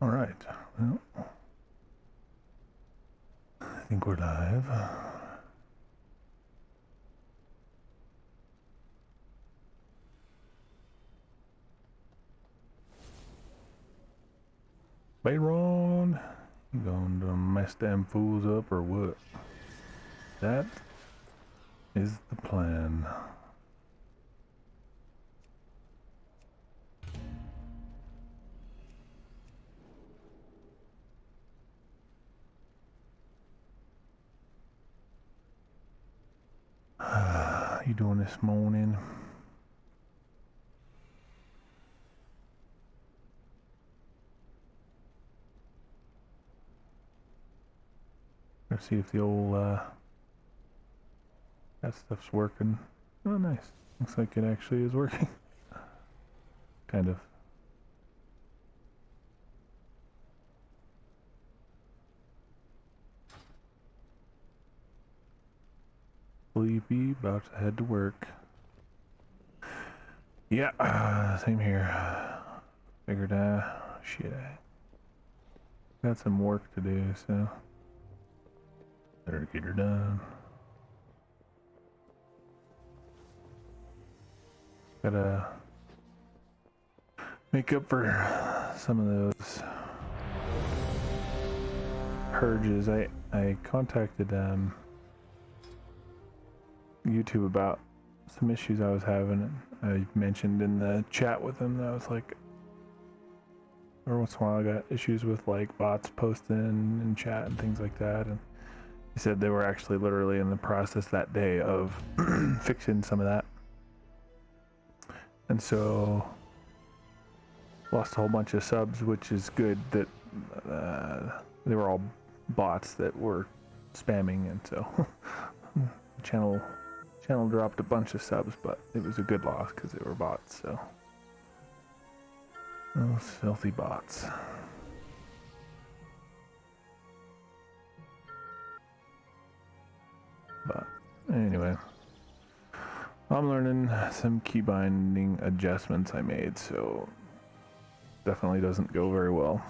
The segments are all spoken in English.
All right. Well, I think we're live. Bayron, you gonna mess them fools up or what? That is the plan. You doing this morning? Let's see if the old that stuff's working. Oh, nice. Looks like it actually is working. Kind of. Sleepy, about to head to work. Yeah, same here. Figured, shit, I got some work to do, so better get her done. Gotta make up for some of those purges. I contacted YouTube about some issues I was having. I mentioned in the chat with them that I was like, every once in a while I got issues with like bots posting in chat and things like that, and he said they were actually literally in the process that day of fixing some of that. And so lost a whole bunch of subs, which is good that they were all bots that were spamming, and so channel dropped a bunch of subs, but it was a good loss because they were bots. So those filthy bots. But anyway, I'm learning some key binding adjustments I made, so definitely doesn't go very well.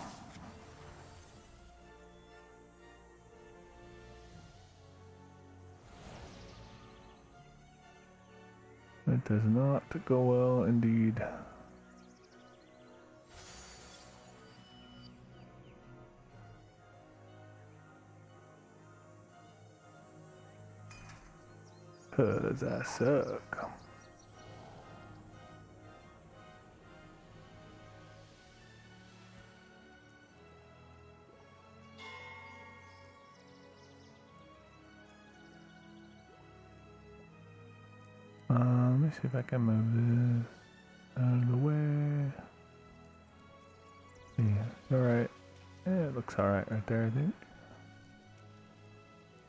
It does not go well indeed. Does that suck? Let me see if I can move this out of the way. Yeah, alright. Yeah, it looks alright right there, I think.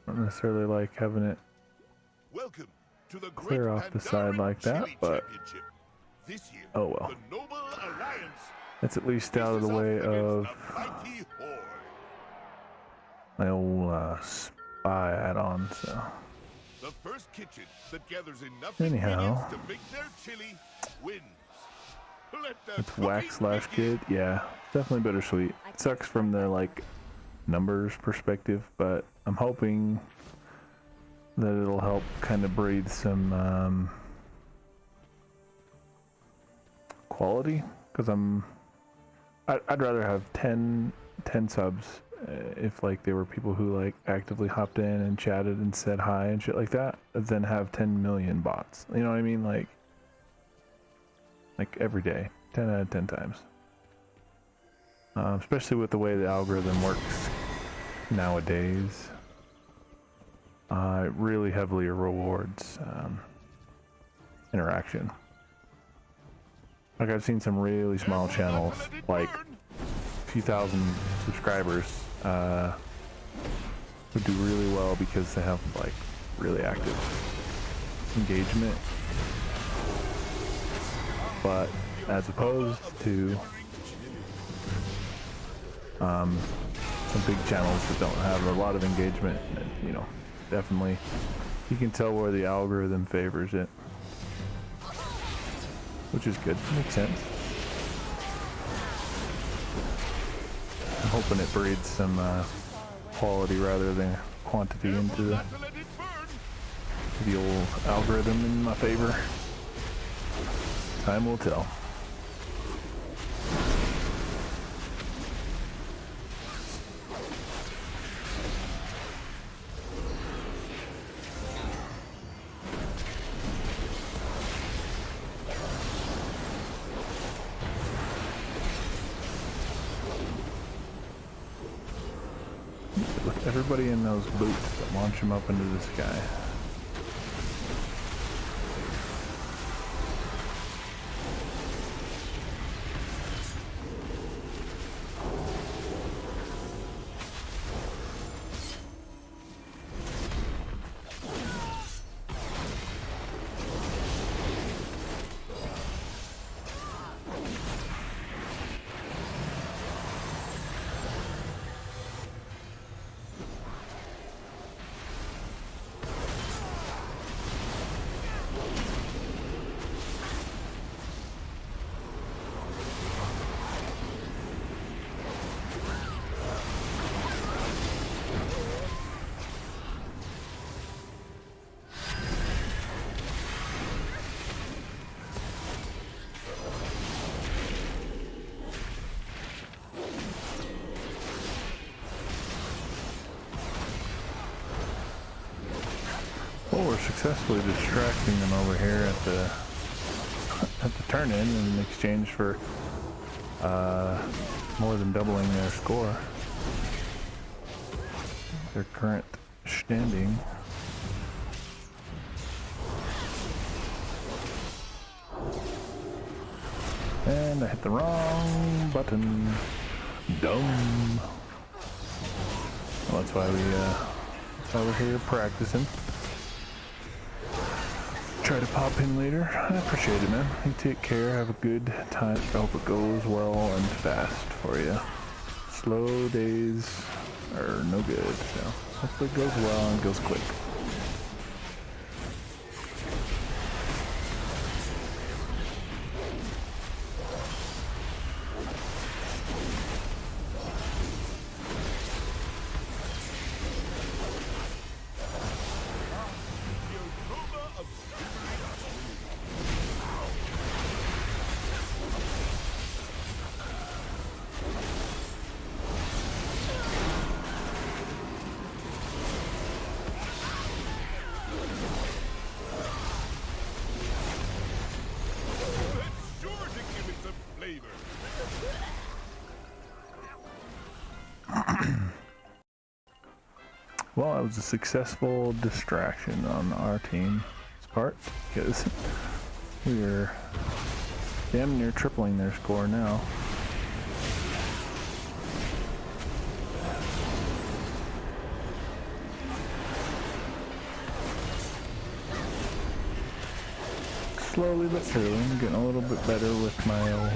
Not necessarily like having it Welcome to the clear off the side like that, but this year, oh well. the Noble Alliance It's at least out of the way of my old spy add-on, so. The first kitchen that gathers enough anyhow, ingredients to make their chili wins. it's whack/kid. Yeah, definitely bittersweet. It sucks from the like numbers perspective, but I'm hoping that it'll help kind of breed some quality, because I'd rather have 10 subs if like they were people who like actively hopped in and chatted and said hi and shit like that, than have 10 million bots. You know what I mean? Like every day, 10 out of 10 times. Especially with the way the algorithm works nowadays. It really heavily rewards interaction. Like I've seen some really small channels, like a few thousand subscribers, who do really well because they have like really active engagement. But as opposed to some big channels that don't have a lot of engagement, and, you know, definitely you can tell where the algorithm favors it, which is good. Makes sense. hoping it breeds some quality rather than quantity into the old algorithm in my favor. Time will tell. With everybody in those boots that launch them up into the sky. Well, we're successfully distracting them over here at the turn-in in exchange for more than doubling their score. Their current standing. And I hit the wrong button. Dumb. Well, that's why we're here practicing. Try to pop in later. I appreciate it, man. You take care. Have a good time. I hope it goes well and fast for you. Slow days are no good, so hopefully it goes well and goes quick. Well, it was a successful distraction on our team's part because we're damn near tripling their score now. Slowly but surely, I'm getting a little bit better with my old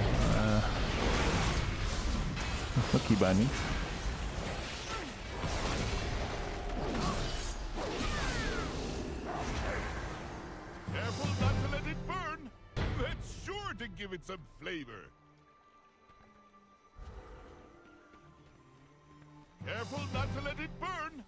hooky bunnies. Careful not to let it burn. That's sure to give it some flavor. Careful not to let it burn.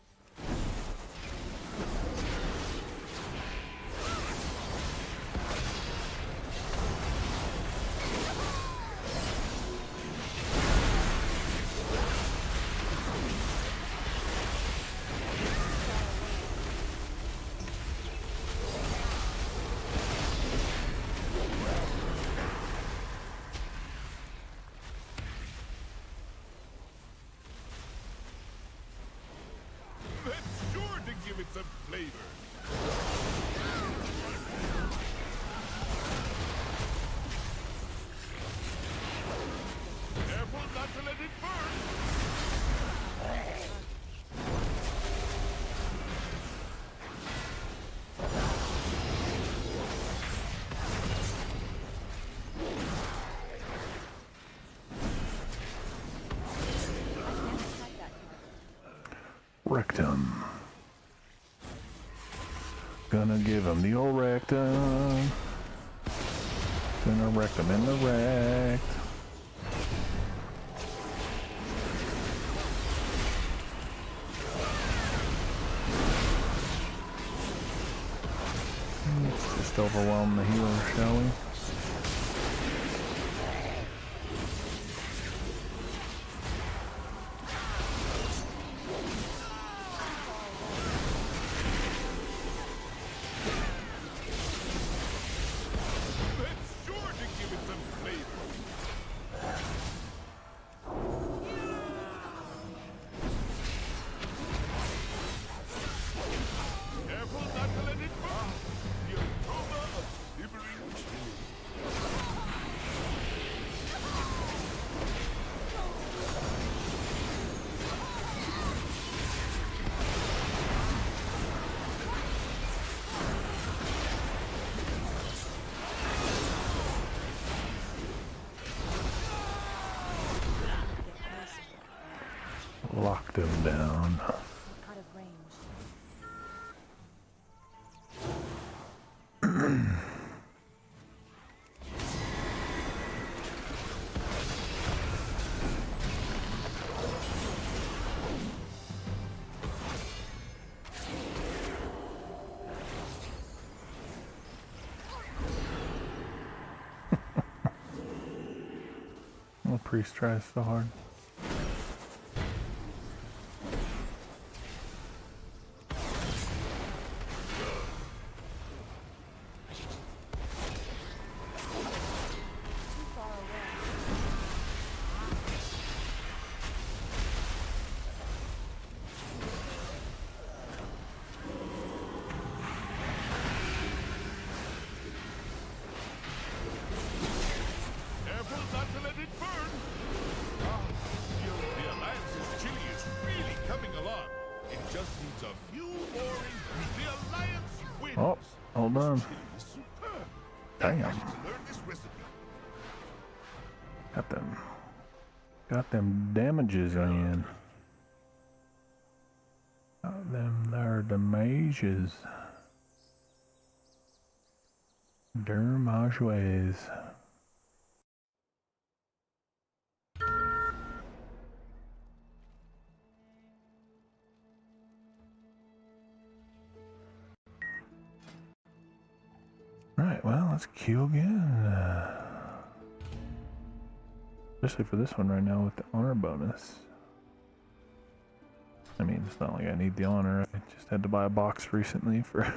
That's sure to give it some flavor. Careful not to let it burn. Rectum. Gonna give him the old rectum. Gonna wreck him in the rect. overwhelm the healers, shall we? That's sure to give it some flavor. Careful not to let it burn. The aroma of simmering chili. Lock them down. Out of range. The priest tries so hard. Too far away. Careful not to let it burn. The Alliance's chili is really coming along. It just needs a few more ingredients. The Alliance wins. Oh, hold on. Chili is superb. Damn. I need to learn this recipe. Got them damages on. Got them there damages. Dermages. Right, well, let's queue again. Especially for this one right now with the honor bonus. I mean, it's not like I need the honor. I just had to buy a box recently for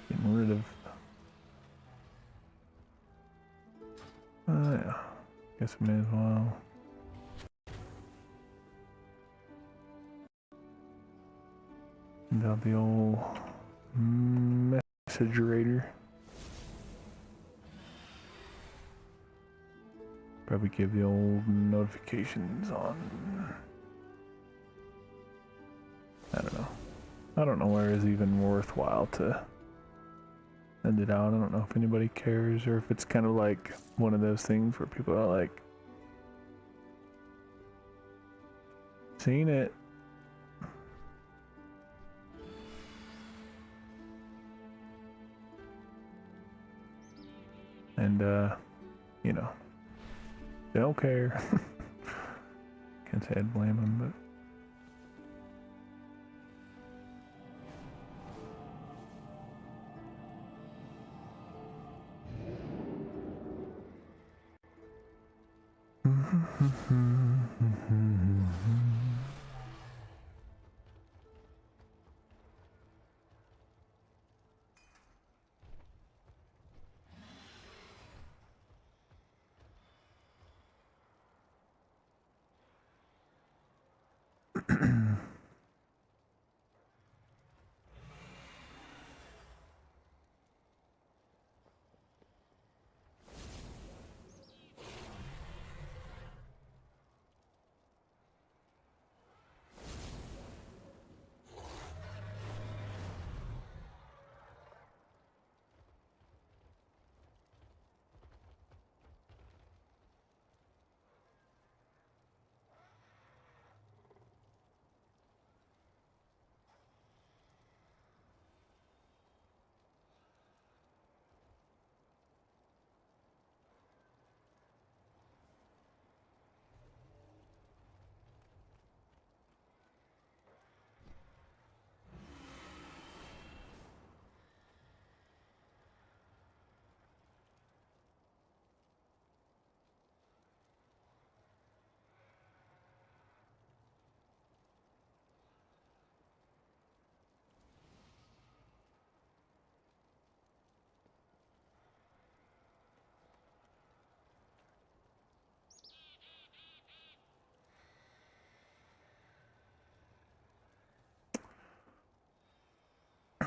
getting rid of. Yeah, guess we may as well. Send out the old messagerator. Probably give the old notifications on. I don't know. I don't know where it's even worthwhile to send it out. I don't know if anybody cares or if it's kind of like one of those things where people are like, seen it. And, you know, they don't care. Can't say I'd blame them, but.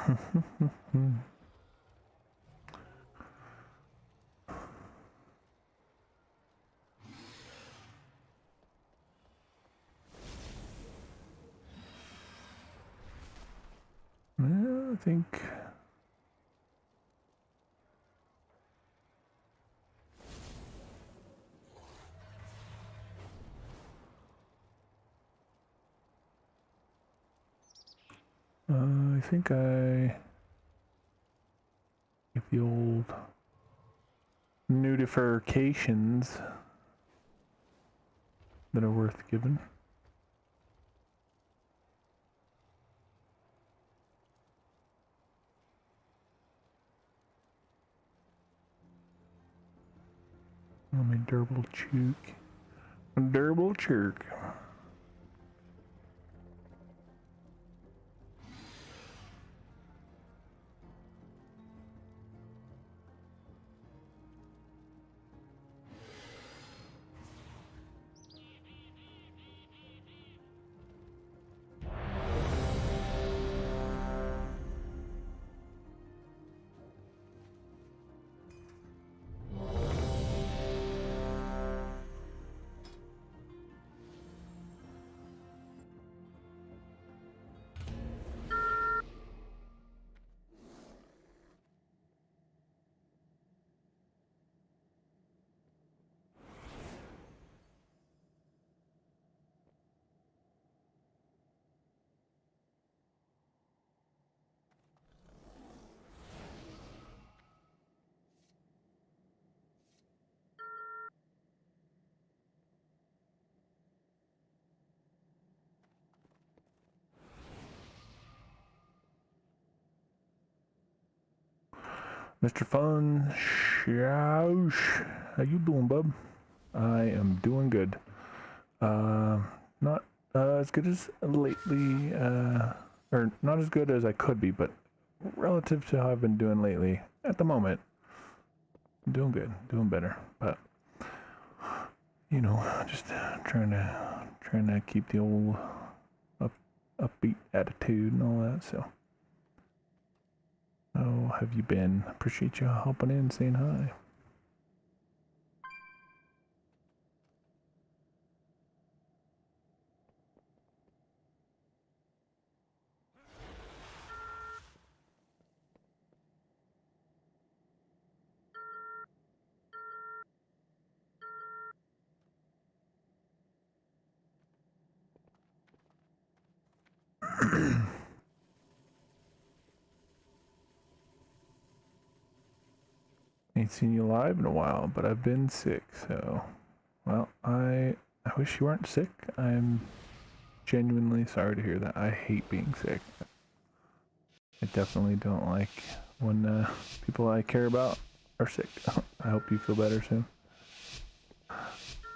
I think I get the old notifications that are worth giving. Oh, my durable chook. Durable chirk. Mr. Fun Shoush, how you doing, bub? I am doing good. Not as good as lately, or not as good as I could be, but relative to how I've been doing lately, at the moment, I'm doing good, doing better. But you know, just trying to keep the old upbeat attitude and all that. So. How have you been? Appreciate you hopping in, saying hi. Ain't seen you live in a while, but I've been sick, so well, I wish you weren't sick. I'm genuinely sorry to hear that. I hate being sick. I definitely don't like when people I care about are sick. I hope you feel better soon.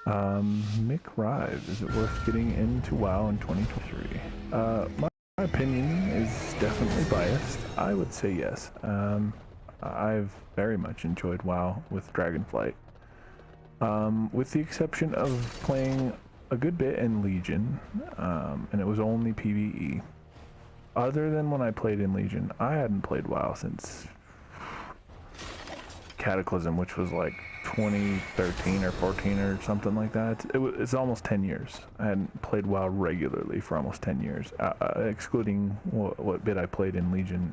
Mick Rive, is it worth getting into WoW in 2023? My opinion is definitely biased. I would say yes. I've very much enjoyed WoW with Dragonflight. With the exception of playing a good bit in Legion, and it was only PvE. Other than when I played in Legion, I hadn't played WoW since Cataclysm, which was like 2013 or 14 or something like that. It's almost 10 years. I hadn't played WoW regularly for almost 10 years, excluding what bit I played in Legion,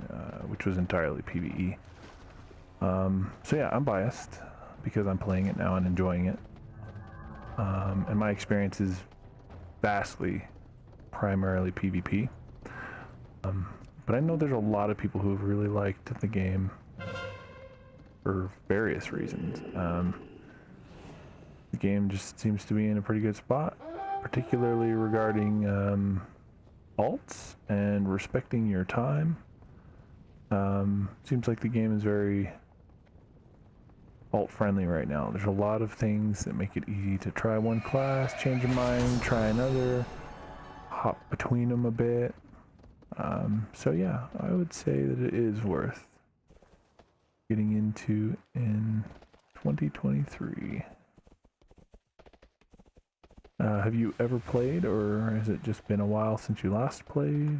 which was entirely PvE. So yeah, I'm biased because I'm playing it now and enjoying it. And my experience is vastly, primarily PvP. But I know there's a lot of people who've really liked the game for various reasons. The game just seems to be in a pretty good spot, particularly regarding alts and respecting your time. Seems like the game is very alt friendly right now. There's a lot of things that make it easy to try one class, change your mind, try another, hop between them a bit. So yeah, I would say that it is worth getting into in 2023. Have you ever played, or has it just been a while since you last played?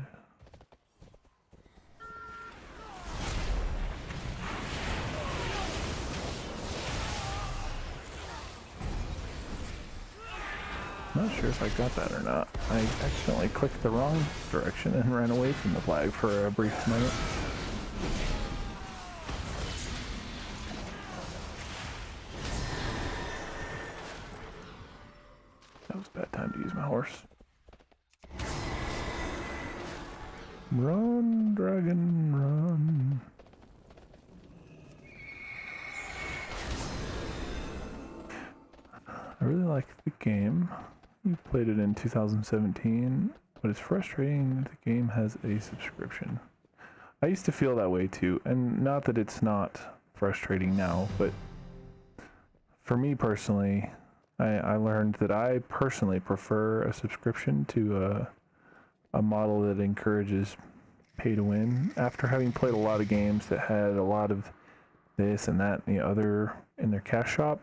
I'm not sure if I got that or not. I accidentally clicked the wrong direction and ran away from the flag for a brief minute. That was a bad time to use my horse. Run, dragon, run. I really like the game. You played it in 2017, but it's frustrating that the game has a subscription. I used to feel that way too, and not that it's not frustrating now, but for me personally, I learned that I personally prefer a subscription to a model that encourages pay to win. After having played a lot of games that had a lot of this and that and the other in their cash shop,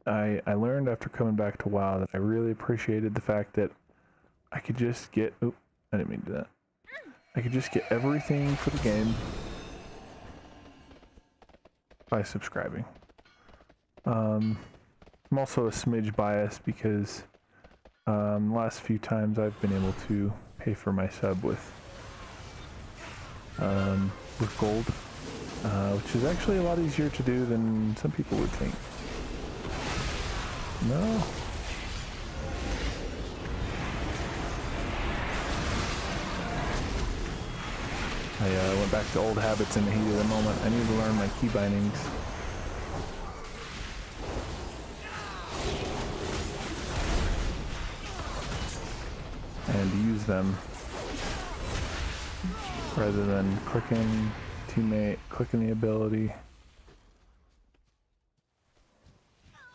I learned after coming back to WoW that I really appreciated the fact that I could just get, oop, I didn't mean to do that. I could just get everything for the game by subscribing. I'm also a smidge biased because the last few times I've been able to pay for my sub with gold, which is actually a lot easier to do than some people would think. No. I went back to old habits in the heat of the moment. I need to learn my key bindings. And use them rather than clicking teammate, clicking the ability.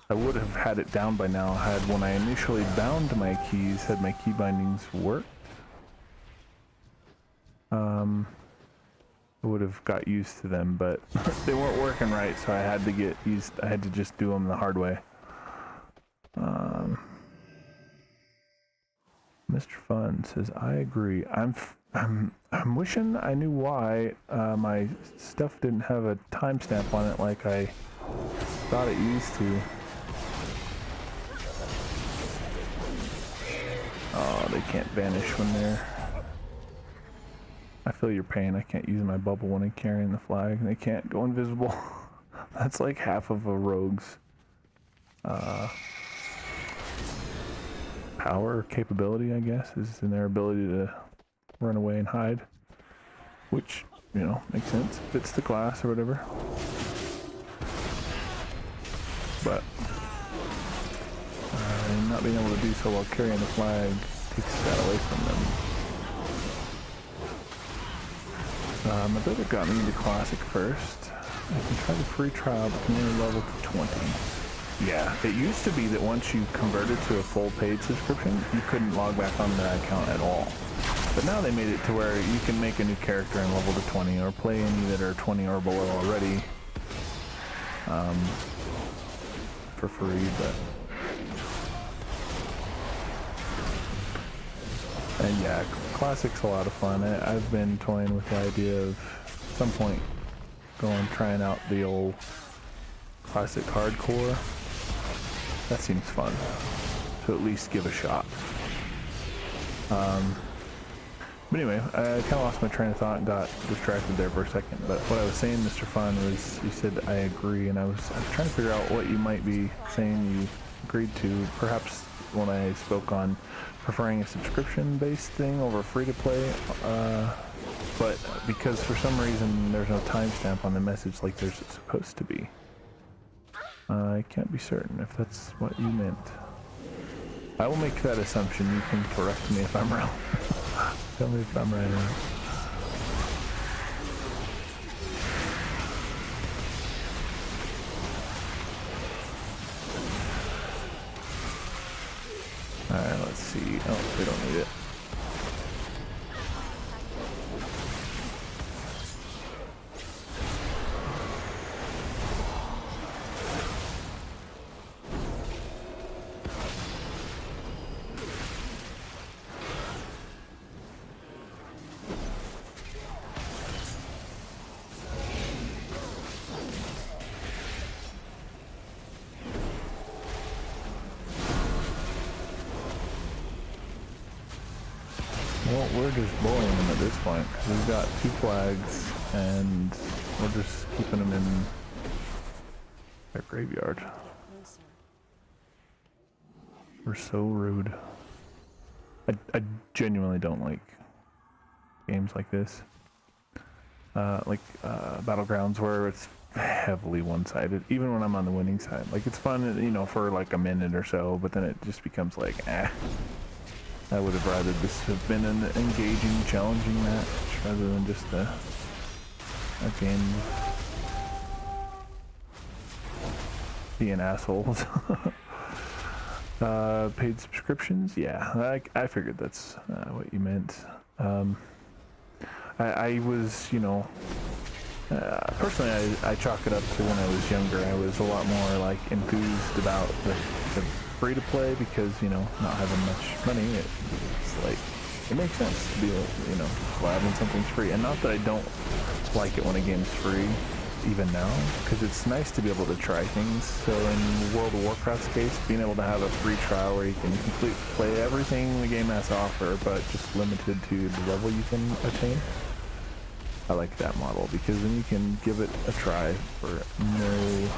I would have had it down by now had when I initially bound my keys, had my key bindings worked. I would have got used to them, but they weren't working right, so I had to get used. I had to just do them the hard way. Mr. Fun says, I agree. I'm wishing I knew why my stuff didn't have a timestamp on it like I thought it used to. Oh, they can't vanish when they're... I feel your pain. I can't use my bubble when I'm carrying the flag. They can't go invisible. That's like half of a rogue's power or capability, I guess, is in their ability to run away and hide. Which, you know, makes sense. Fits the class or whatever. But not being able to do so while carrying the flag takes that away from them. My brother got me into Classic first. I can try the free trial, but can only level to 20. Yeah, it used to be that once you converted to a full paid subscription, you couldn't log back on that account at all. But now they made it to where you can make a new character and level to 20, or play any that are 20 or below already for free, but... And yeah, Classic's a lot of fun. I've been toying with the idea of at some point trying out the old Classic Hardcore. That seems fun. So at least give a shot. But anyway, I kind of lost my train of thought and got distracted there for a second. But what I was saying, Mr. Fun, was you said I agree, and I was trying to figure out what you might be saying you agreed to. Perhaps when I spoke on preferring a subscription-based thing over free-to-play, but because for some reason there's no timestamp on the message like there's supposed to be. I can't be certain if that's what you meant. I will make that assumption. You can correct me if I'm wrong. Tell me if I'm right or not. Alright, let's see. Oh, they don't need it. Well, we're just bullying them at this point. We've got 2 flags, and we're just keeping them in their graveyard. No, sir. We're so rude. I genuinely don't like games like this. Battlegrounds where it's heavily one-sided, even when I'm on the winning side. Like, it's fun, you know, for like a minute or so, but then it just becomes like, I would have rather this have been an engaging, challenging match rather than just a game being assholes. Paid subscriptions? Yeah, I figured that's what you meant. I was, you know, personally, I chalk it up to when I was younger. I was a lot more like enthused about the free to play because, you know, not having much money, it's like, it makes sense to be, you know, glad when something's free. And not that I don't like it when a game's free, even now, because it's nice to be able to try things. So in World of Warcraft's case, being able to have a free trial where you can play everything the game has to offer, but just limited to the level you can attain. I like that model because then you can give it a try for no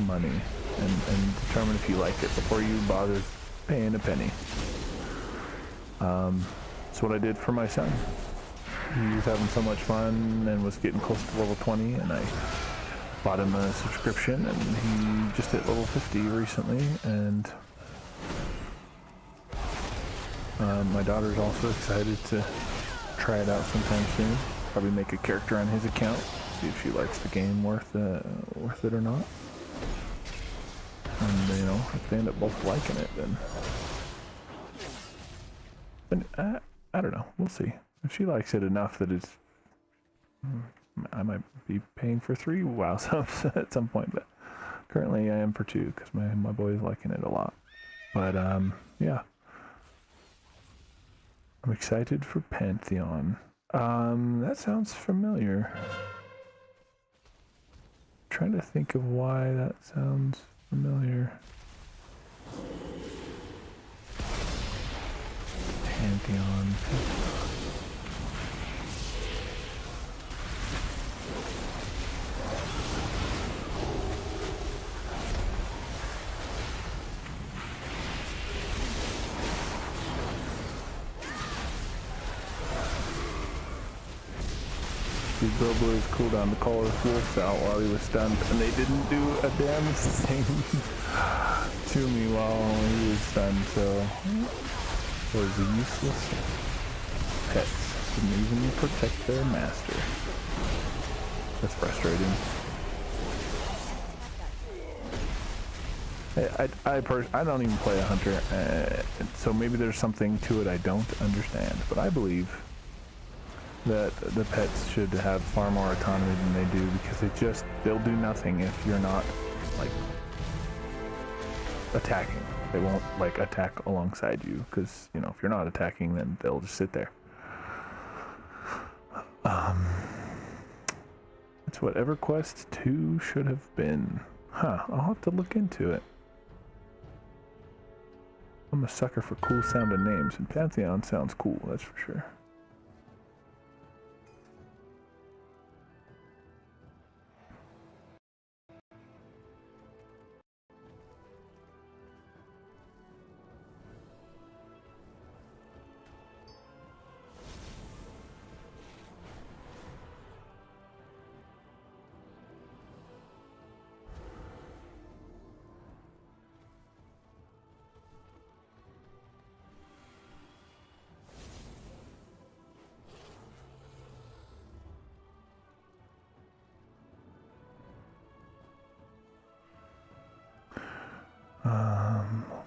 money and determine if you like it before you bother paying a penny. That's what I did for my son. He was having so much fun and was getting close to level 20, and I bought him a subscription, and he just hit level 50 recently, and my daughter's also excited to try it out sometime soon. Probably make a character on his account, see if she likes the game worth it or not. And you know, if they end up both liking it, then I don't know. We'll see. If she likes it enough that it's, I might be paying for 3 WoW subs at some point, but currently I am for 2 because my boy is liking it a lot. But yeah, I'm excited for Pantheon. That sounds familiar. Trying to think of why that sounds familiar. Pantheon. These Billboys cooled down to call his wolves out while he was stunned, and they didn't do a damn thing to me while he was stunned, so it was useless. Pets didn't even protect their master. That's frustrating. I don't even play a hunter, so maybe there's something to it I don't understand, but I believe that the pets should have far more autonomy than they do, because they'll do nothing if you're not like attacking. They won't like attack alongside you, because you know, if you're not attacking, then they'll just sit there. That's what EverQuest 2 should have been. Huh, I'll have to look into it. I'm a sucker for cool sounding names, and Pantheon sounds cool, that's for sure.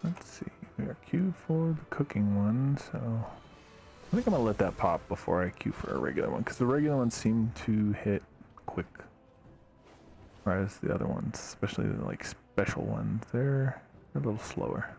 Let's see. We are queued for the cooking one, so I think I'm gonna let that pop before I queue for a regular one, because the regular ones seem to hit quick, whereas the other ones, especially the like special ones, they're a little slower.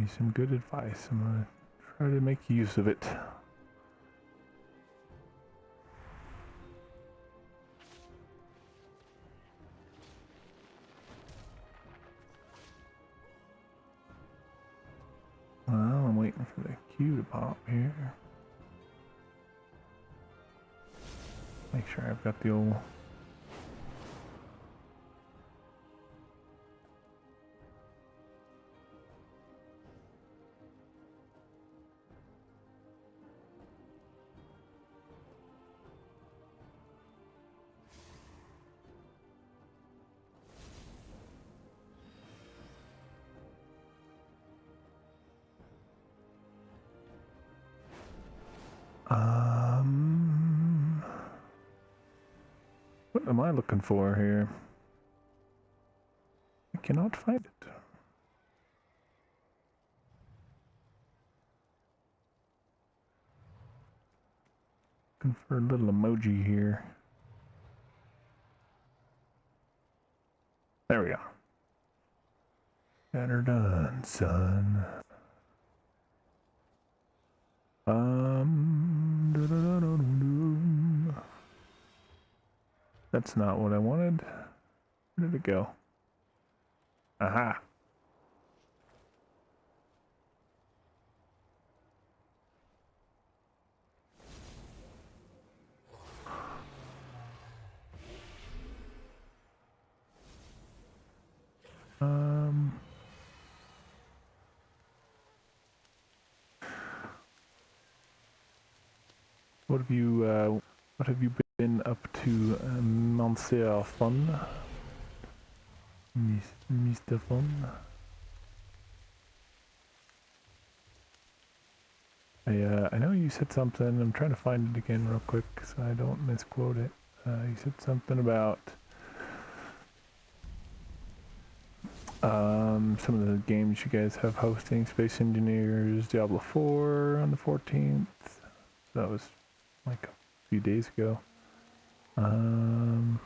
you some good advice. I'm gonna try to make use of it. Well, I'm waiting for the queue to pop here. Make sure I've got the old... What am I looking for here? I cannot find it. Looking for a little emoji here. There we go. Got her done, son. That's not what I wanted. Where did it go? Aha. What have you been up to, Monsieur Fun? Mr. Fun? I know you said something. I'm trying to find it again real quick so I don't misquote it. You said something about some of the games you guys have hosting, Space Engineers, Diablo 4 on the 14th. That was like a few days ago. And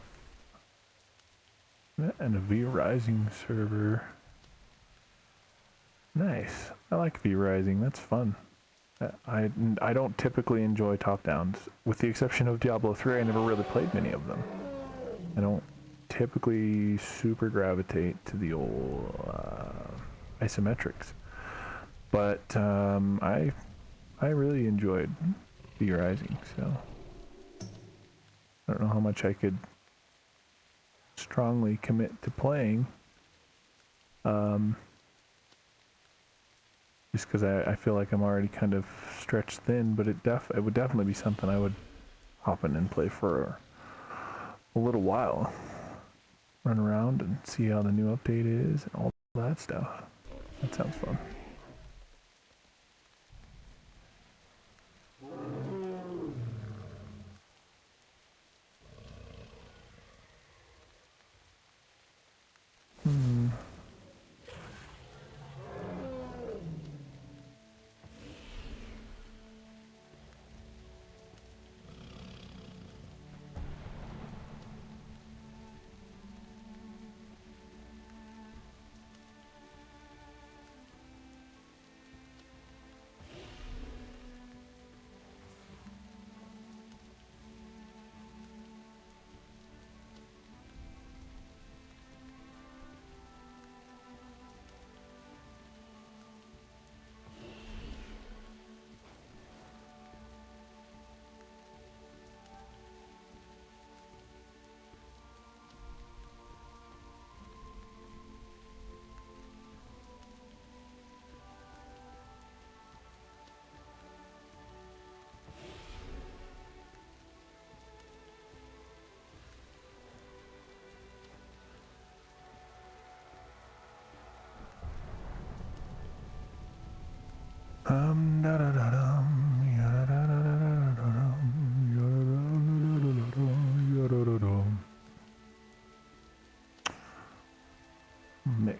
a V Rising server. Nice. I like V Rising. That's fun. I don't typically enjoy top downs, with the exception of Diablo 3. I never really played many of them. I don't typically super gravitate to the old isometrics, but I really enjoyed V Rising. So I don't know how much I could strongly commit to playing. Just because I feel like I'm already kind of stretched thin, but it would definitely be something I would hop in and play for a little while. Run around and see how the new update is and all that stuff. That sounds fun. Mick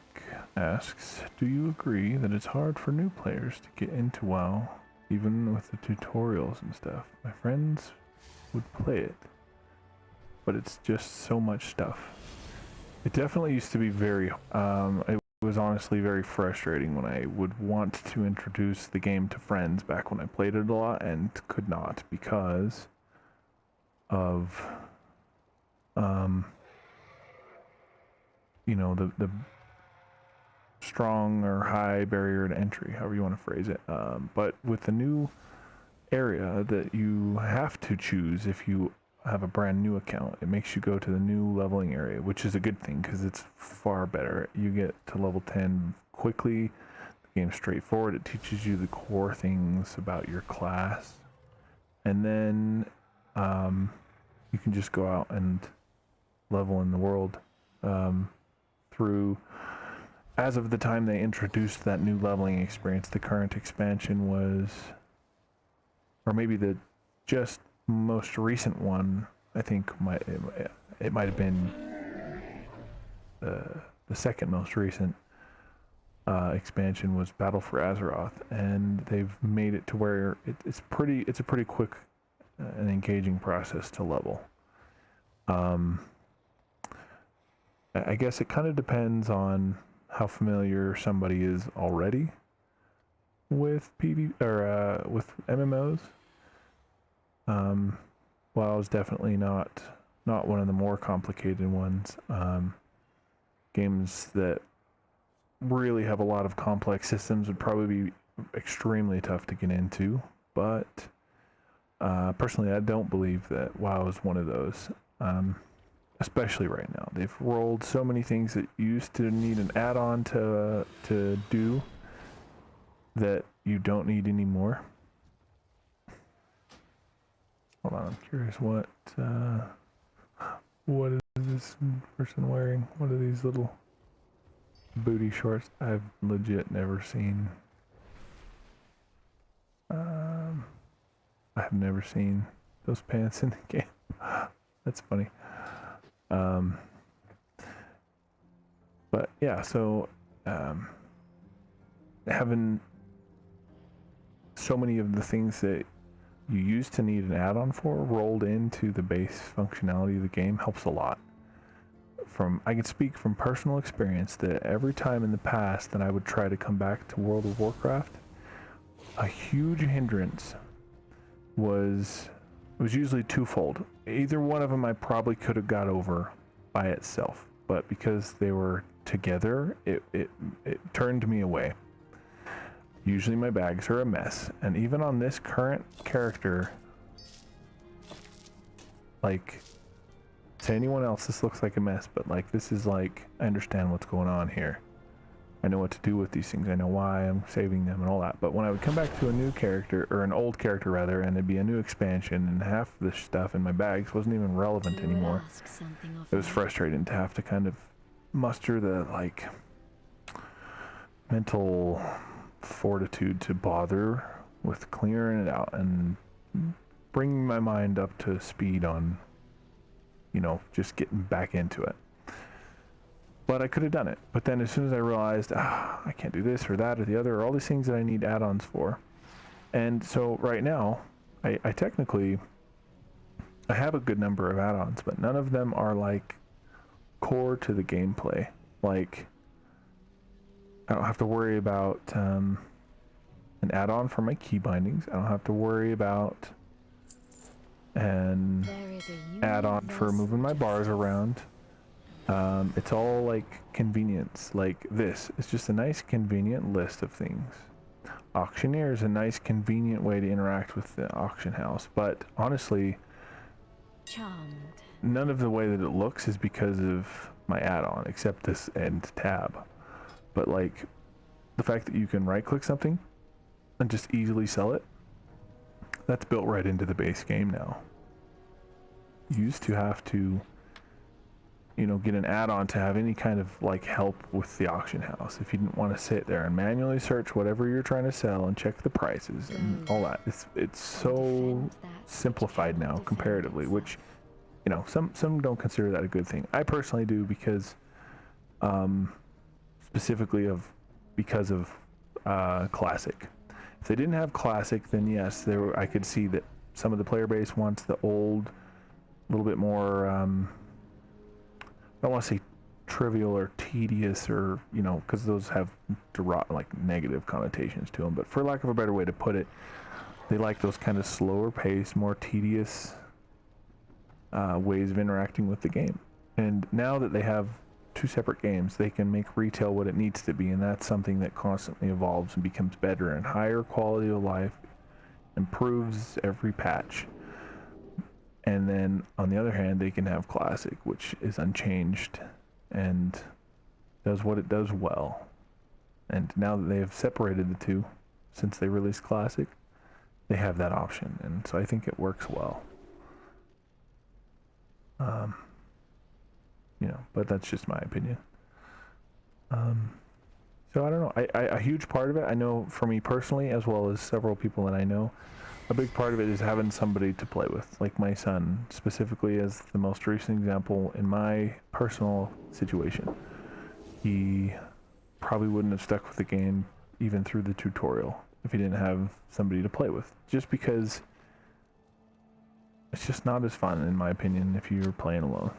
asks, do you agree that it's hard for new players to get into WoW, even with the tutorials and stuff? My friends would play it, but it's just so much stuff. It definitely used to be very, it was honestly very frustrating when I would want to introduce the game to friends back when I played it a lot and could not because of you know, the strong or high barrier to entry, however you want to phrase it. But with the new area that you have to choose if you have a brand new account, it makes you go to the new leveling area, which is a good thing because it's far better. You get to level 10 quickly. The game's straightforward. It teaches you the core things about your class, and then you can just go out and level in the world through. As of the time they introduced that new leveling experience, the current expansion was, or maybe the just most recent one, I think it might have been the second most recent expansion was Battle for Azeroth, and they've made it to where it's a pretty quick and engaging process to level. I guess it kind of depends on how familiar somebody is already with with MMOs. WoW is definitely not one of the more complicated ones. Games that really have a lot of complex systems would probably be extremely tough to get into, but personally I don't believe that WoW is one of those. Especially right now, they've rolled so many things that used to need an add-on to do that you don't need anymore. Hold on, I'm curious what is this person wearing? What are these little booty shorts? I've legit never seen. I've never seen those pants in the game. That's funny. But yeah, so having so many of the things that you used to need an add-on for rolled into the base functionality of the game helps a lot. I can speak from personal experience that every time in the past that I would try to come back to World of Warcraft, a huge hindrance was usually twofold. Either one of them I probably could have got over by itself, but because they were together, it turned me away. Usually my bags are a mess, and even on this current character, like, to anyone else this looks like a mess, but like, this is like, I understand what's going on here. I know what to do with these things. I know why I'm saving them and all that. But when I would come back to a new character, or an old character rather, and it'd be a new expansion, and half the stuff in my bags wasn't even relevant anymore. It was frustrating to have to kind of muster the, like, mental fortitude to bother with clearing it out and bringing my mind up to speed on, you know, just getting back into it. But I could have done it. But then as soon as I realized, I can't do this or that or the other, or all these things that I need add-ons for. And so right now, I technically, I have a good number of add-ons, but none of them are like core to the gameplay. Like, I don't have to worry about an add-on for my key bindings. I don't have to worry about an add-on for moving my bars around. It's all like convenience. Like this, it's just a nice convenient list of things. Auctioneer is a nice convenient way to interact with the auction house, but honestly, none of the way that it looks is because of my add-on, except this end tab. But like, the fact that you can right-click something and just easily sell it, that's built right into the base game now. You used to have to, you know, get an add-on to have any kind of like help with the auction house. If you didn't want to sit there and manually search whatever you're trying to sell and check the prices and all that, it's so simplified now comparatively, which, you know, some don't consider that a good thing. I personally do, because specifically because of classic. If they didn't have classic, then yes, I could see that some of the player base wants the old, a little bit more I don't want to say trivial or tedious, or because those have like negative connotations to them. But for lack of a better way to put it, they like those kind of slower pace, more tedious ways of interacting with the game. And now that they have two separate games, they can make retail what it needs to be, and that's something that constantly evolves and becomes better and higher quality of life, improves every patch. And then on the other hand, they can have classic, which is unchanged and does what it does well. And now that they have separated the two since they released classic, they have that option, and so I think it works well. But that's just my opinion. So I don't know. A huge part of it, I know for me personally, as well as several people that I know, a big part of it is having somebody to play with, like my son, specifically as the most recent example in my personal situation. He probably wouldn't have stuck with the game even through the tutorial if he didn't have somebody to play with, just because it's just not as fun, in my opinion, if you're playing alone.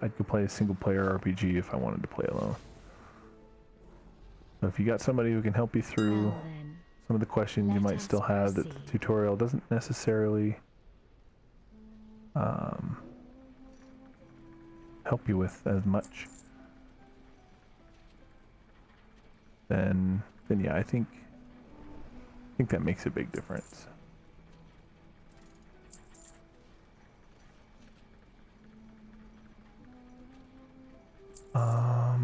I could play a single player RPG if I wanted to play alone. So if you got somebody who can help you through some of the questions you might still have that the tutorial doesn't necessarily help you with as much, then yeah, I think that makes a big difference. Let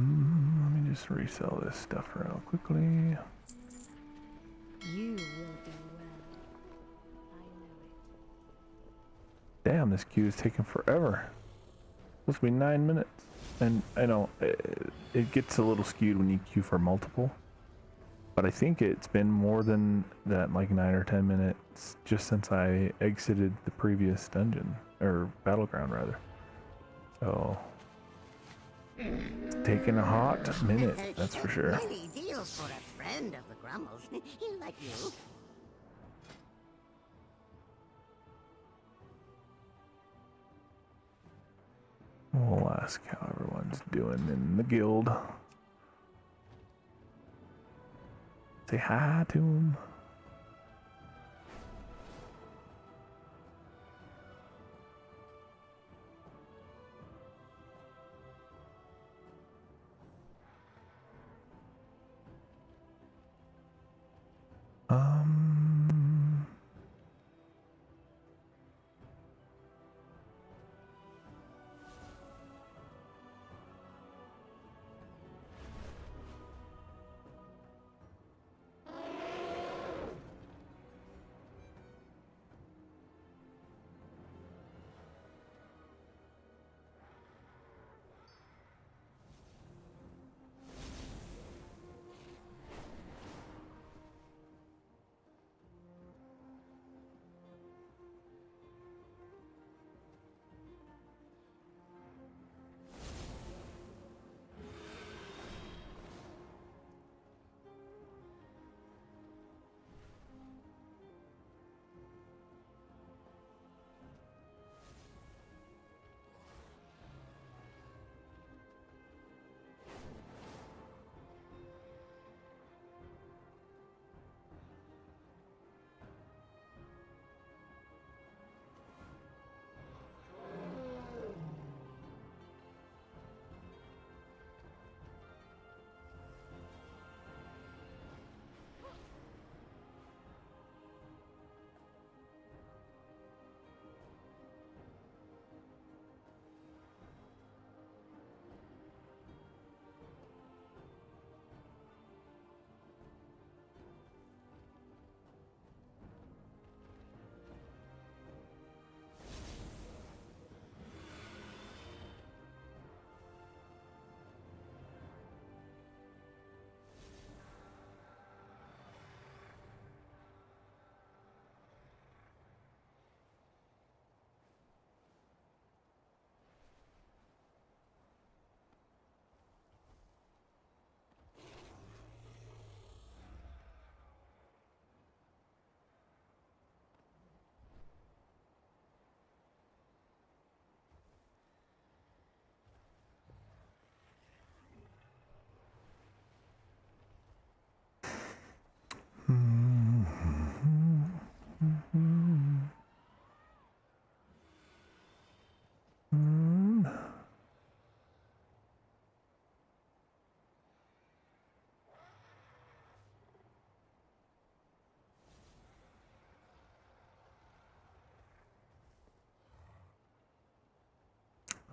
me just resell this stuff real quickly. You will do well. I know it. Damn, this queue is taking forever. Supposed to be 9 minutes. And I know it gets a little skewed when you queue for multiple, but I think it's been more than that, like 9 or 10 minutes, just since I exited the previous dungeon, or battleground rather. So it's taking a hot minute, that's for sure. Many deals for a friend of the Grummles, like you. We'll ask how everyone's doing in the guild. Say hi to them.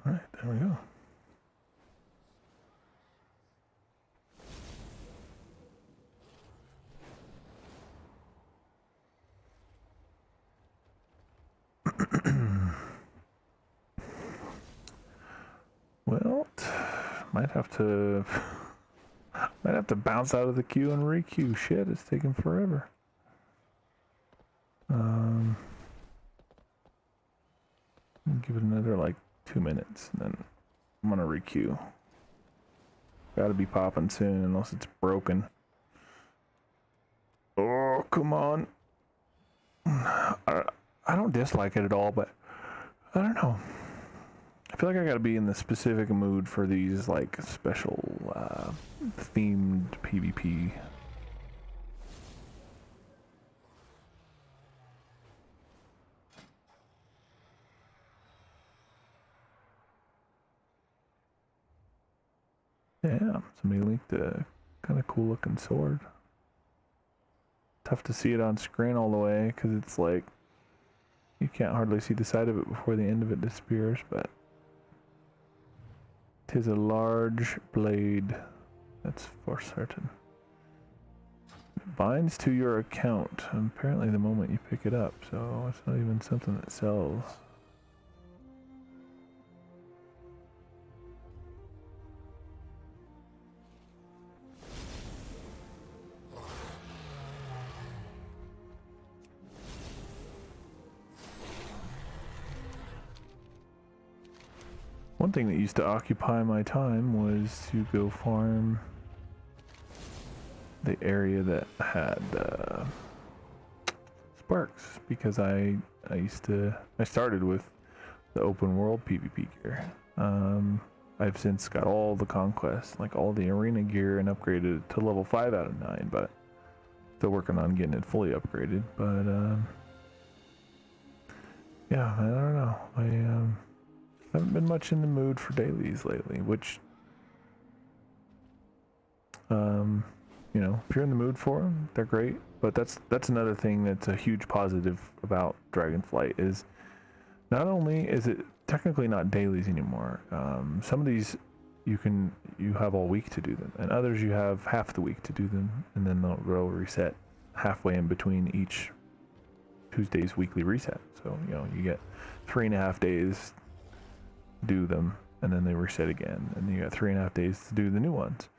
Alright, there we go. Well, might have to bounce out of the queue and re-queue. Shit, it's taking forever. Give it another like 2 minutes, and then I'm gonna re-queue. Gotta be popping soon, unless it's broken. Oh, come on. I don't dislike it at all, but I don't know. I feel like I gotta be in the specific mood for these like special themed PvP. Yeah, somebody linked a kind of cool looking sword. Tough to see it on screen all the way because it's like you can't hardly see the side of it before the end of it disappears, but 'tis a large blade, that's for certain. It binds to your account apparently the moment you pick it up, so it's not even something that sells. One thing that used to occupy my time was to go farm the area that had sparks, because I started with the open world PvP gear. I've since got all the conquest, like all the arena gear, and upgraded it to level 5 out of 9, but still working on getting it fully upgraded. But yeah, I don't know. I haven't been much in the mood for dailies lately, which, you know, if you're in the mood for them, they're great. But that's another thing that's a huge positive about Dragonflight is not only is it technically not dailies anymore. Some of these you have all week to do them, and others you have half the week to do them, and then they'll reset halfway in between each Tuesday's weekly reset. So you know you get 3.5 days do them, and then they reset again, and you got 3.5 days to do the new ones.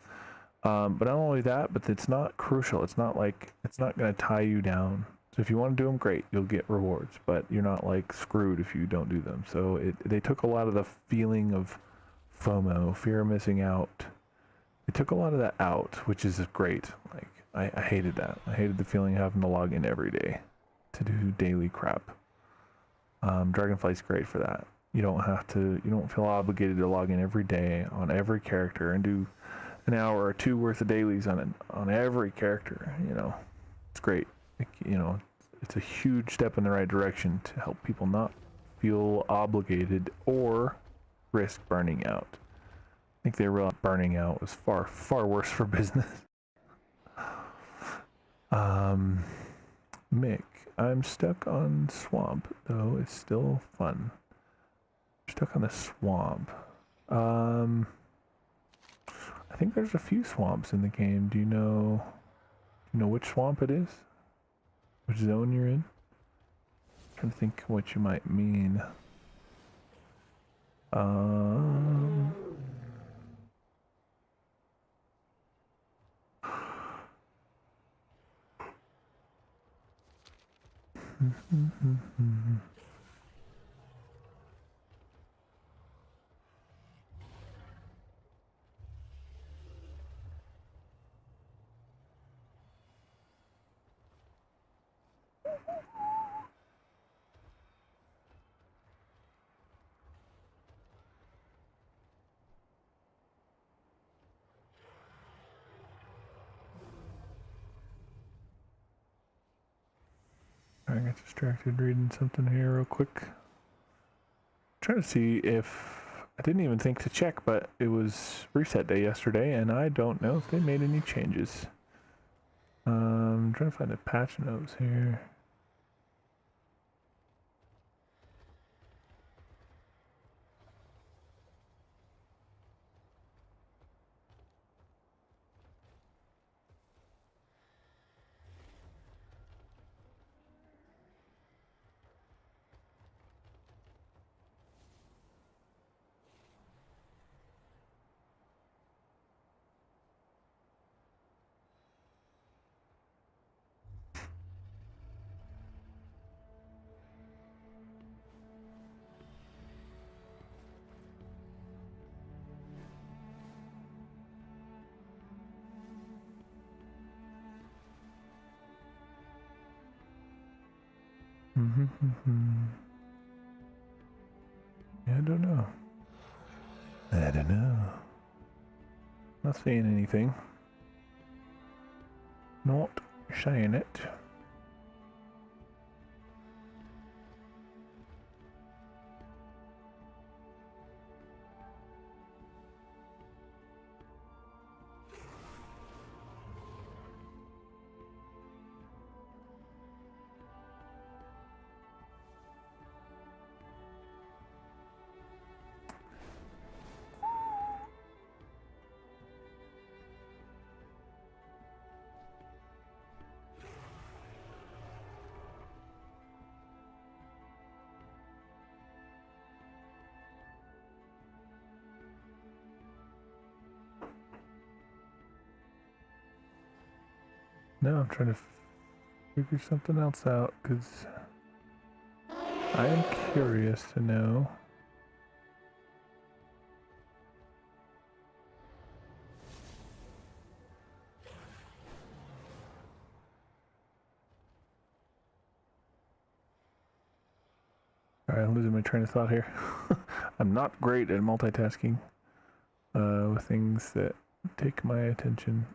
But not only that, but it's not crucial. It's not going to tie you down. So if you want to do them, great, you'll get rewards, but you're not like screwed if you don't do them. So they took a lot of the feeling of FOMO, fear of missing out. They took a lot of that out, which is great. Like I hated that. I hated the feeling of having to log in every day to do daily crap. Dragonflight's great for that. You don't feel obligated to log in every day on every character and do an hour or two worth of dailies on every character. You know, it's great. You know, it's a huge step in the right direction to help people not feel obligated or risk burning out. I think they realized burning out was far worse for business. Mick, I'm stuck on swamp, though it's still fun. Stuck on the swamp. I think there's a few swamps in the game. Do you know which swamp it is? Which zone you're in? I'm trying to think what you might mean. I got distracted reading something here real quick. Trying to see if I didn't even think to check, but it was reset day yesterday, and I don't know if they made any changes. I'm trying to find the patch notes here. Yeah, I don't know. I don't know. Not seeing anything. Not saying it. No, I'm trying to figure something else out because I am curious to know. Alright, I'm losing my train of thought here. I'm not great at multitasking with things that take my attention.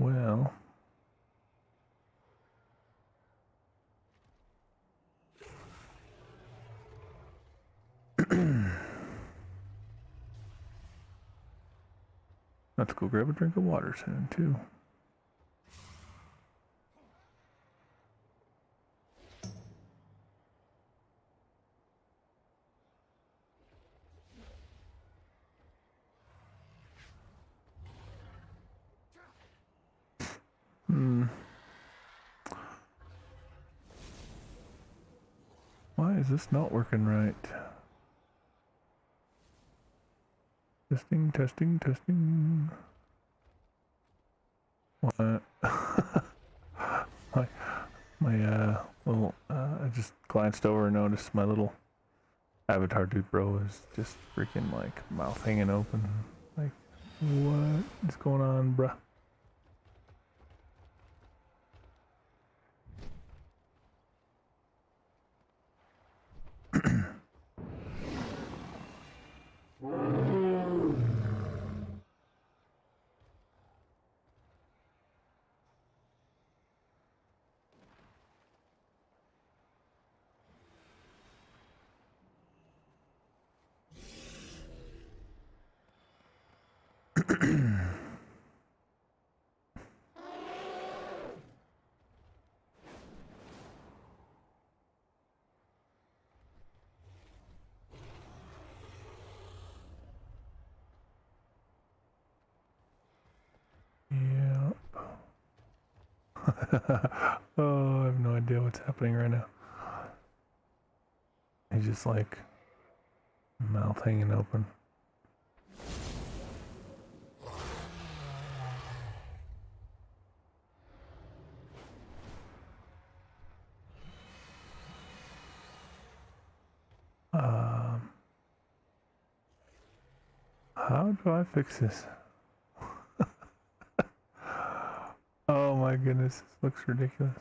Well, let's go grab a drink of water soon, too. Why is this not working right? Testing, testing, testing. What? my little, I just glanced over and noticed my little avatar dude bro is just freaking like mouth hanging open. Like, what is going on, bruh? Yep. Oh, I have no idea what's happening right now. He's just like mouth hanging open. How do I fix this? Oh my goodness, this looks ridiculous.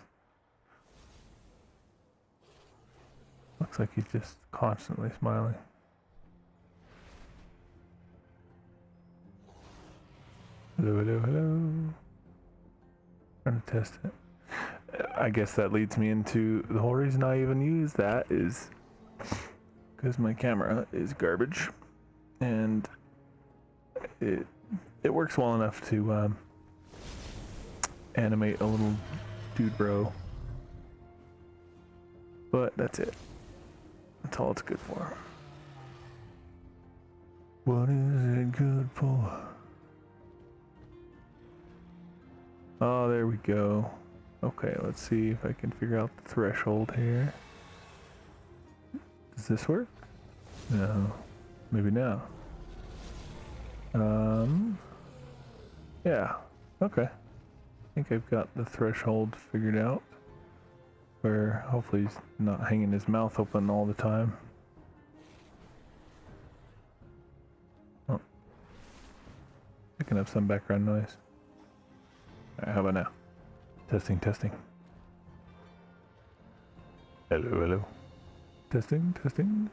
Looks like he's just constantly smiling. Hello, hello, hello. Trying to test it. I guess that leads me into the whole reason I even use that is because my camera is garbage, and it works well enough to animate a little dude bro, but that's it. That's all it's good for. What is it good for? Oh, there we go. Okay, let's see if I can figure out the threshold here. Does this work? No. Maybe now. Yeah, okay. I think I've got the threshold figured out, where hopefully he's not hanging his mouth open all the time. Oh, picking up some background noise. Alright, how about now? Testing, testing. Hello, hello. Testing, testing.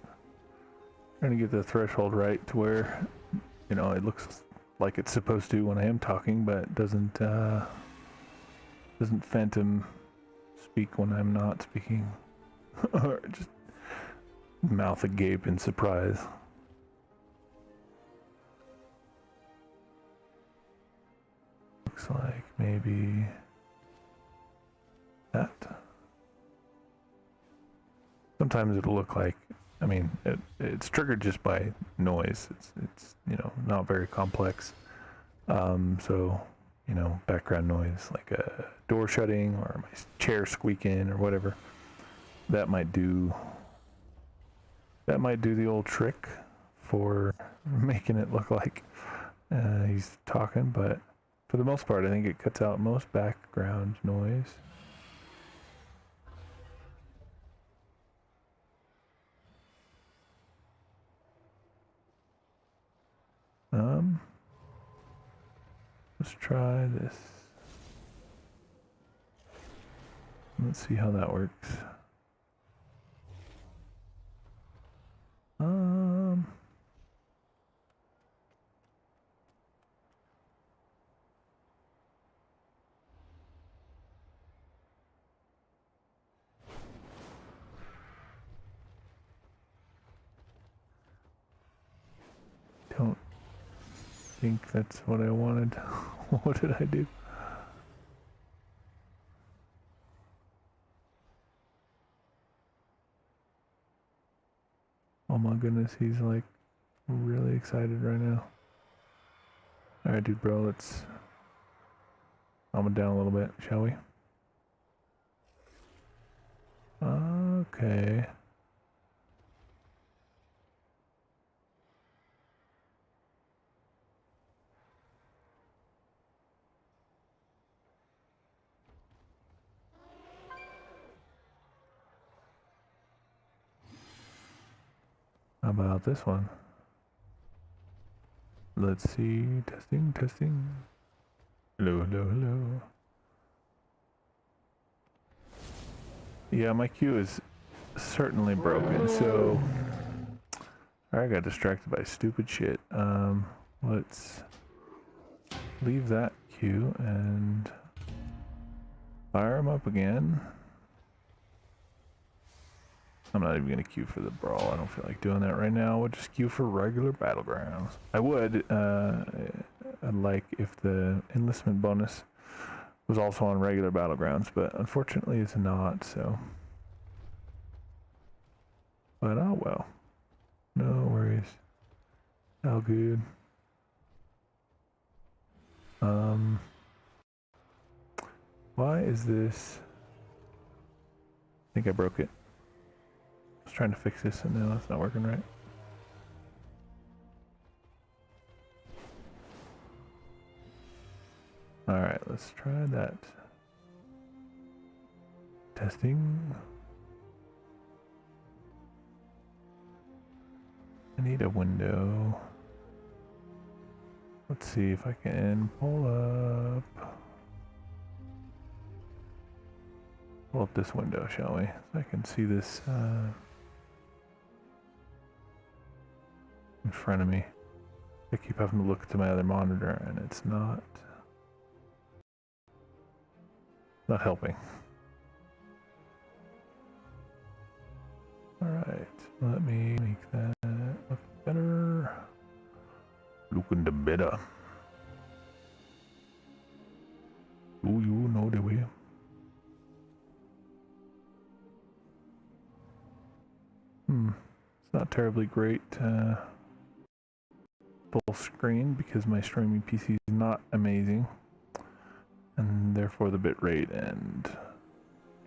Trying to get the threshold right to where, you know, it looks like it's supposed to when I am talking, but doesn't phantom speak when I'm not speaking. Or just mouth agape in surprise. Looks like maybe that. Sometimes it'll look like, I mean, it's triggered just by noise. It's you know, not very complex. So, you know, background noise like a door shutting or my chair squeaking or whatever. That might do the old trick for making it look like he's talking, but for the most part, I think it cuts out most background noise. Let's try this. Let's see how that works. Don't think that's what I wanted. What did I do? Oh my goodness, he's like really excited right now. Alright, dude, bro, let's calm it down a little bit, shall we? Okay. How about this one? Let's see. Testing, testing. Hello, hello, hello. Yeah, my queue is certainly broken, so I got distracted by stupid shit. Let's leave that queue and fire him up again. I'm not even gonna queue for the brawl. I don't feel like doing that right now. We'll just queue for regular battlegrounds. I would, I'd like if the enlistment bonus was also on regular battlegrounds, but unfortunately it's not, so. But oh well. No worries. All good. Why is this? I think I broke it. I was trying to fix this and now it's not working right. Alright, let's try that. Testing. I need a window. Let's see if I can pull up this window, shall we? So I can see this in front of me. I keep having to look to my other monitor and it's not helping. Alright, let me make that look better. Looking the better. Do you know the way? It's not terribly great full screen because my streaming PC is not amazing, and therefore the bitrate and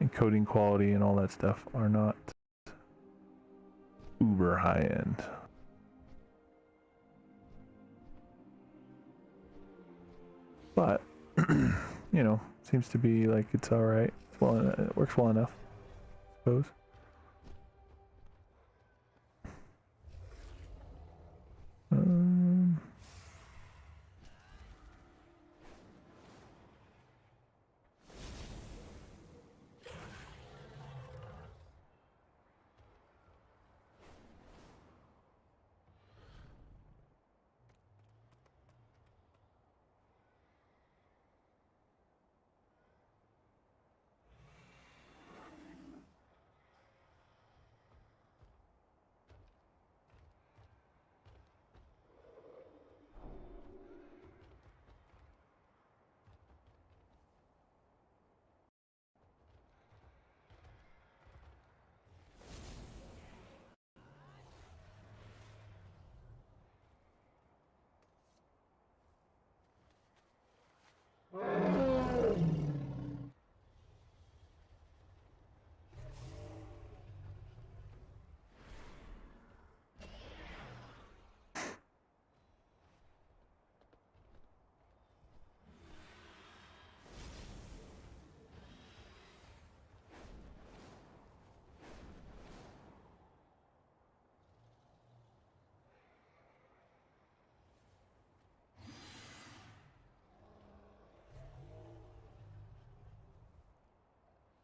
encoding quality and all that stuff are not uber high end. but you know, seems to be like it's all right. Well, it works well enough, I suppose. Um,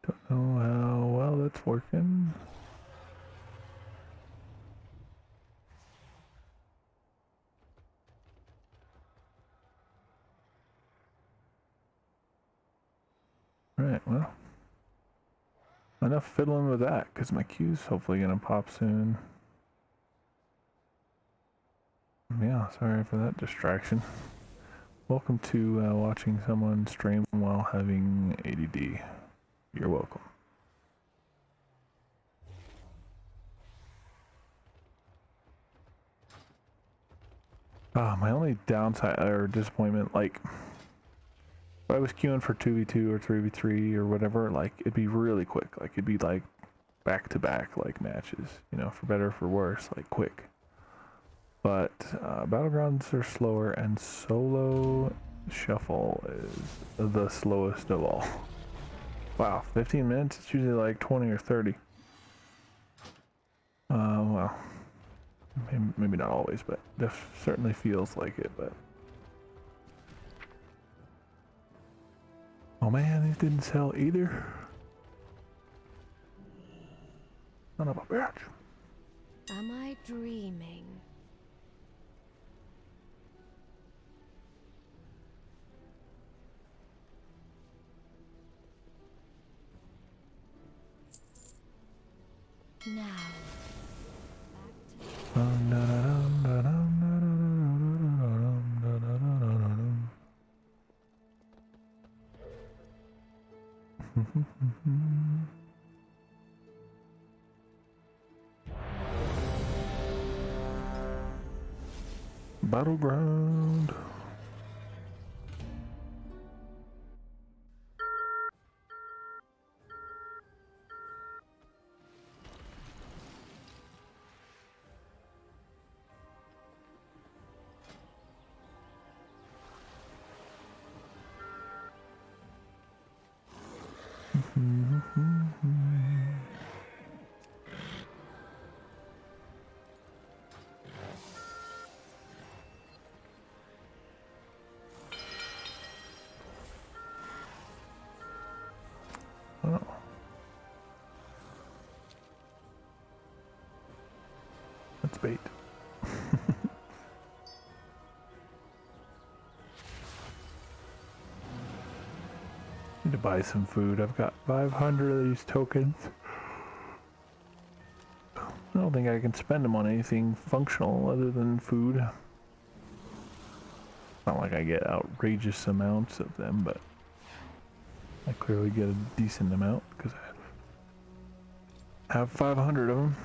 don't know how well that's working. Right, well, enough fiddling with that, because my queue's hopefully gonna pop soon. Yeah, sorry for that distraction. Welcome to watching someone stream while having ADD. You're welcome. My only downside or disappointment, like, if I was queuing for 2v2 or 3v3 or whatever, like, it'd be really quick. Like, it'd be like back-to-back, like, matches, you know, for better or for worse, like, quick. But battlegrounds are slower, and solo shuffle is the slowest of all. Wow, 15 minutes? It's usually like 20 or 30. Well, maybe not always, but certainly feels like it, but... Oh man, these didn't sell either. Son of a bitch. Am I dreaming? Now, Battleground. Oh. That's bait. Need to buy some food. I've got 500 of these tokens. I don't think I can spend them on anything functional other than food. Not like I get outrageous amounts of them, but I clearly get a decent amount because I have 500 of them.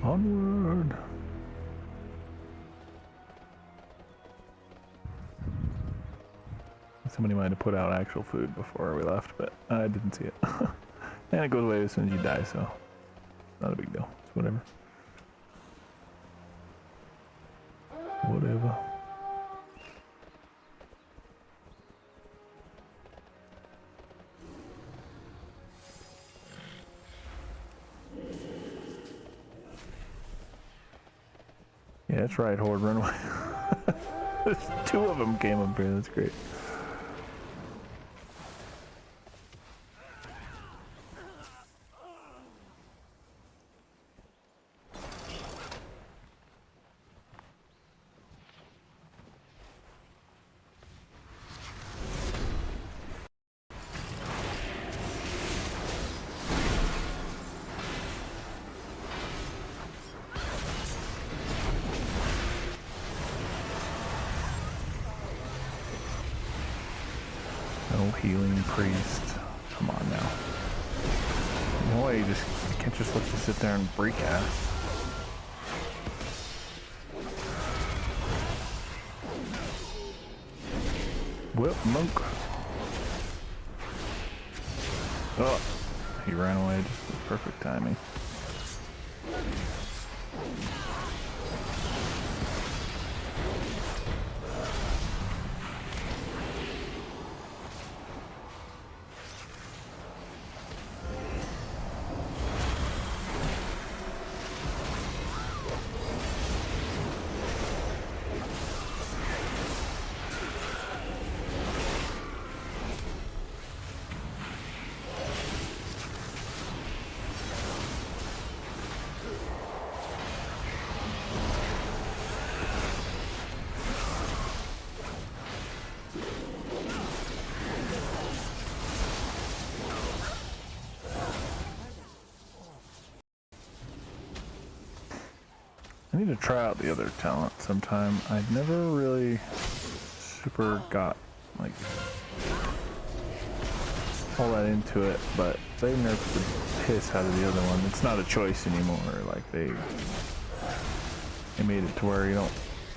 Onward. Somebody might have put out actual food before we left, but I didn't see it. And it goes away as soon as you die, so not a big deal. It's whatever. Whatever. Yeah, that's right, Horde, run away. There's 2 of them came up here, that's great. No healing priest. Come on now. No way, you can't just let you sit there and break ass. Whip monk. Oh, he ran away just with perfect timing. I need to try out the other talent sometime. I've never really super got like all that into it, but they nerfed the piss out of the other one. It's not a choice anymore. Like they made it to where you don't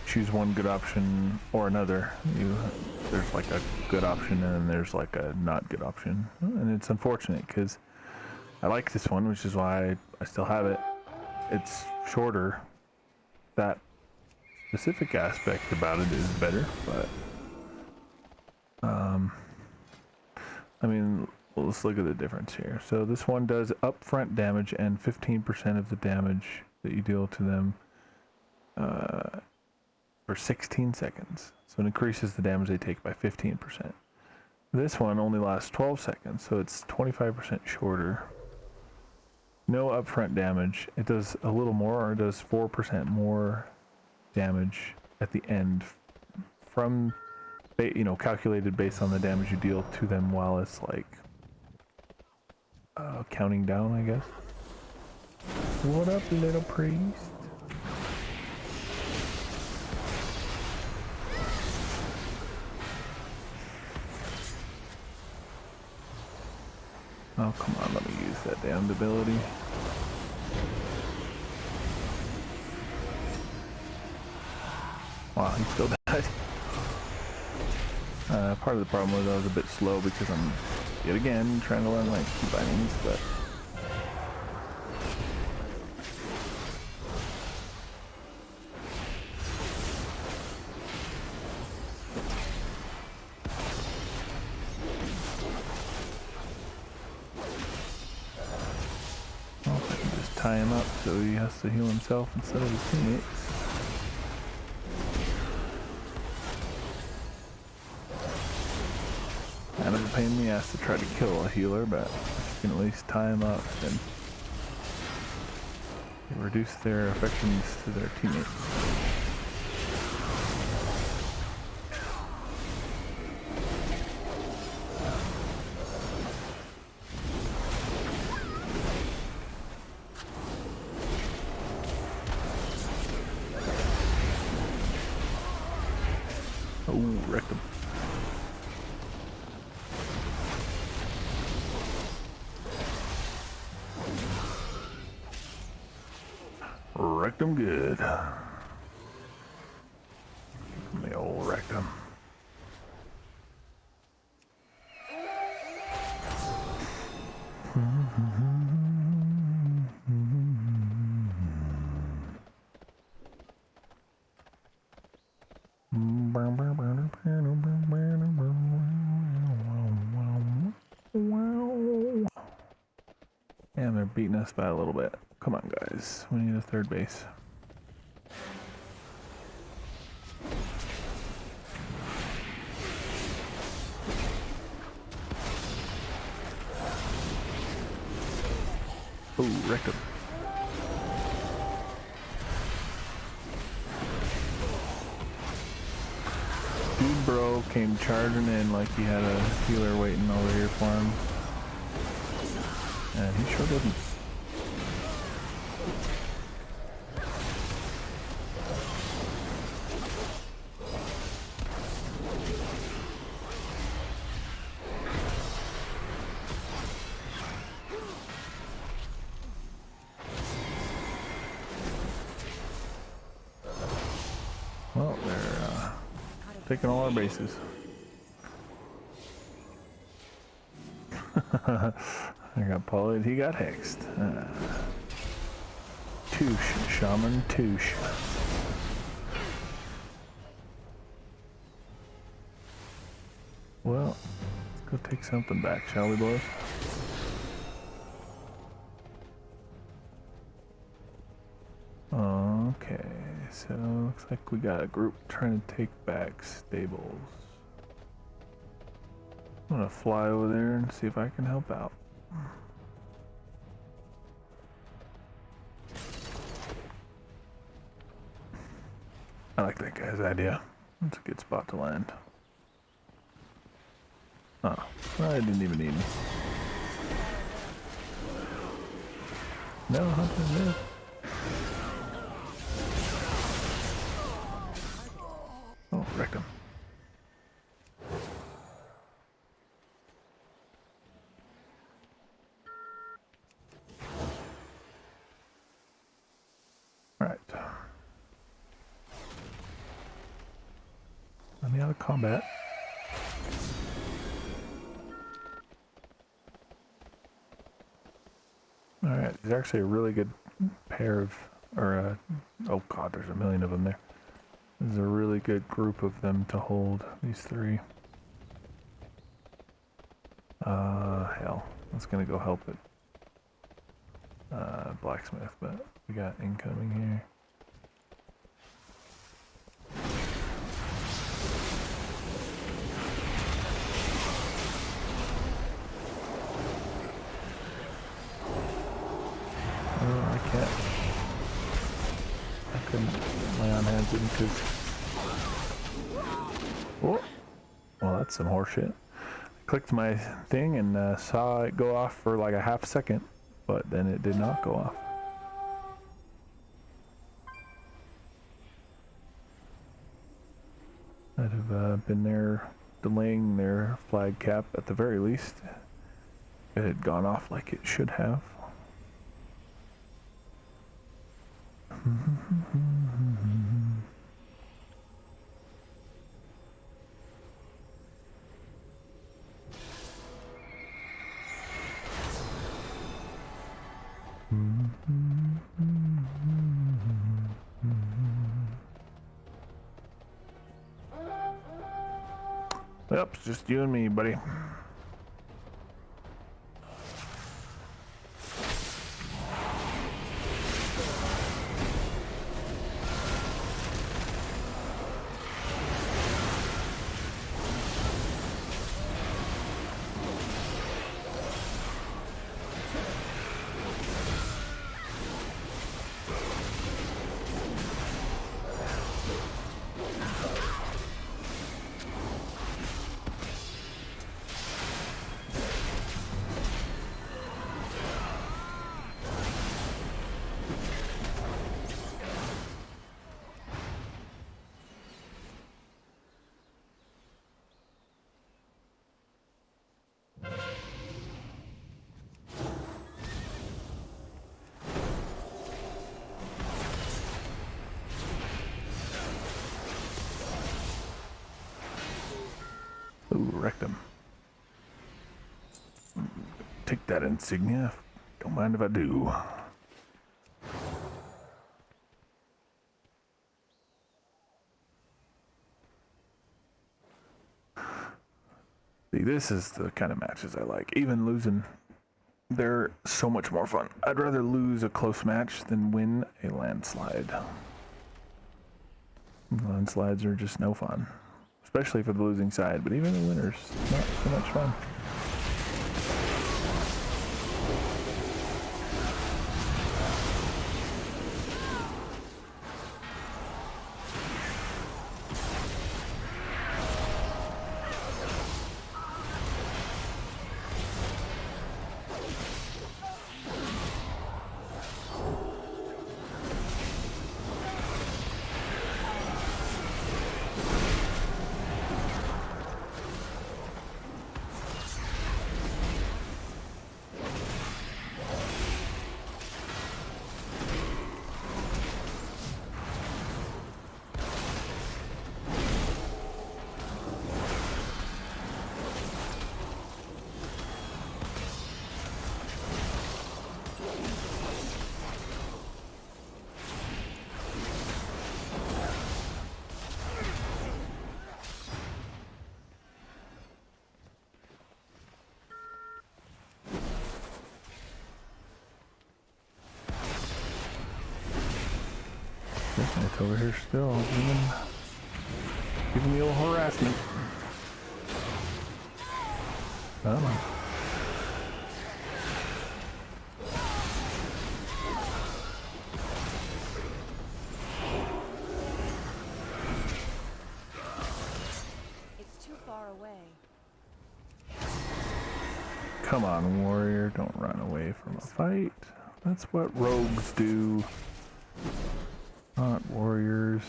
choose one good option or another. There's like a good option and then there's like a not good option, and it's unfortunate because I like this one, which is why I still have it. It's shorter. That specific aspect about it is better, but I mean, let's look at the difference here. So this one does upfront damage and 15% of the damage that you deal to them for 16 seconds. So it increases the damage they take by 15%. This one only lasts 12 seconds, so it's 25% shorter. No upfront damage. It does a little more, or it does 4% more damage at the end from, calculated based on the damage you deal to them while it's like counting down, I guess. What up, little priest? Oh, come on, let me use that damned ability. Wow, he still died. Part of the problem was I was a bit slow because I'm, yet again, trying to learn like key bindings, but... Well, if I can just tie him up so he has to heal himself instead of his teammates. Kind of a pain in the ass to try to kill a healer, but if you can at least tie him up and reduce their effectiveness to their teammates. Oh, wrecked him. Wrecked them good. The old rectum. And they're beating us by a little bit. Come on, guys. We need a third base. Ooh, wrecked him. Dude bro came charging in like he had a healer waiting over here for him. And he sure didn't. Well, they're taking all our bases. I got Polly, he got hexed. Touche, Shaman, touche. Well, let's go take something back, shall we, boys? Okay, so looks like we got a group trying to take back stables. I'm gonna fly over there and see if I can help out. I like that guy's idea. That's a good spot to land. Oh, I didn't even need him. No, Hunter, no. Oh, wrecked him. Alright. Let me out of combat. Alright, there's actually a really good pair of, oh god, there's a million of them there. There's a really good group of them to hold, these three. Hell, I was gonna go help it. Blacksmith, but we got incoming here. Oh, I can't. I couldn't lay on hands because. Oh, well, that's some horseshit. I clicked my thing and saw it go off for like a half second, but then it did not go off. I'd have been there delaying their flag cap at the very least. It had gone off like it should have. Yep, it's just you and me, buddy. Ooh, wrecked him. Take that insignia. Don't mind if I do. See, this is the kind of matches I like. Even losing, they're so much more fun. I'd rather lose a close match than win a landslide. Landslides are just no fun, especially for the losing side, but even the winners, not so much fun. It's over here still, giving me a little harassment. Come on. It's too far away. Come on, warrior, don't run away from a fight. That's what rogues do. Not warriors.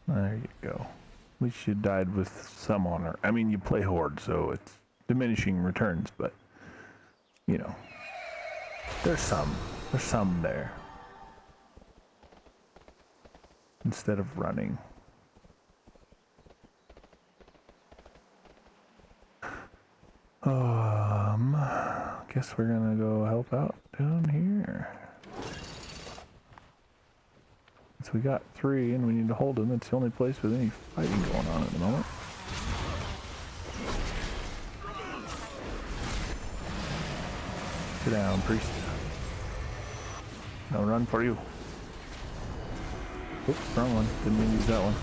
There you go. At least you died with some honor. I mean, you play Horde, so it's diminishing returns, but, you know, there's some there. Instead of running. Guess we're gonna go help out down here. So we got 3 and we need to hold them. It's the only place with any fighting going on at the moment. Sit down, priest. No run for you. Oops, wrong one. Didn't mean to use that one.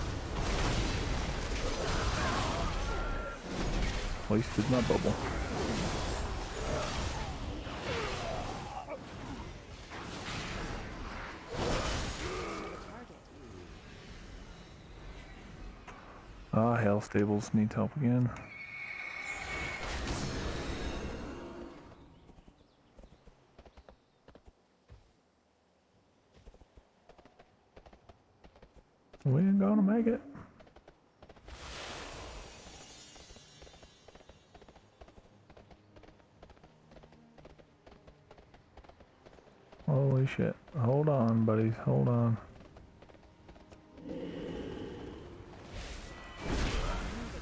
Wasted my bubble. Ah, Hell Stables needs help again. We ain't gonna make it. Holy shit. Hold on, buddies. Hold on.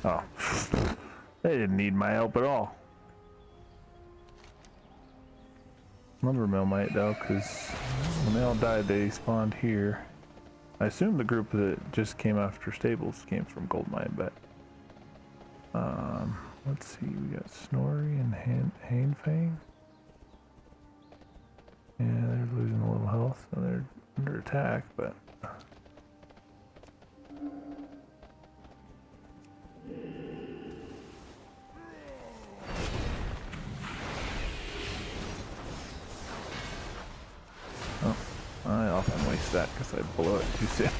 Oh. They didn't need my help at all. Lumbermill might though, because when they all died, they spawned here. I assume the group that just came after Stables came from Goldmine, but let's see, we got Snorri and Hainfang. Yeah, they're losing a little health, so they're under attack, but oh, I often waste that because I blow it too soon.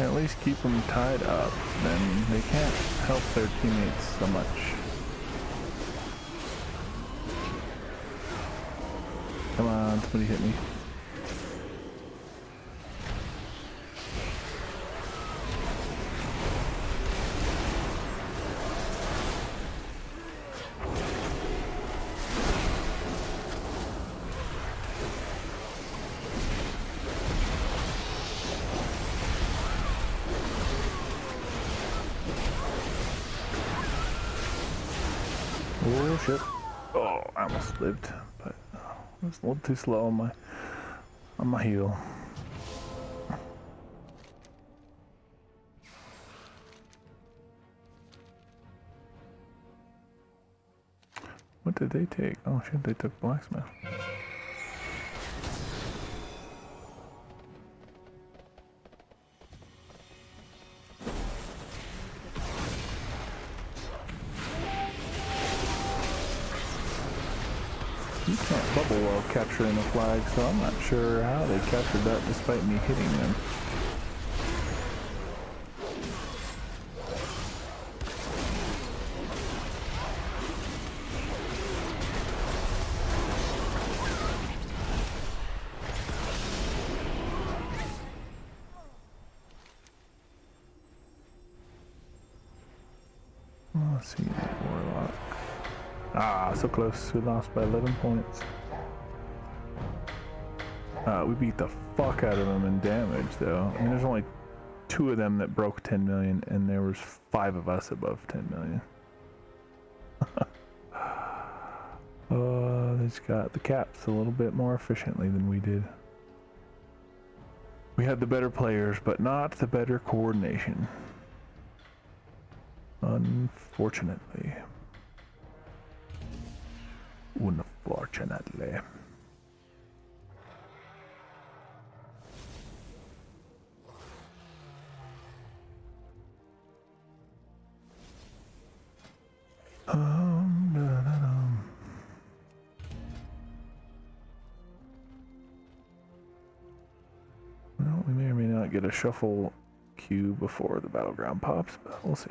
at least keep them tied up, then they can't help their teammates so much. Come on, somebody hit me. Oh shit. Oh, I almost lived, but I was a little too slow on my heal. What did they take? Oh shit, they took blacksmith. You can't bubble while capturing a flag, so I'm not sure how they captured that despite me hitting them. Let's see, Warlock. Ah, so close. We lost by 11 points. We beat the fuck out of them in damage, though. I mean, there's only 2 of them that broke 10 million, and there was 5 of us above 10 million. They just got the caps a little bit more efficiently than we did. We had the better players, but not the better coordination. Unfortunately. Unfortunately. Well, we may or may not get a shuffle queue before the battleground pops, but we'll see.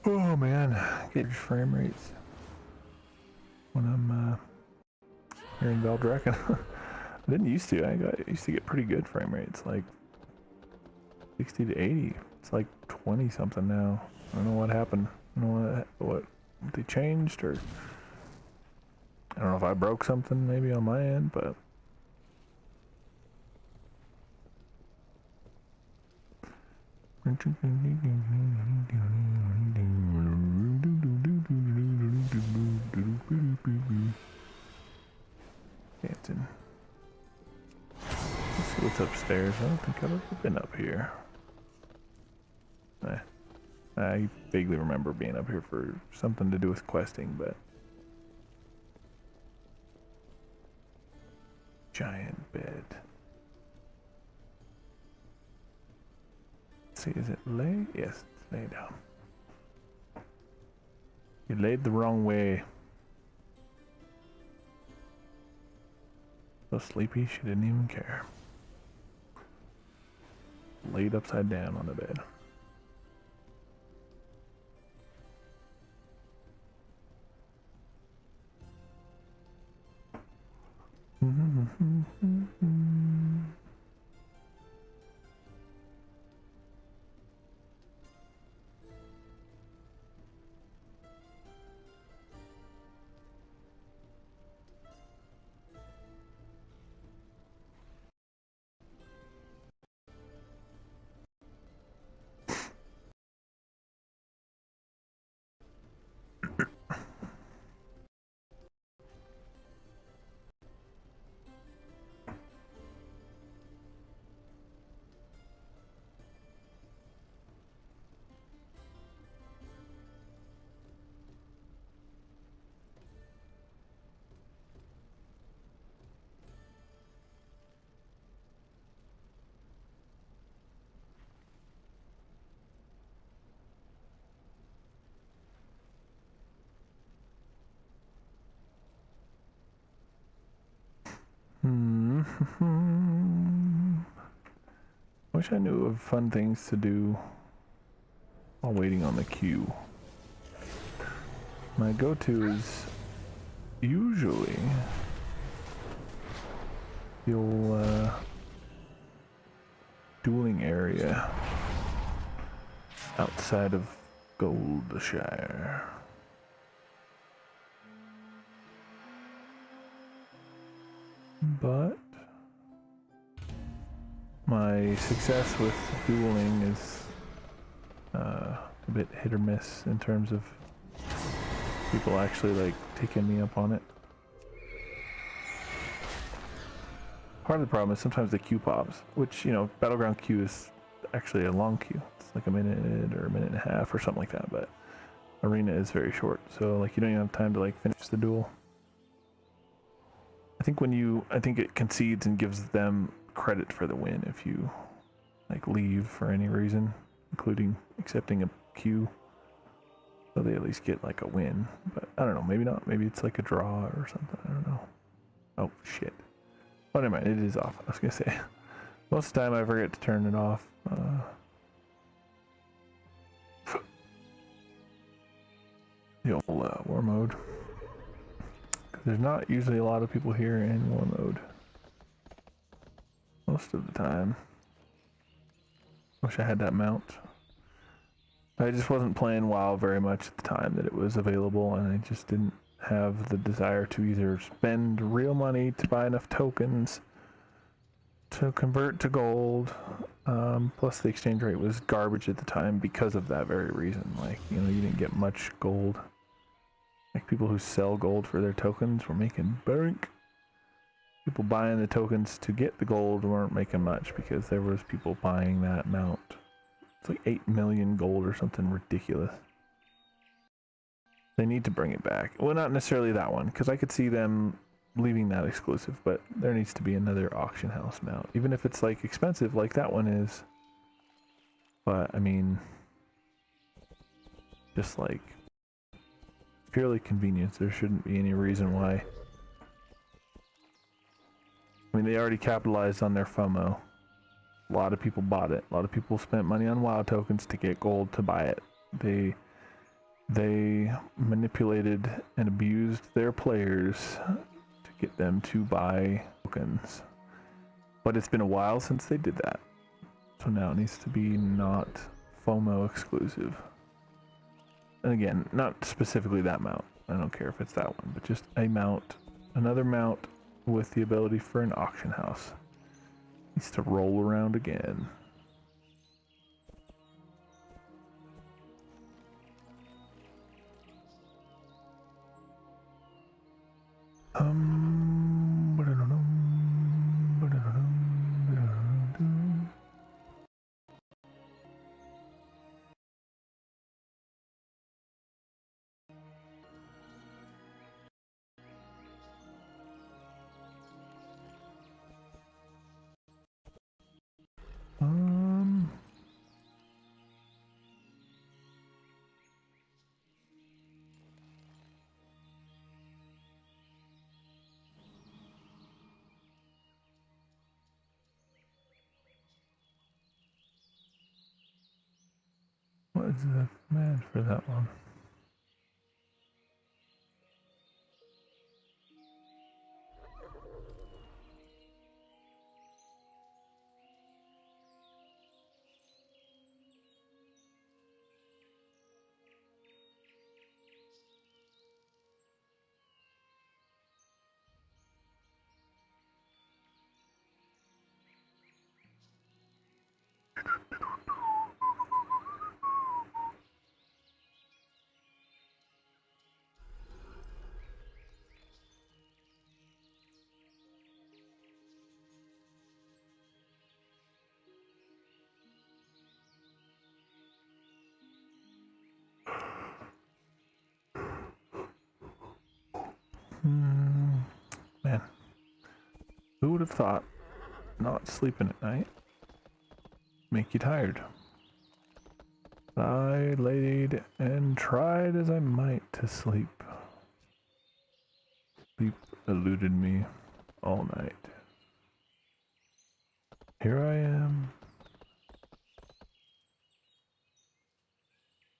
Oh man, get your frame rates when I'm here in Valdraken. I didn't used to. I used to get pretty good frame rates, like 60 to 80. It's like 20 something now. I don't know what happened. I don't know what they changed, or I don't know if I broke something maybe on my end, but dancing. Let's see what's upstairs. I don't think I've ever been up here. I vaguely remember being up here for something to do with questing, but giant bed. Let's see, is it lay? Yes, it's lay down. You laid the wrong way. So sleepy, she didn't even care. Laid upside down on the bed. Wish I knew of fun things to do while waiting on the queue. My go-to is usually the old dueling area outside of Goldshire. But my success with dueling is a bit hit or miss in terms of people actually like taking me up on it. Part of the problem is sometimes the queue pops, which, you know, Battleground queue is actually a long queue. It's like a minute or a minute and a half or something like that, but arena is very short, so like you don't even have time to like finish the duel. I think it concedes and gives them credit for the win if you like leave for any reason, including accepting a queue. So they at least get like a win, but I don't know, maybe not. Maybe it's like a draw or something, I don't know. Oh shit. Oh, never mind, it is off. I was gonna say, most of the time I forget to turn it off. The old war mode. Because there's not usually a lot of people here in war mode. Most of the time. Wish I had that mount. I just wasn't playing WoW very much at the time that it was available, and I just didn't have the desire to either spend real money to buy enough tokens to convert to gold. Plus the exchange rate was garbage at the time because of that very reason. Like, you know, you didn't get much gold. Like, people who sell gold for their tokens were making bank. People buying the tokens to get the gold weren't making much because there was people buying that mount. It's like 8 million gold or something ridiculous. They need to bring it back. Well, not necessarily that one, because I could see them leaving that exclusive, but there needs to be another auction house mount, even if it's like expensive like that one is. But I mean, just like purely convenience, there shouldn't be any reason why. I mean, they already capitalized on their FOMO. A lot of people bought it. A lot of people spent money on WoW tokens to get gold to buy it. They manipulated and abused their players to get them to buy tokens. But it's been a while since they did that. So now it needs to be not FOMO exclusive. And again, not specifically that mount. I don't care if it's that one, but just a mount, another mount with the ability for an auction house. Needs to roll around again. What is the command for that one? Man, who would have thought not sleeping at night make you tired? I laid and tried as I might to sleep. Sleep eluded me all night. Here I am.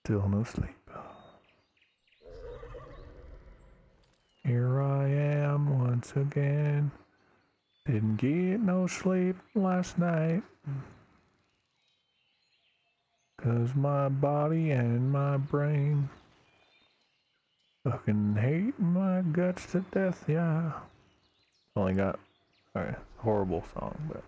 Still no sleep. Here I am once again. Didn't get no sleep last night. 'Cause my body and my brain fucking hate my guts to death, yeah. Only got a horrible song, but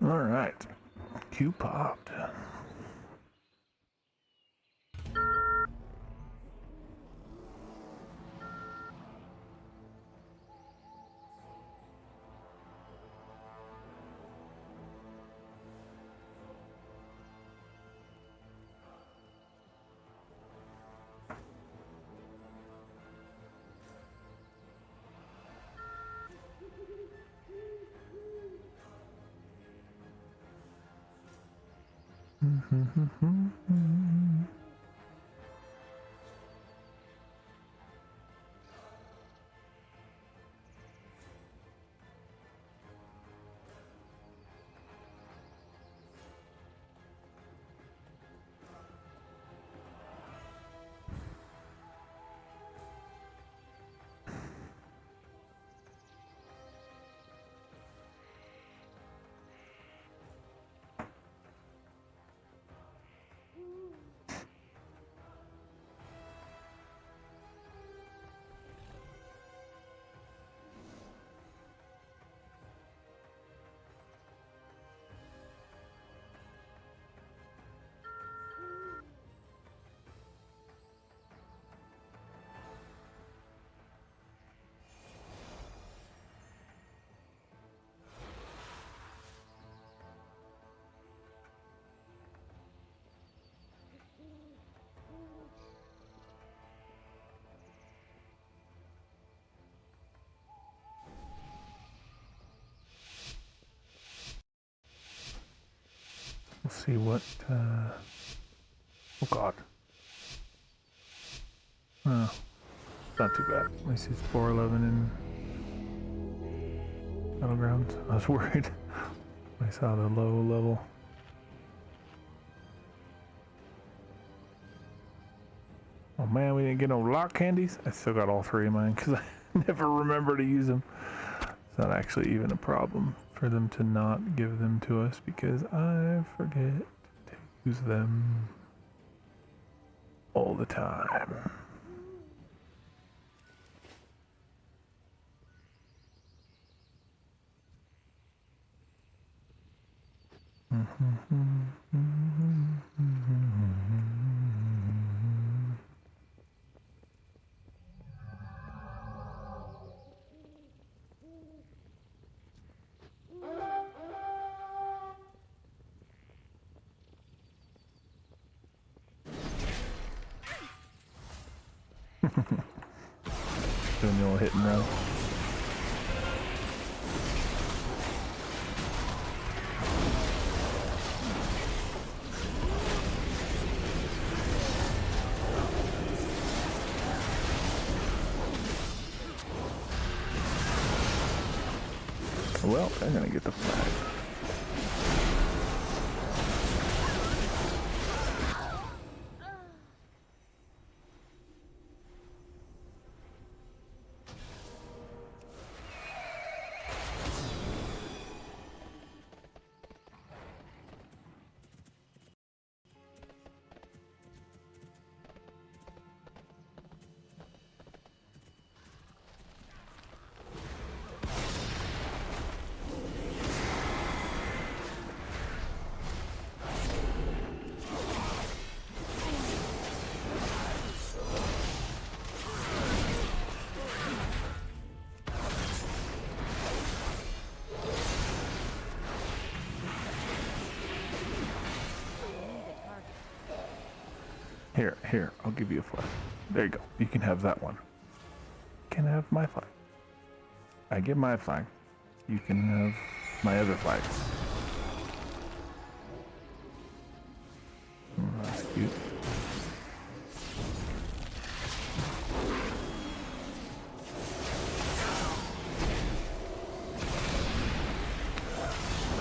alright. Q popped. We'll see what, oh god. Oh, not too bad. At least it's 411 in Battlegrounds. I was worried. I saw the low level. Oh man, we didn't get no lock candies. I still got all 3 of mine because I never remember to use them. It's not actually even a problem for them to not give them to us because I forget to use them all the time. Doing the old hit and run. Well, they're gonna get the flag. Here, I'll give you a flag. There you go. You can have that one. You can have my flag. I get my flag. You can have my other flag. That's cute.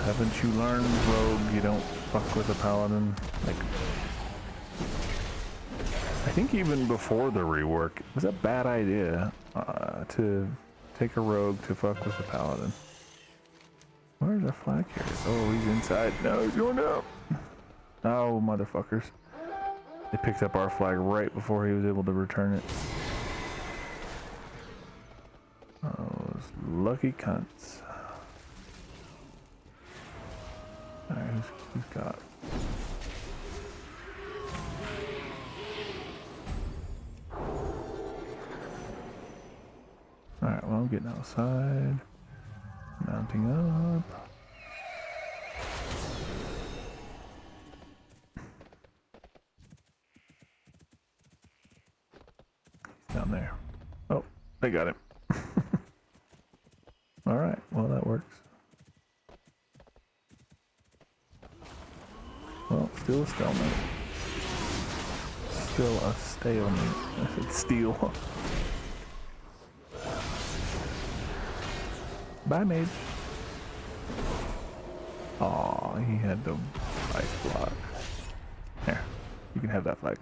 Haven't you learned, Rogue, you don't fuck with a paladin? Like, I think even before the rework, it was a bad idea to take a rogue to fuck with a paladin. Where's our flag carrier? Oh, he's inside. No, he's going down. Oh, motherfuckers. They picked up our flag right before he was able to return it. Those lucky cunts. Alright, who's got? Alright, well, I'm getting outside. Mounting up. He's down there. Oh, they got him. Alright, well, that works. Well, still a stalemate. Still a stalemate. I said steel. Bye, maid. Aw, he had the ice block. Here, you can have that flag.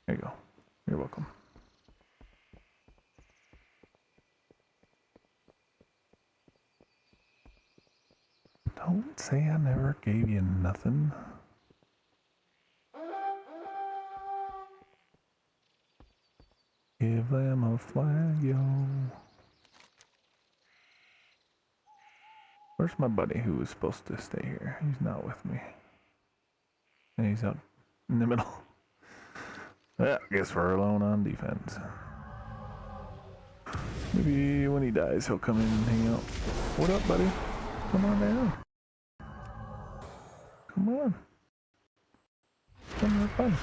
There you go. You're welcome. Don't say I never gave you nothing. Give them a flag, yo. Where's my buddy who was supposed to stay here? He's not with me. And he's out in the middle. Yeah, I guess we're alone on defense. Maybe when he dies, he'll come in and hang out. What up, buddy? Come on down. Come on. Come have fun.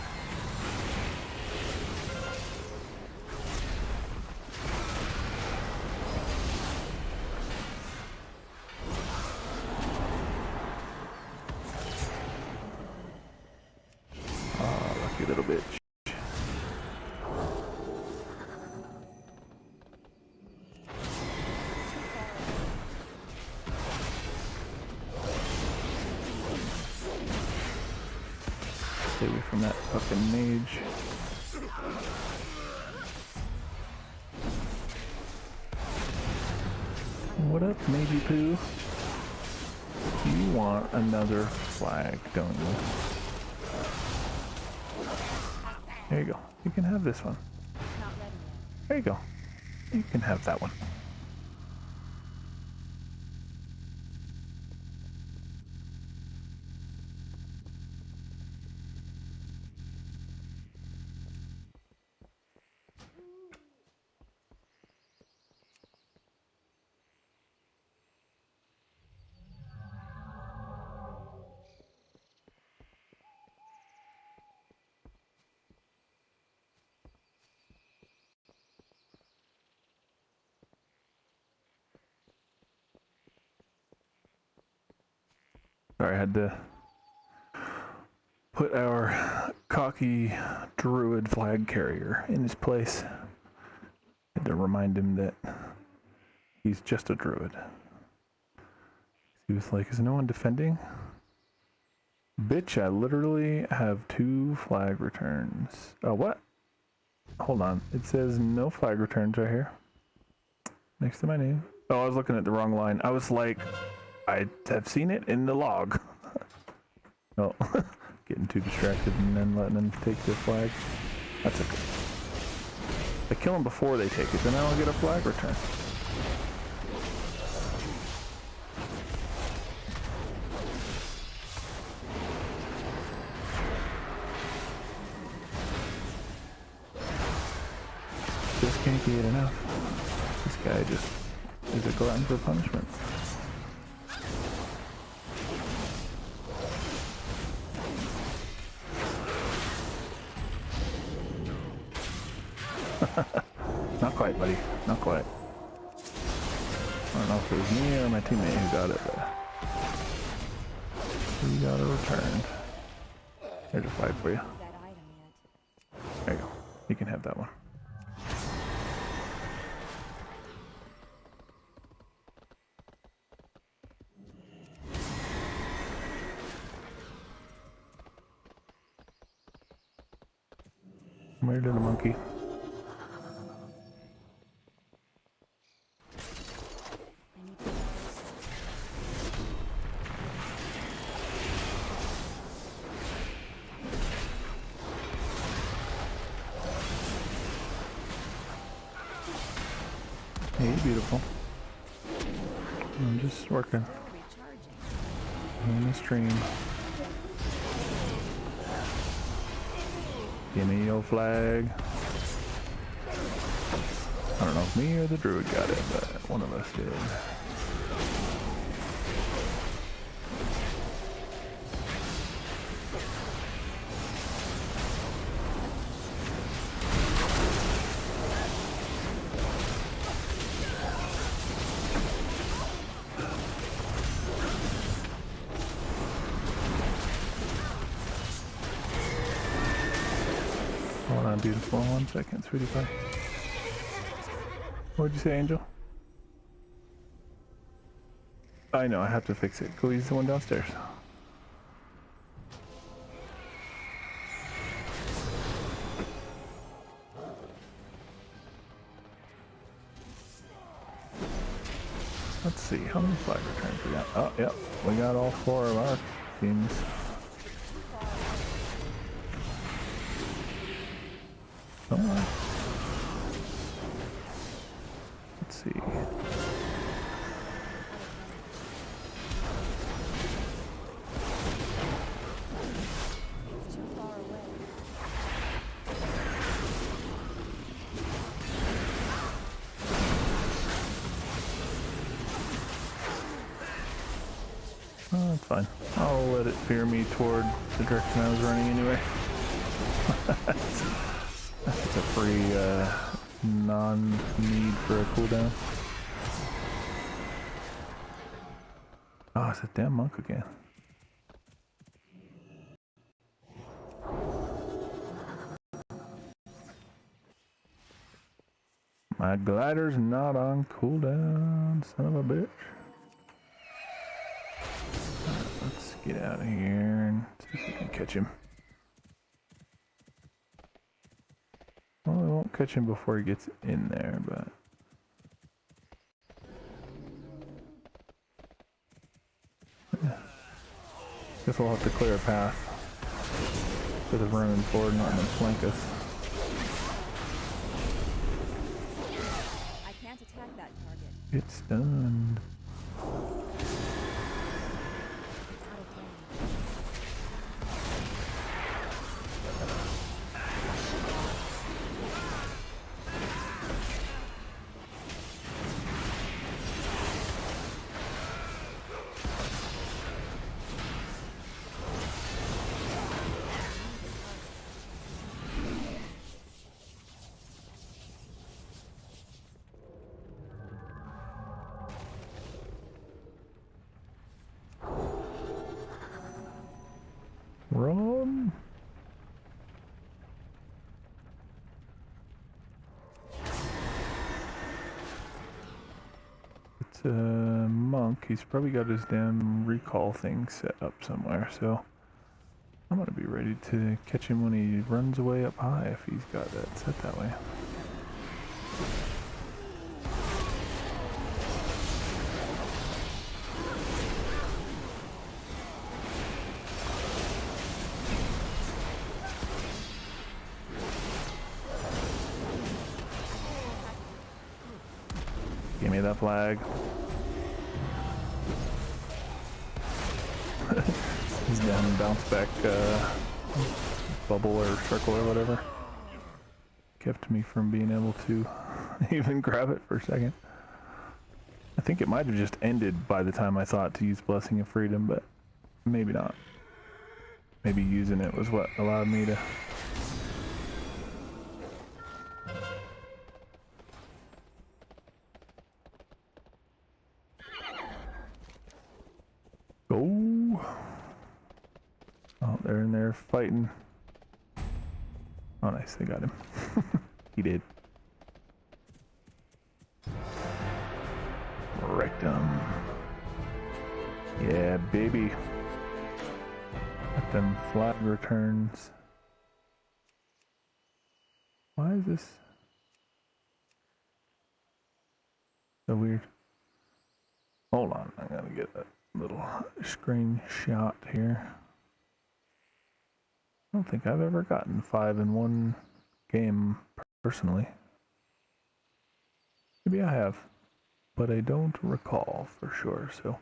Oh, lucky little bitch. Stay away from that fucking mage. What up, Magey Poo? You want another flag, don't you? There you go. You can have this one. There you go. You can have that one. Sorry, I had to put our cocky druid flag carrier in his place. Had to remind him that he's just a druid. He was like, is no one defending? Bitch, I literally have 2 flag returns. Oh, what? Hold on. It says no flag returns right here. Next to my name. Oh, I was looking at the wrong line. I was like, I have seen it in the log. Oh, getting too distracted and then letting them take the flag. That's okay. I kill them before they take it, then I'll get a flag return. Just can't get enough. This guy just is a glutton for punishment. Not quite, buddy. Not quite. I don't know if it was me or my teammate who got it, but we got it returned. There's a flag for you. That item yet. There you go. You can have that one. Where did the monkey? I need to know. Hey, beautiful. I'm just working Recharging. on the stream. Give me your flag. I don't know if me or the druid got it, but one of us did. Hold on, beautiful. 1 second, sweetie pie. What'd you say, Angel? I know, I have to fix it. Go use the one downstairs. Let's see, how many flag returns we got? Oh, yep, we got all 4 of our teams. Come on. Let's see. It's too far away. Oh, that's fine. I'll let it veer me toward the direction I was running anyway. That's a free non-need for a cooldown. Oh, it's a damn monk again. My glider's not on cooldown, son of a bitch. Alright, let's get out of here and see if we can catch him. Well, we won't catch him before he gets in there, but... yeah. Guess we'll have to clear a path for the running forward and letting them flank us. I can't attack that target. It's stunned. It's out of range. monk. He's probably got his damn recall thing set up somewhere, so I'm gonna be ready to catch him when he runs away up high if he's got that set that way. Give me that flag. He's down bounce back bubble or circle or whatever. Kept me from being able to even grab it for a second. I think it might have just ended by the time I thought to use Blessing of Freedom, but maybe not. Maybe using it was what allowed me to... Go! Oh, they're in there fighting. Oh, nice, they got him. He did. Wrecked him. Yeah, baby. Let them flag returns. Why is this so weird? Hold on, I gotta get that little screenshot here. I don't think I've ever gotten 5 in one game personally. Maybe I have, but I don't recall for sure, so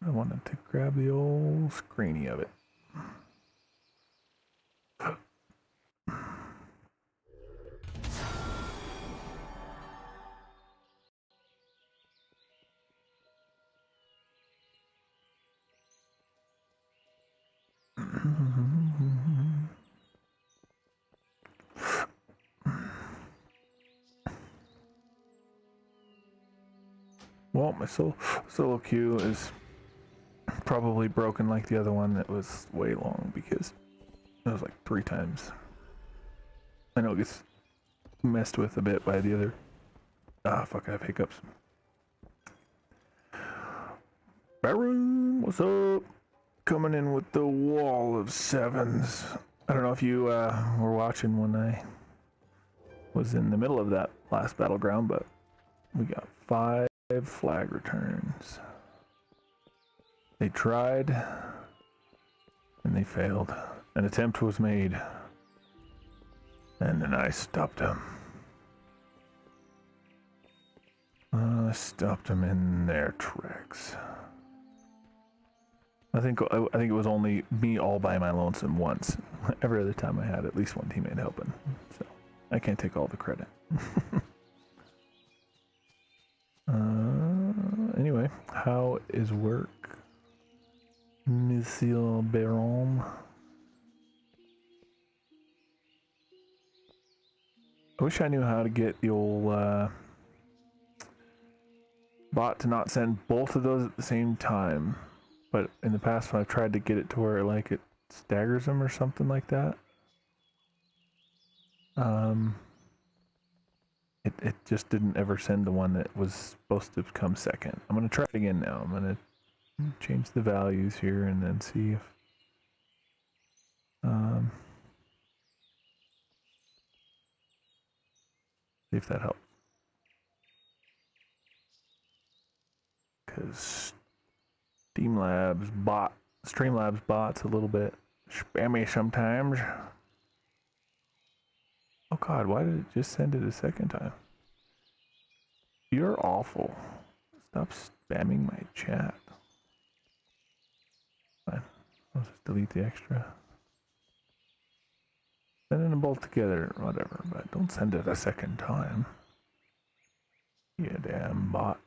I wanted to grab the old screeny of it. Well, my solo queue is probably broken like the other one that was way long because it was like 3 times. I know it gets messed with a bit by the other... Ah, fuck, I have hiccups. Baron, what's up? Coming in with the wall of 7s. I don't know if you were watching when I was in the middle of that last battleground, but we got 5 flag returns. They tried and they failed. An attempt was made and then I stopped them. I stopped them in their tracks. I think it was only me all by my lonesome once. Every other time I had at least one teammate helping, so I can't take all the credit. Anyway, how is work, Monsieur Baron? I wish I knew how to get the old bot to not send both of those at the same time. But in the past, when I've tried to get it to where like it staggers them or something like that, it just didn't ever send the one that was supposed to come second. I'm gonna try it again now. I'm gonna change the values here and then see if that helps. Because Streamlabs bot's a little bit spammy sometimes. Oh god, why did it just send it a second time? You're awful. Stop spamming my chat. Fine. I'll just delete the extra. Send them both together, whatever, but don't send it a second time. You damn bot.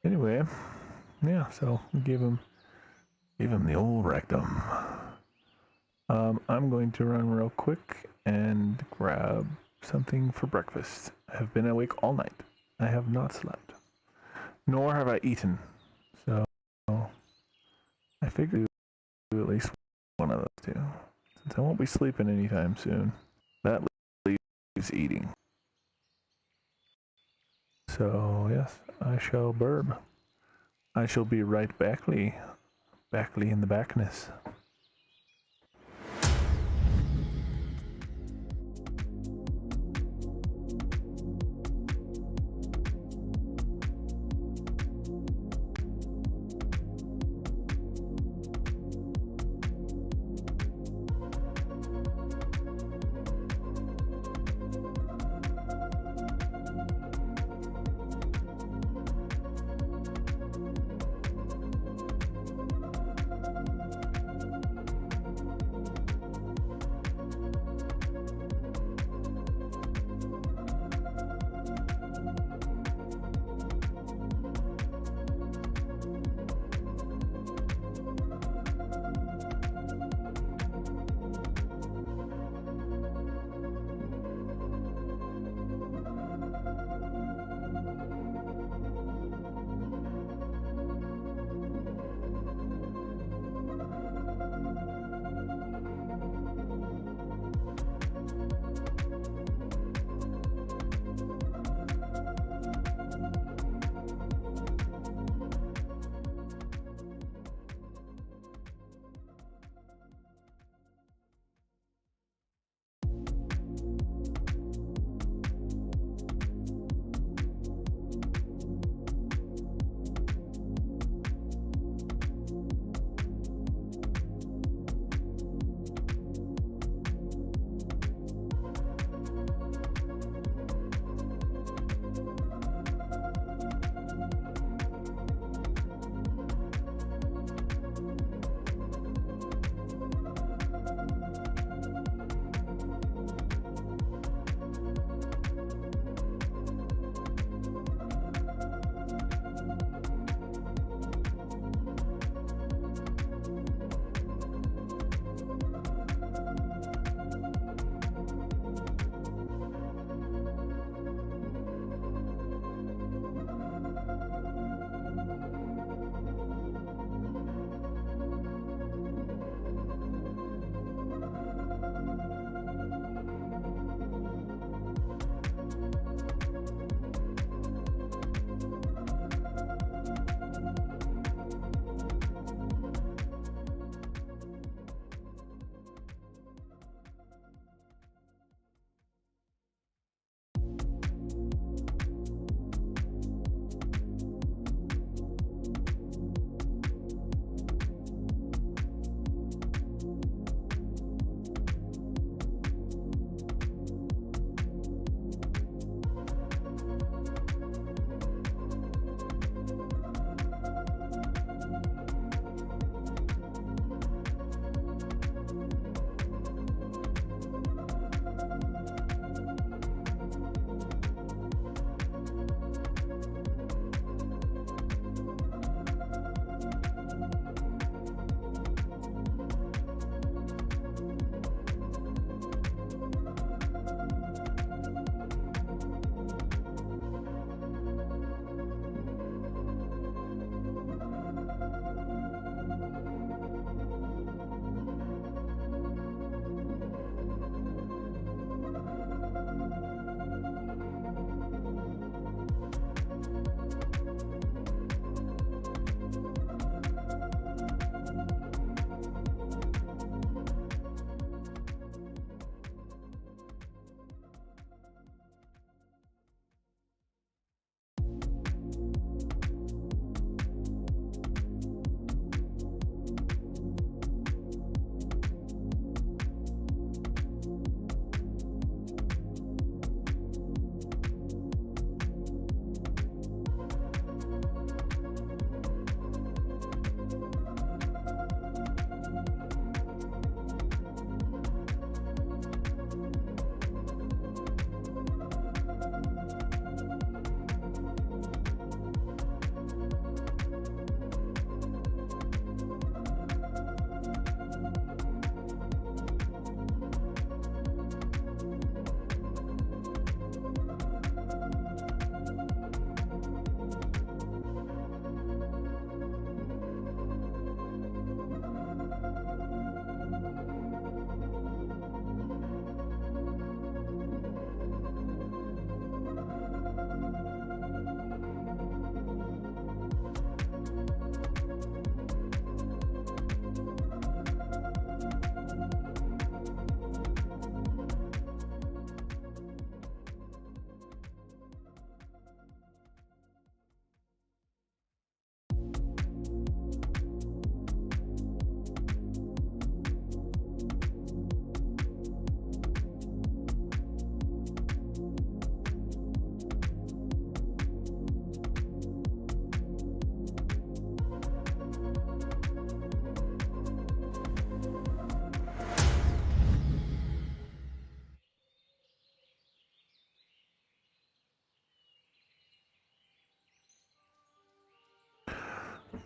Anyway, yeah, so we gave him the old rectum. I'm going to run real quick and grab something for breakfast. I have been awake all night. I have not slept, nor have I eaten. So I figured do at least one of those two. So I won't be sleeping anytime soon. That leaves eating. So, yes, I shall burb. I shall be right backly. Backly in the backness.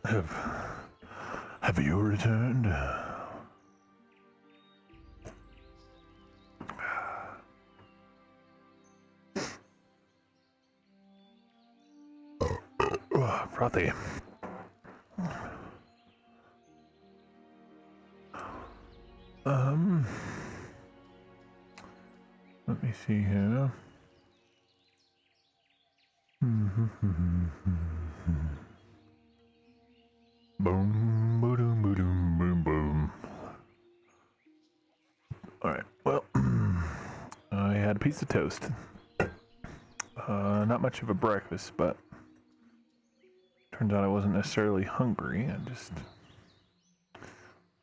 Have you returned? Frothy. Let me see here. Boom, boom, boom, boom, boom. All right. Well, I had a piece of toast. Not much of a breakfast, but turns out I wasn't necessarily hungry.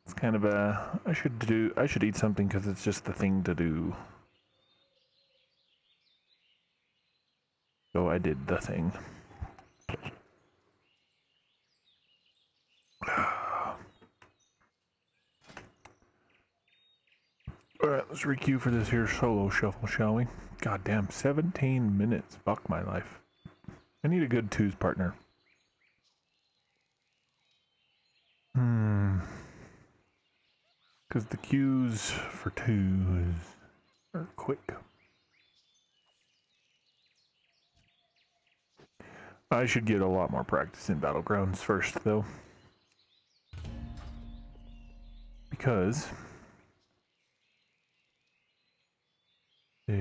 It's kind of I should eat something because it's just the thing to do. So I did the thing. Alright, let's re-queue for this here solo shuffle, shall we? Goddamn, 17 minutes. Fuck my life. I need a good twos partner. Because the queues for twos are quick. I should get a lot more practice in Battlegrounds first, though. Because... There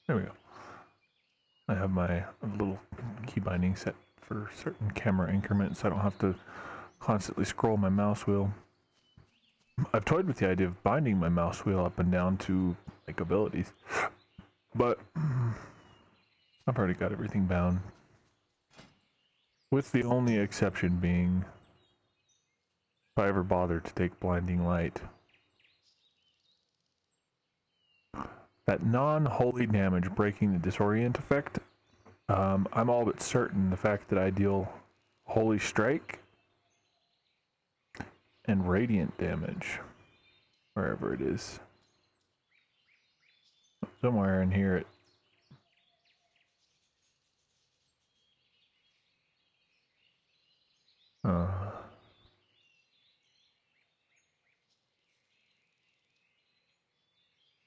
we go. I have my little key binding set for certain camera increments, so I don't have to constantly scroll my mouse wheel. I've toyed with the idea of binding my mouse wheel up and down to like abilities, but I've already got everything bound. With the only exception being if I ever bother to take blinding light. That non-holy damage breaking the disorient effect, I'm all but certain the fact that I deal holy strike and radiant damage wherever it is. Somewhere in here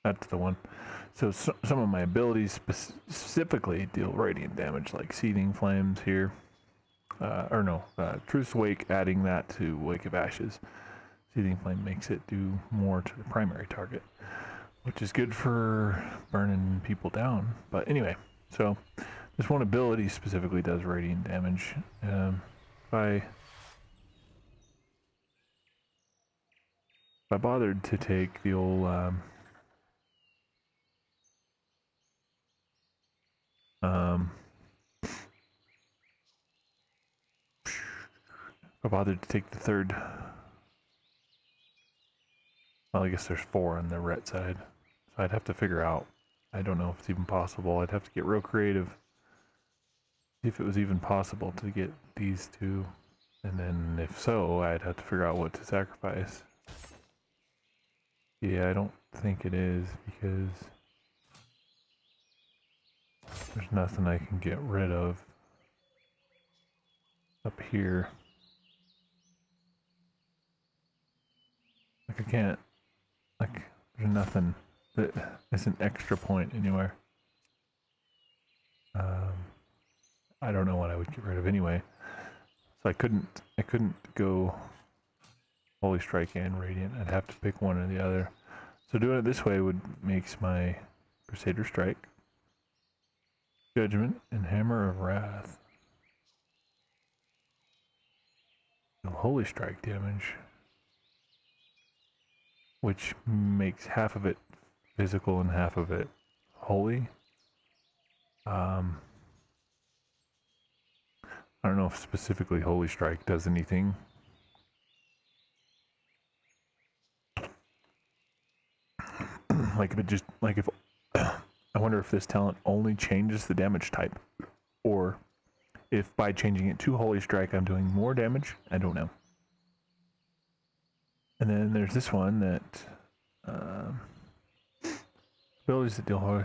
that's the one. So some of my abilities specifically deal radiant damage, like Seething Flames here. Truth's Wake, adding that to Wake of Ashes. Seething Flame makes it do more to the primary target, which is good for burning people down. But anyway, so this one ability specifically does radiant damage. If I bothered to take the old I bothered to take the third. Well, I guess there's 4 on the ret side. So I'd have to figure out. I don't know if it's even possible. I'd have to get real creative. See if it was even possible to get these 2. And then if so, I'd have to figure out what to sacrifice. Yeah, I don't think it is because there's nothing I can get rid of up here. Like I can't, like there's nothing that is an extra point anywhere. I don't know what I would get rid of anyway. So I couldn't go Holy Strike and Radiant. I'd have to pick one or the other. So doing it this way makes my Crusader Strike, Judgment, and Hammer of Wrath. Holy Strike damage, which makes half of it physical and half of it holy. I don't know if specifically Holy Strike does anything. I wonder if this talent only changes the damage type, or if by changing it to Holy Strike I'm doing more damage. I don't know. And then there's this one that abilities that deal Holy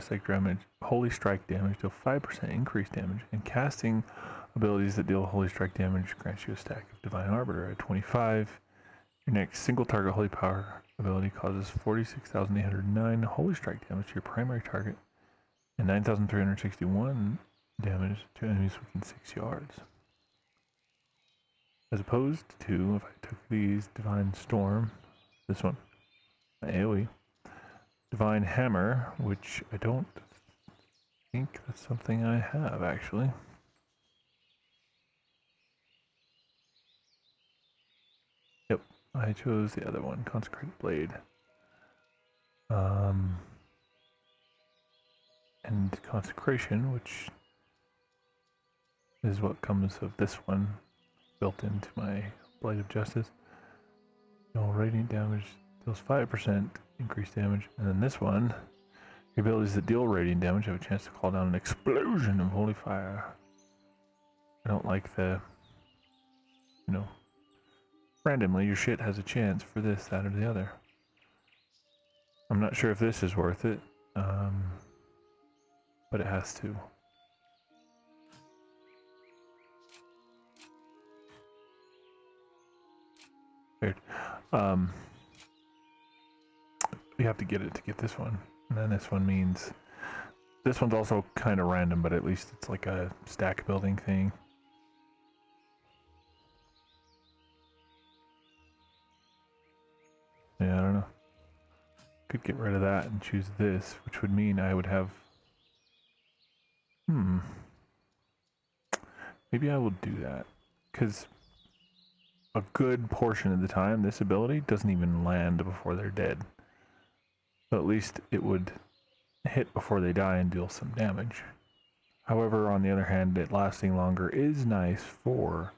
Strike damage deal 5% increased damage, and casting abilities that deal holy strike damage grants you a stack of Divine Arbiter at 25. Your next single target holy power ability causes 46,809 holy strike damage to your primary target and 9,361 damage to enemies within 6 yards. As opposed to, if I took these, Divine Storm, this one, AoE, Divine Hammer, which I don't think that's something I have actually. Yep, I chose the other one, Consecrated Blade. And Consecration, which is what comes of this one, built into my Blade of Justice. No radiant damage deals 5% increased damage, and then this one, your abilities that deal radiant damage have a chance to call down an explosion of holy fire. I don't like the, you know, randomly your shit has a chance for this, that, or the other. I'm not sure if this is worth it, but it has to. Weird. You have to get it to get this one. And then this one means... This one's also kind of random, but at least it's like a stack building thing. Yeah, I don't know. Could get rid of that and choose this, which would mean I would have... Maybe I will do that. Because a good portion of the time, this ability doesn't even land before they're dead. So at least it would hit before they die and deal some damage. However, on the other hand, it lasting longer is nice for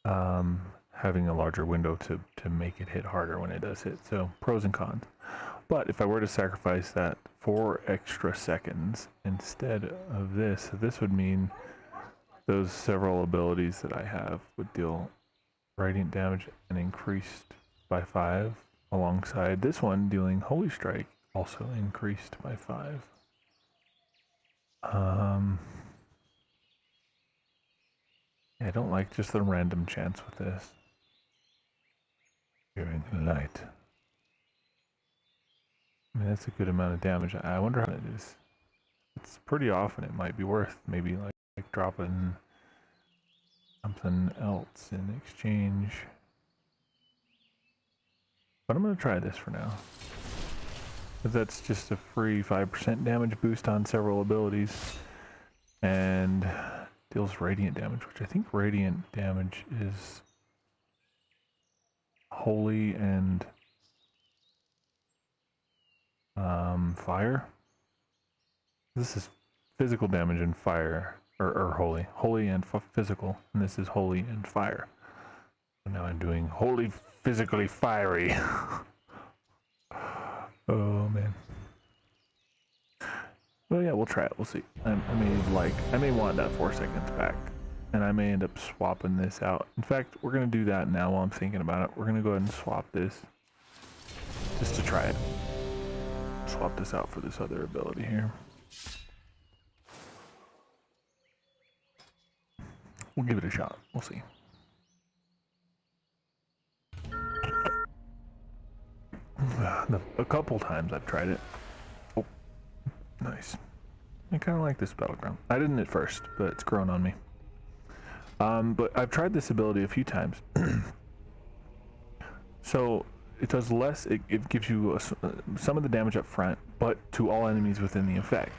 having a larger window to make it hit harder when it does hit. So pros and cons. But if I were to sacrifice that 4 extra seconds instead of this, this would mean those several abilities that I have would deal radiant damage and increased by 5, alongside this one dealing Holy Strike, also increased by 5. I don't like just the random chance with this. During light. I mean, that's a good amount of damage. I wonder how it is. It's pretty often it might be worth maybe like dropping something else in exchange. But I'm going to try this for now. Because that's just a free 5% damage boost on several abilities. And deals radiant damage, which I think radiant damage is holy and fire. This is physical damage and fire, or holy. Holy and physical, and this is holy and fire. So now I'm doing holy, physically fiery. Oh man. Well, yeah, we'll try it. We'll see. I may want that 4 seconds back, and I may end up swapping this out. In fact, we're gonna do that now while I'm thinking about it. We're gonna go ahead and swap this just to try it. Swap this out for this other ability here. We'll give it a shot. We'll see. A couple times I've tried it. Oh, nice. I kind of like this battleground. I didn't at first, but it's grown on me. But I've tried this ability a few times. So it does less. It gives you some of the damage up front, but to all enemies within the effect.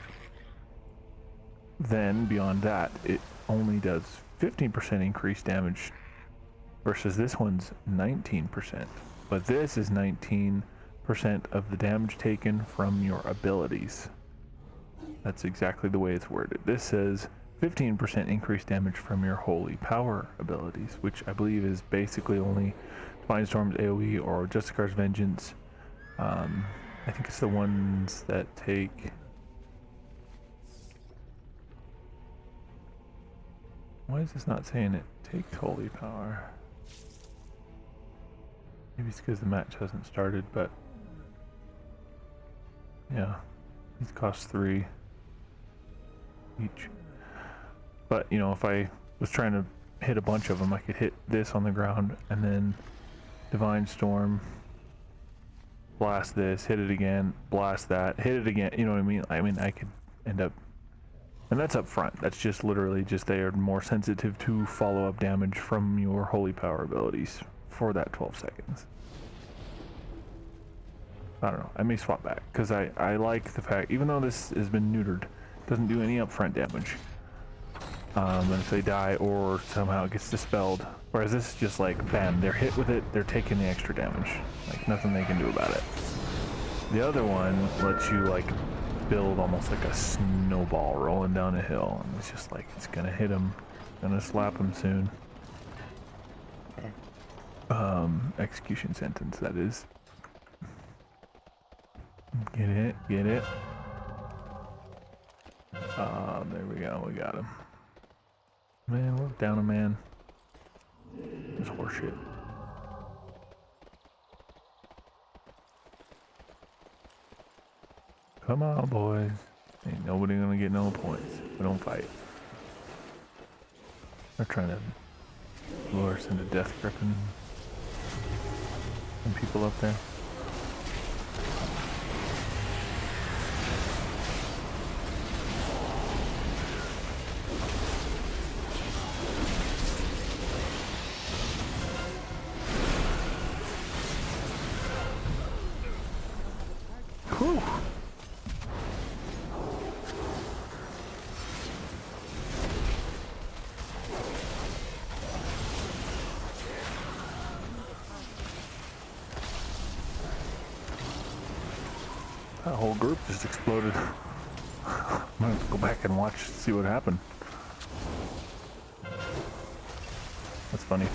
Then beyond that, it only does 15% increased damage versus this one's 19%. But this is 19% of the damage taken from your abilities. That's exactly the way it's worded. This says 15% increased damage from your holy power abilities, which I believe is basically only Divine Storm's AoE or Justicar's Vengeance. I think it's the ones that take... Why is this not saying it takes holy power? Maybe it's because the match hasn't started, but... Yeah, these cost 3 each. But, you know, if I was trying to hit a bunch of them, I could hit this on the ground and then Divine Storm, blast this, hit it again, blast that, hit it again, you know what I mean? I mean, I could end up, and that's up front. That's just literally just they are more sensitive to follow-up damage from your holy power abilities for that 12 seconds. I don't know, I may swap back, because I like the fact, even though this has been neutered, it doesn't do any upfront damage. And if they die or somehow it gets dispelled, whereas this is just like, bam, they're hit with it, they're taking the extra damage. Like, nothing they can do about it. The other one lets you, like, build almost like a snowball rolling down a hill, and it's just like, it's gonna hit him, gonna slap him soon. Execution sentence, that is. Get it, get it. There we go, we got him. Man, we're down a man. This horseshit. Come on, boys. Ain't nobody gonna get no points. We don't fight. They're trying to lure us into death gripping some people up there. Whew. That whole group just exploded. I'm gonna have to go back and watch, see what happened. That's funny.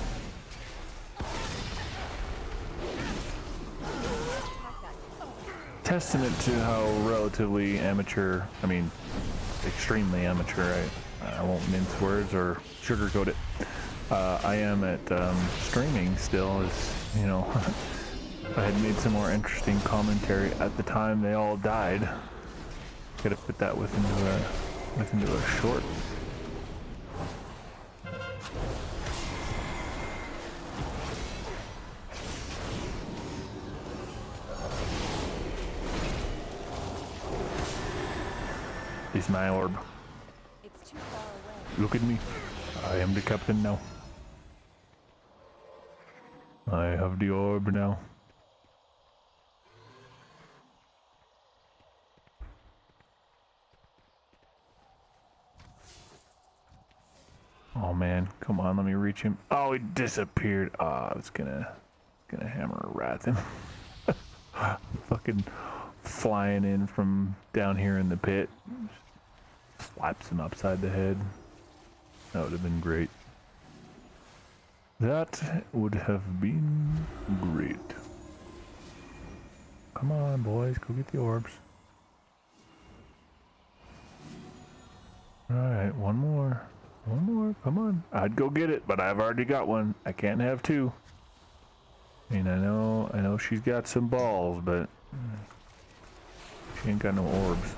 Testament to how relatively amateur, I mean, extremely amateur, I won't mince words or sugarcoat it. I am at streaming still, as you know. I had made some more interesting commentary at the time they all died. Gotta put that within a short. It's my orb. It's too far away. Look at me. I am the captain now. I have the orb now. Oh man, come on, let me reach him. Oh, he disappeared. Ah, I was gonna hammer a wrath him. Fucking flying in from down here in the pit. Slaps him upside the head. That would have been great. That would have been great. Come on, boys, go get the orbs. Alright, one more. One more, come on. I'd go get it, but I've already got one. I can't have two. I mean, I know she's got some balls, but she ain't got no orbs.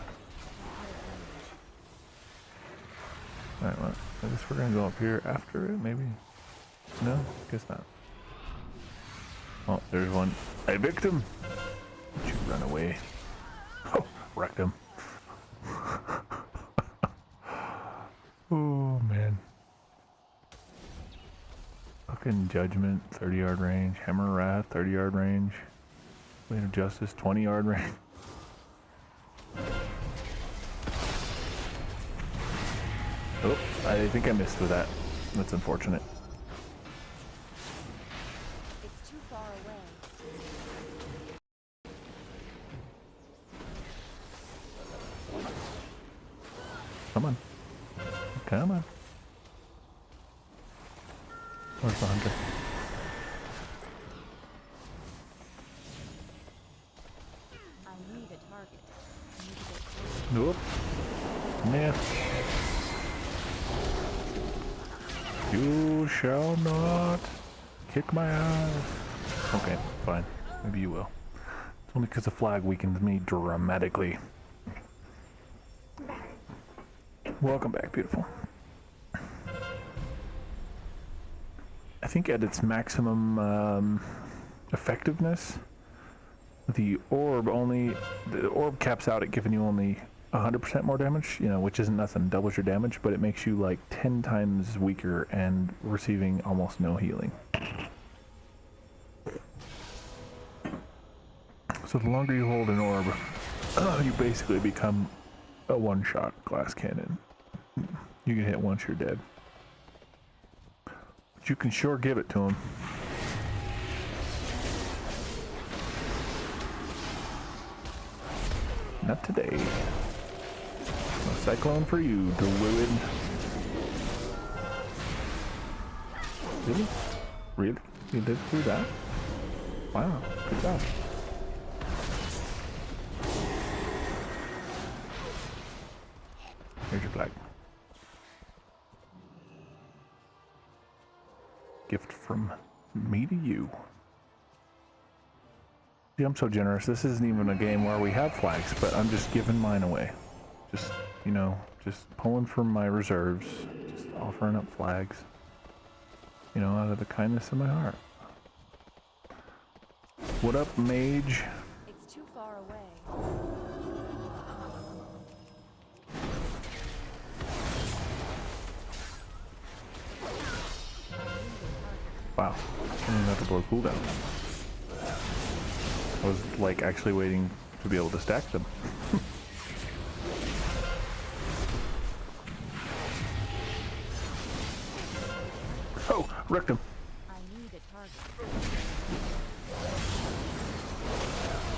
Alright, well, I guess we're gonna go up here after it, maybe? No? Guess not. Oh, there's one. A victim! Don't you run away. Oh, wrecked him. Oh, man. Fucking Judgment, 30-yard range. Hammer Wrath, 30-yard range. Blade of Justice, 20-yard range. Oh, I think I missed with that. That's unfortunate. It's too far away. Come on. Come on. Where's the hunter? I need a target. I need to get closer. Nope. Nah. You shall not kick my ass. Okay, fine. Maybe you will. It's only because the flag weakens me dramatically. Welcome back, beautiful. I think at its maximum effectiveness, the orb caps out at giving you only 100% more damage, you know, which isn't nothing, doubles your damage, but it makes you like 10 times weaker and receiving almost no healing. So the longer you hold an orb, you basically become a one-shot glass cannon. You can hit once, you're dead. But you can sure give it to him. Not today. No cyclone for you, druid. Really? Really? You did do that? Wow, good job. Here's your flag. Gift from me to you. See, I'm so generous. This isn't even a game where we have flags, but I'm just giving mine away. Just, you know, just pulling from my reserves. Just offering up flags. You know, out of the kindness of my heart. What up, mage? It's too far away. Wow. I didn't have to blow cooldown. I was like actually waiting to be able to stack them. Oh, wrecked him. I need a target.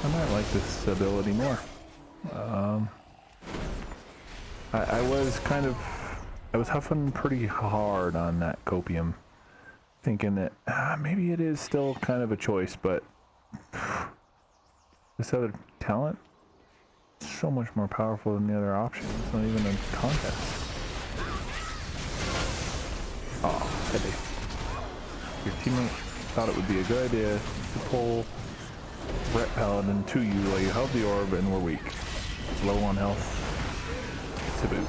I might like this ability more. I was huffing pretty hard on that copium, thinking that maybe it is still kind of a choice, but this other talent is so much more powerful than the other option. It's not even a contest. Oh, pity. Your teammate thought it would be a good idea to pull Ret Paladin to you while you held the orb and were weak. Low on health to boot.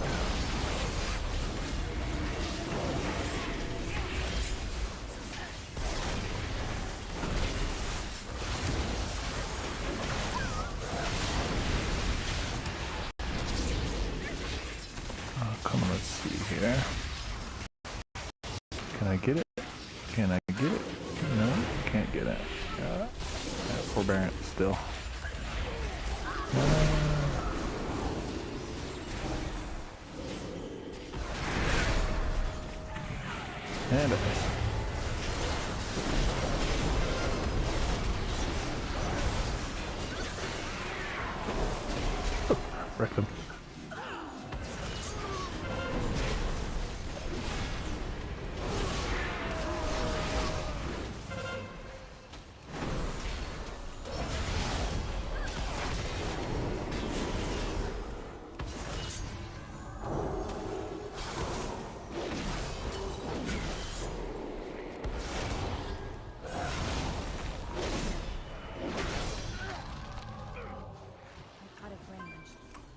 Come on, let's see here. Can I get it? Can I get it? No, can't get it. Forbearance still. And it is. Wrecked him.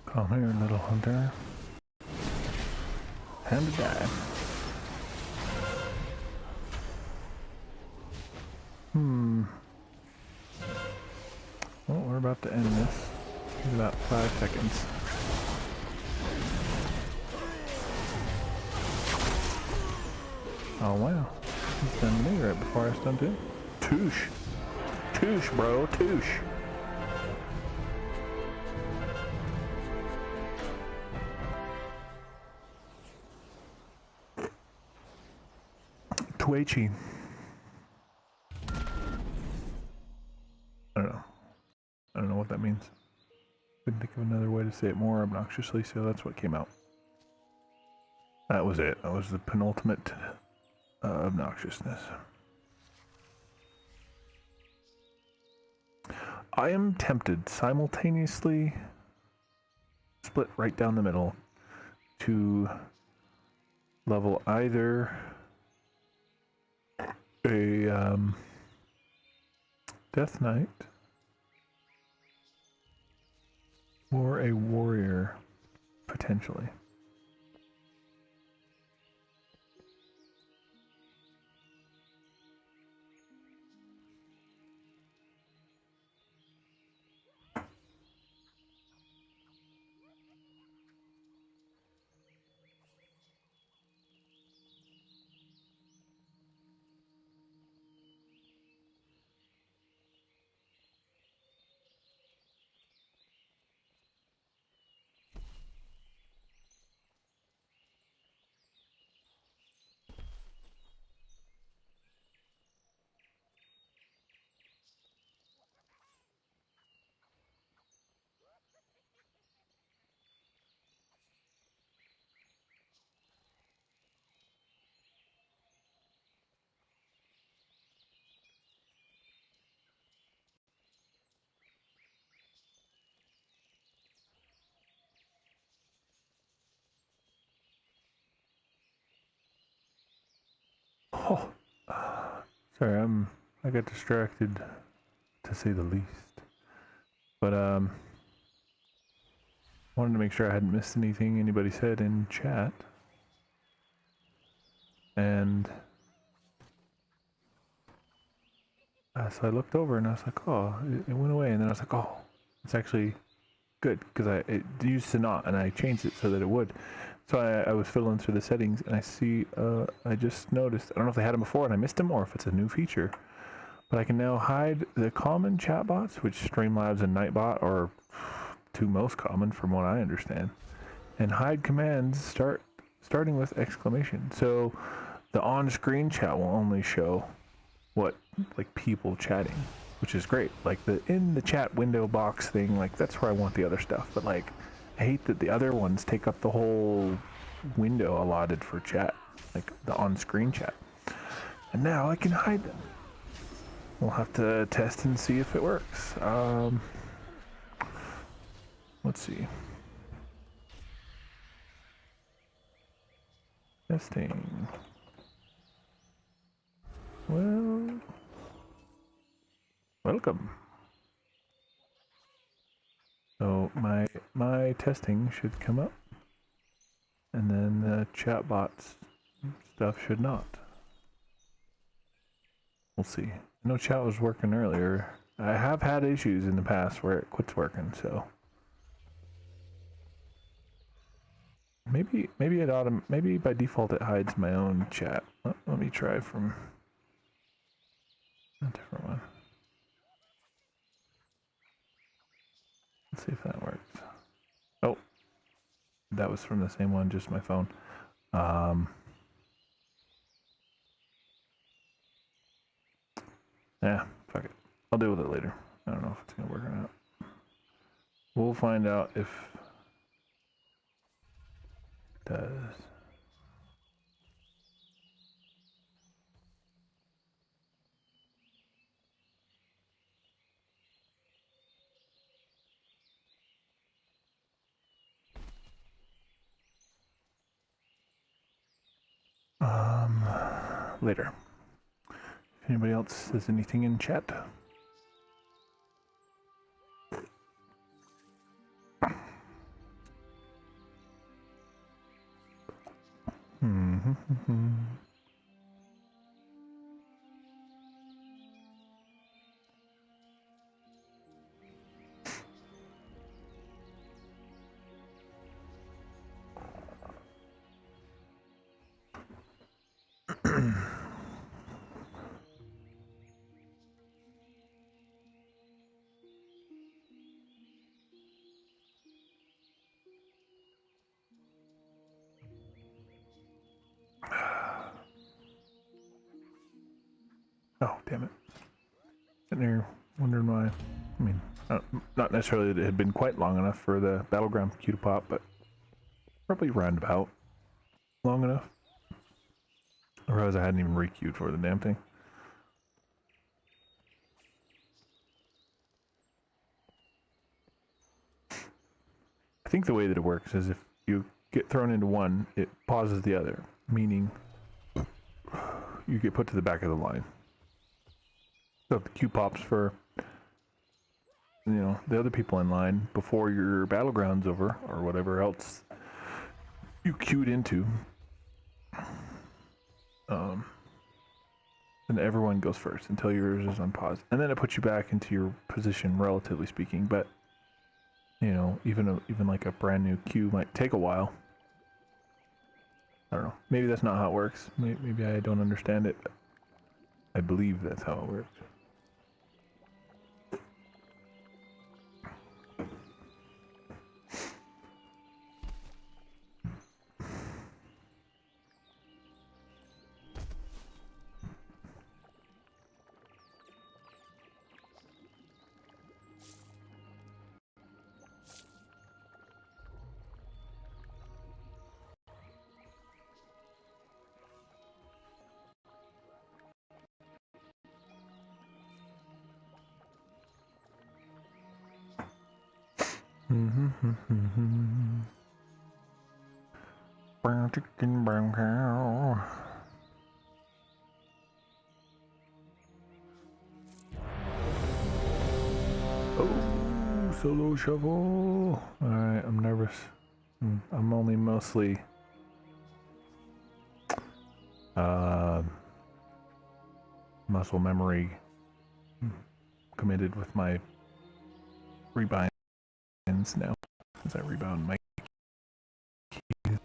Come here, little hunter. Time to die. Well, we're about to end this in about 5 seconds. Oh wow. He stunned me right before I stunned him. Touche. Touche, bro. Touche. Twitchy. I don't know what that means. Couldn't think of another way to say it more obnoxiously, so that's what came out. That was it. That was the penultimate obnoxiousness. I am tempted simultaneously split right down the middle to level either a Death Knight or a warrior, potentially. Oh, sorry, I got distracted, to say the least. But wanted to make sure I hadn't missed anything anybody said in chat. And so I looked over and I was like, oh, it went away. And then I was like, oh, it's actually good because it used to not, and I changed it so that it would. So I was fiddling through the settings and I see, I just noticed, I don't know if they had them before and I missed them or if it's a new feature, but I can now hide the common chatbots, which Streamlabs and Nightbot are two most common from what I understand, and hide commands starting with exclamation. So the on-screen chat will only show what, like, people chatting, which is great. Like the in the chat window box thing, like that's where I want the other stuff, but like I hate that the other ones take up the whole window allotted for chat, like the on-screen chat. And now I can hide them. We'll have to test and see if it works. Let's see. Testing. Well, welcome. So my testing should come up, and then the chatbots stuff should not. We'll see. I know chat was working earlier. I have had issues in the past where it quits working, so maybe maybe by default it hides my own chat. Let me try from a different one. Let's see if that works. Oh, that was from the same one, just my phone. Yeah, fuck it. I'll deal with it later. I don't know if it's gonna work or not. We'll find out if it does. Later. If anybody else says anything in chat. Oh, damn it. Sitting there wondering why. I mean, not necessarily that it had been quite long enough for the Battleground queue to pop, but probably roundabout long enough. I realized I hadn't even re-queued for the damn thing. I think the way that it works is if you get thrown into one, it pauses the other, meaning you get put to the back of the line. So if the queue pops for, you know, the other people in line before your Battleground's over, or whatever else you queued into, then everyone goes first until yours is on pause. And then it puts you back into your position, relatively speaking, but you know, even like a brand new queue might take a while. I don't know. Maybe that's not how it works. Maybe I don't understand it, but I believe that's how it works. Brown chicken, brown cow. solo shovel. Alright, I'm nervous. I'm only mostly muscle memory committed with my rebinds now, as I rebound my keys.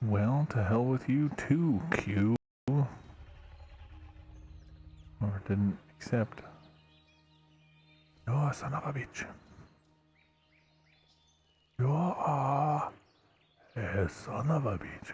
Well, to hell with you too, Q. Or didn't accept. Oh, son of a bitch. You are a son of a bitch.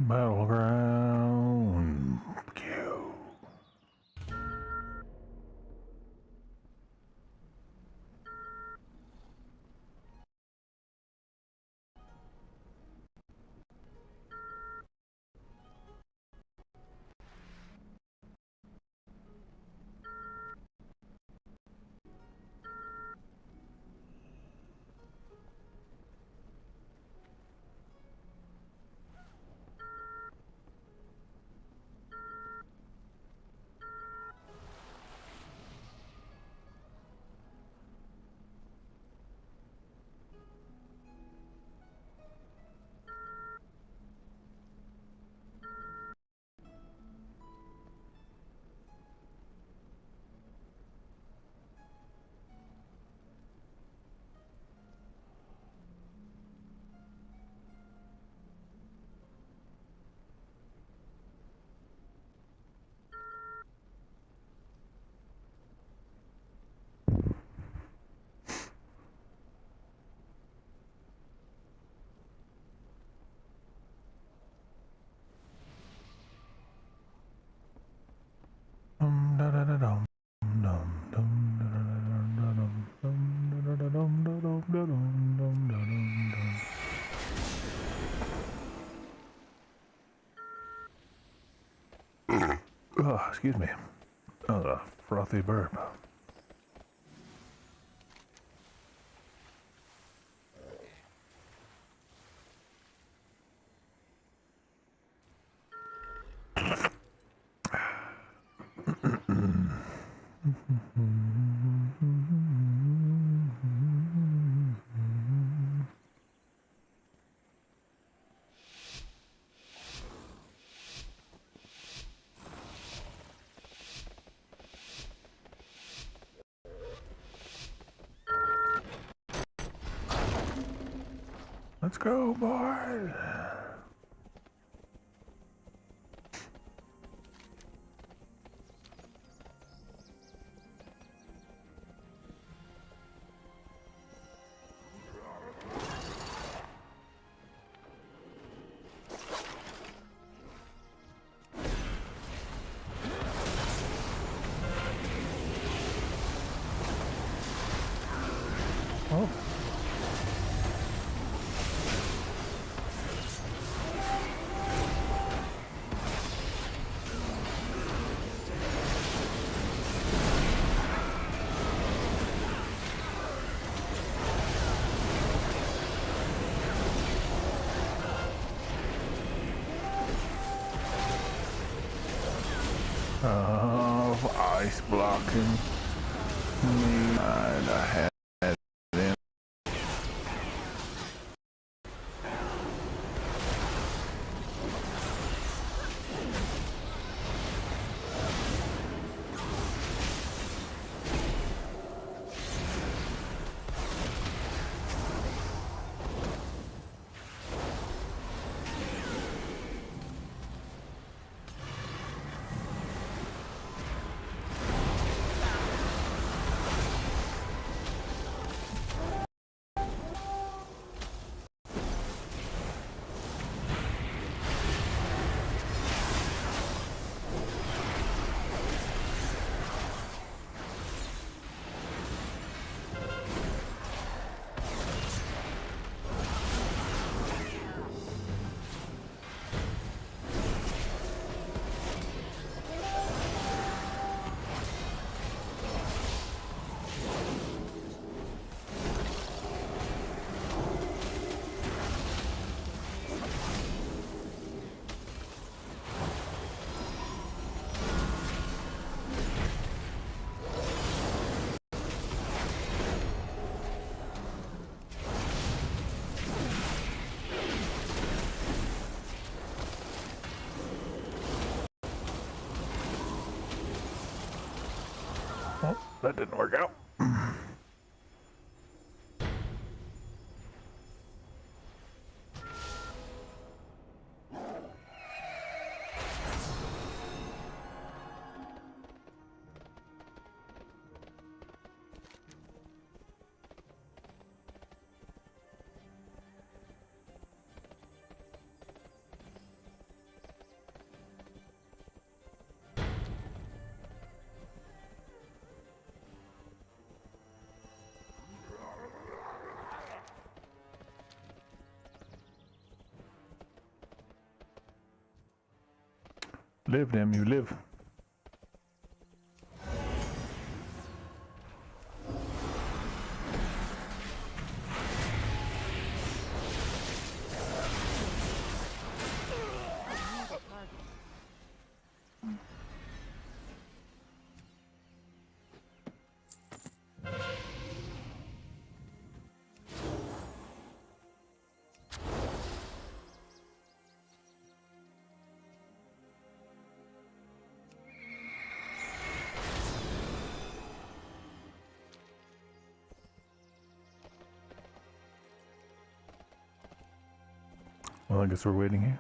Battleground Q. Oh, excuse me. Frothy burp. Let's go, boys. Oh. Of ice blocking me. I had them. Oh, that didn't work out. Live, damn you, live. Well, I guess we're waiting here.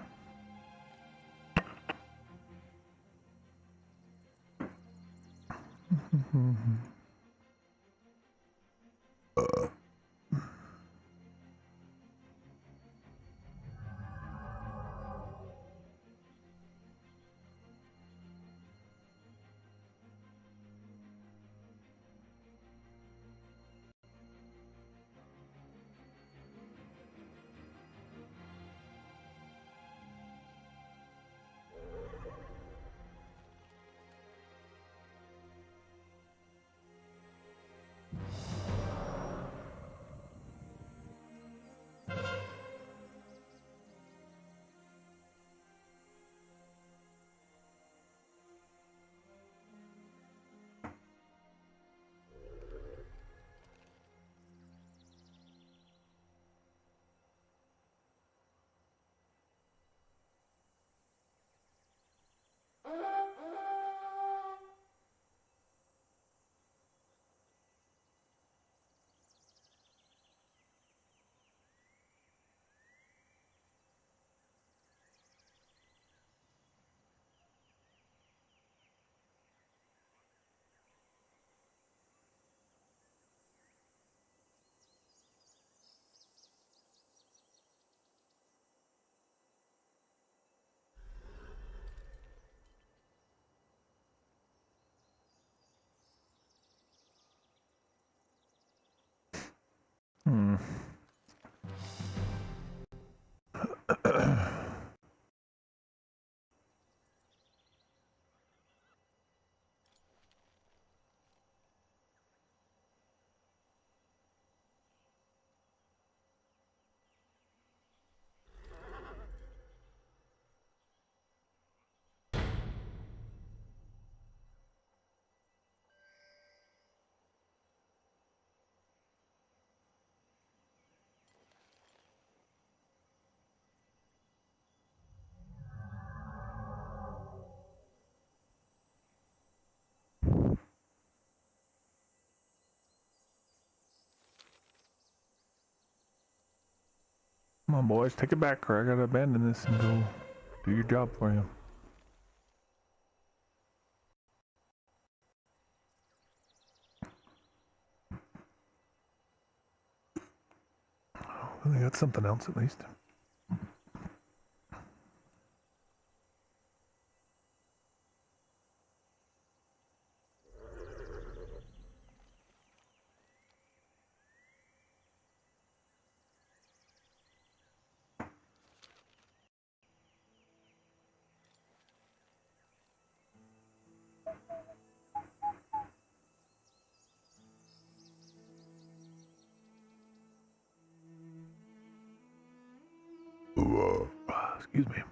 Hmm. Come on, boys, take it back, or I gotta abandon this and go do your job for you. Well, they got something else at least. Excuse me.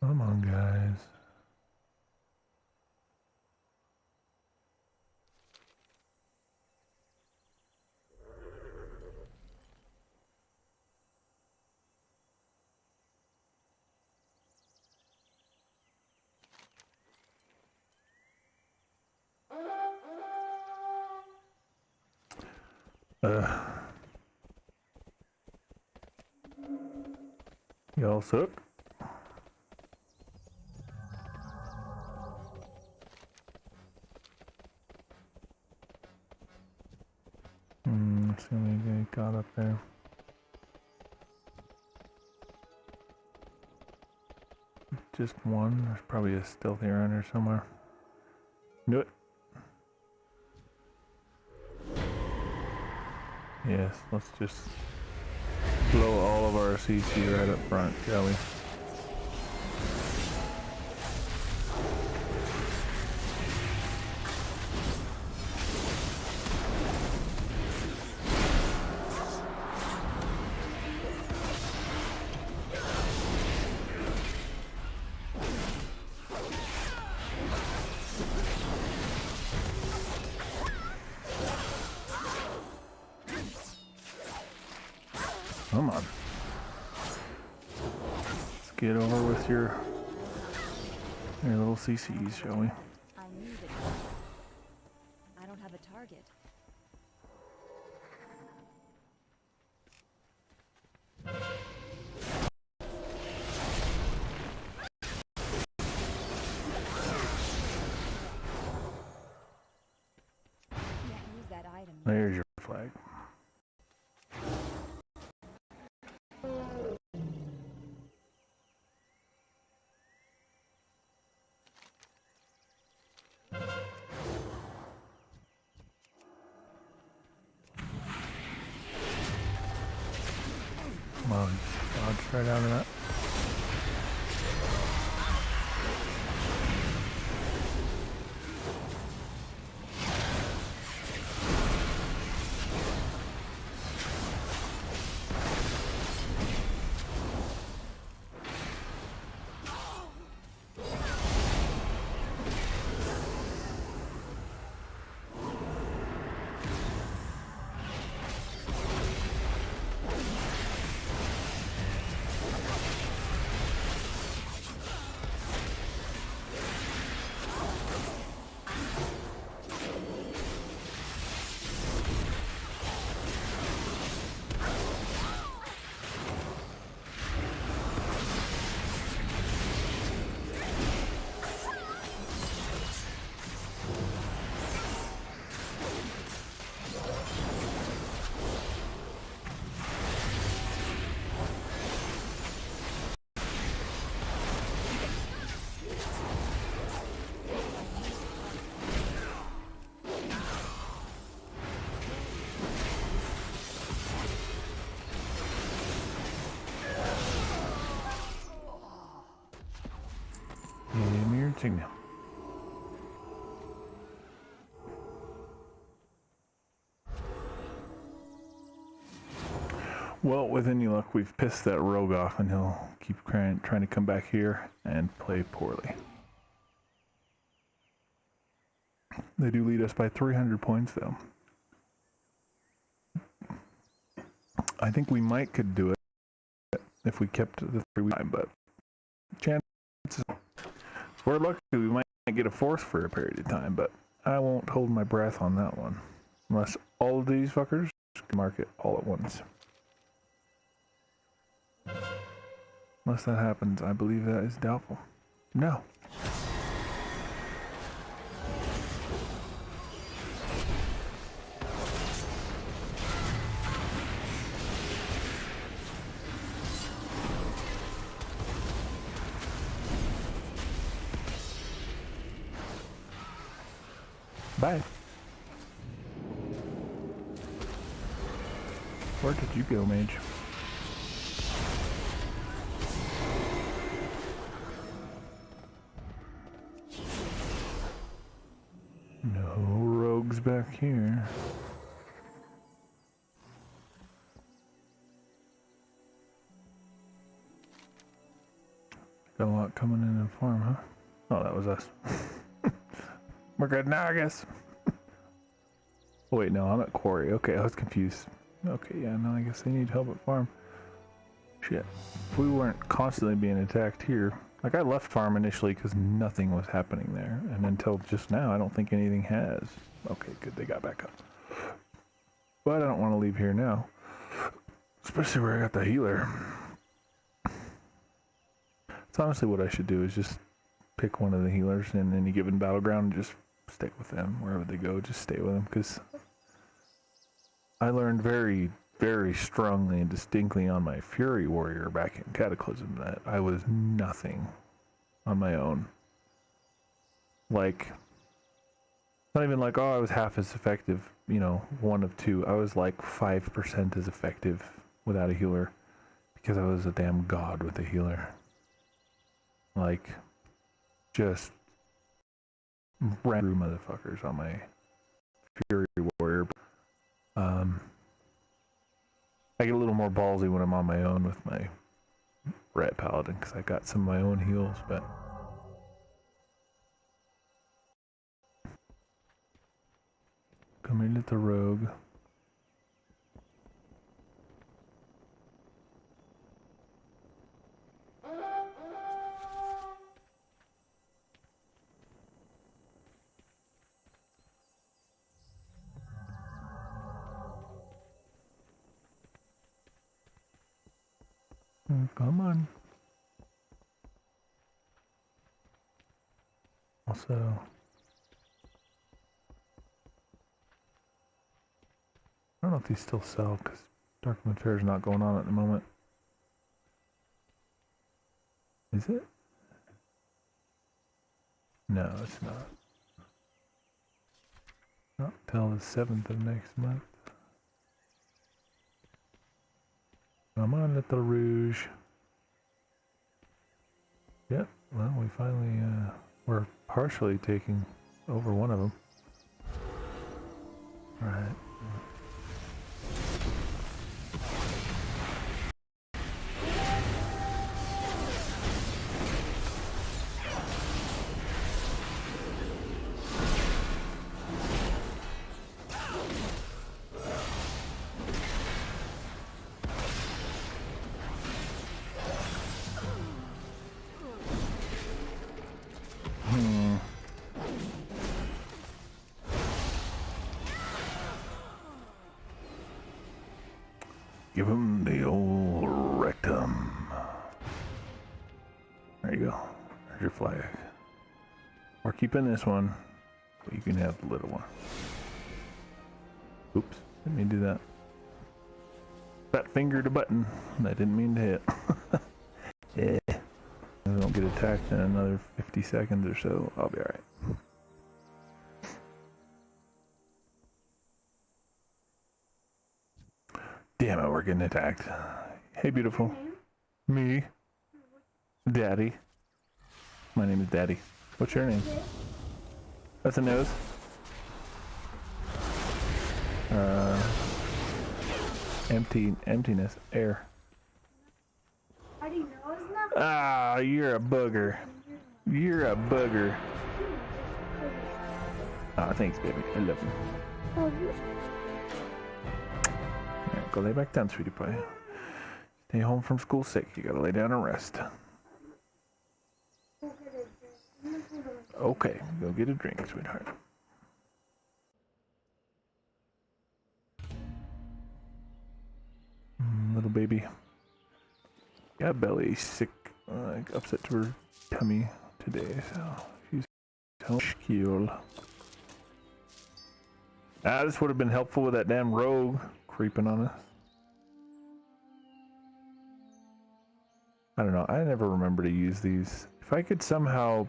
Come on, guys. Y'all suck. Let's see what they got up there. Just one. There's probably a stealthy around here somewhere. Do it. Yes, let's just blow all of our CC right up front, shall we? Come on. Let's get over with your little CCs, shall we? I need it. I don't have a target. Can't use that item yet. There's your flag. Come on, dodge right out of that. watching. Well, with any luck, we've pissed that rogue off, and he'll keep trying to come back here and play poorly. They do lead us by 300 points, though. I think we could do it if we kept the 3 time, but chances, if we're lucky, we might get a force for a period of time, but I won't hold my breath on that one. Unless all of these fuckers can mark it all at once. Unless that happens, I believe that is doubtful. No. Bye. Where did you go, mage? No rogues back here. Got a lot coming in the farm, huh? Oh, that was us. We're good now, I guess. Oh, wait, no, I'm at quarry. Okay, I was confused. Okay, yeah, no, I guess they need help at farm. Shit. If we weren't constantly being attacked here. Like, I left farm initially because nothing was happening there. And until just now, I don't think anything has. Okay, good, they got back up. But I don't want to leave here now. Especially where I got the healer. It's honestly what I should do is just pick one of the healers in any given battleground and just stick with them. Wherever they go, just stay with them. Because I learned very, very strongly and distinctly on my Fury Warrior back in Cataclysm that I was nothing on my own. Like, not even like, oh, I was half as effective, you know, 1 of 2. I was like 5% as effective without a healer because I was a damn god with a healer. Like, just ran through motherfuckers on my Fury Warrior. I get a little more ballsy when I'm on my own with my Rat Paladin because I got some of my own heals, but come in at the rogue. Come on. Also, I don't know if these still sell because Darkmoon Fair is not going on at the moment. Is it? No, it's not. Not till the 7th of next month. Come on, Little Rouge. Yep, well, we finally, we're partially taking over one of them. Alright. Give him the old rectum. There you go. There's your flag. We're keeping this one, but you can have the little one. Oops, didn't mean to do that. Fat fingered a button. I didn't mean to hit. Yeah. I don't get attacked in another 50 seconds or so. I'll be alright. Damn it, we're getting attacked. Hey, beautiful. Me. Daddy. My name is Daddy. What's your name? That's a nose. Emptiness, air. Ah, you're a booger. You're a booger. Ah, thanks, baby. I love you. Alright, go lay back down, sweetie pie. Stay home from school sick. You gotta lay down and rest. Okay, go get a drink, sweetheart. Little baby. Got belly sick, upset to her tummy today, so she's home. This would have been helpful with that damn rogue creeping on us. I don't know. I never remember to use these. If I could somehow,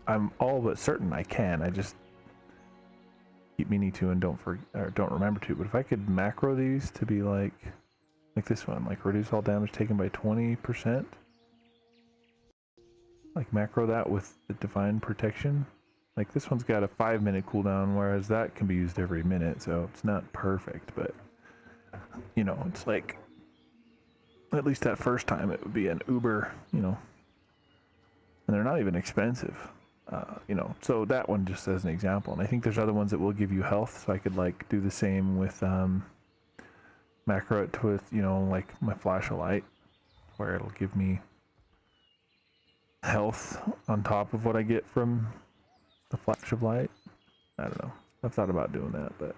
I'm all but certain I can. I just keep meaning to and don't remember to. But if I could macro these to be like this one, like reduce all damage taken by 20%. Like macro that with the divine protection. Like this one's got a 5-minute cooldown, whereas that can be used every minute, so it's not perfect, but you know, it's like at least that first time it would be an uber, you know, and they're not even expensive, you know, so that one just as an example. And I think there's other ones that will give you health, so I could like do the same with macro it with, you know, like my flash of light, where it'll give me health on top of what I get from the flash of light. I don't know. I've thought about doing that, but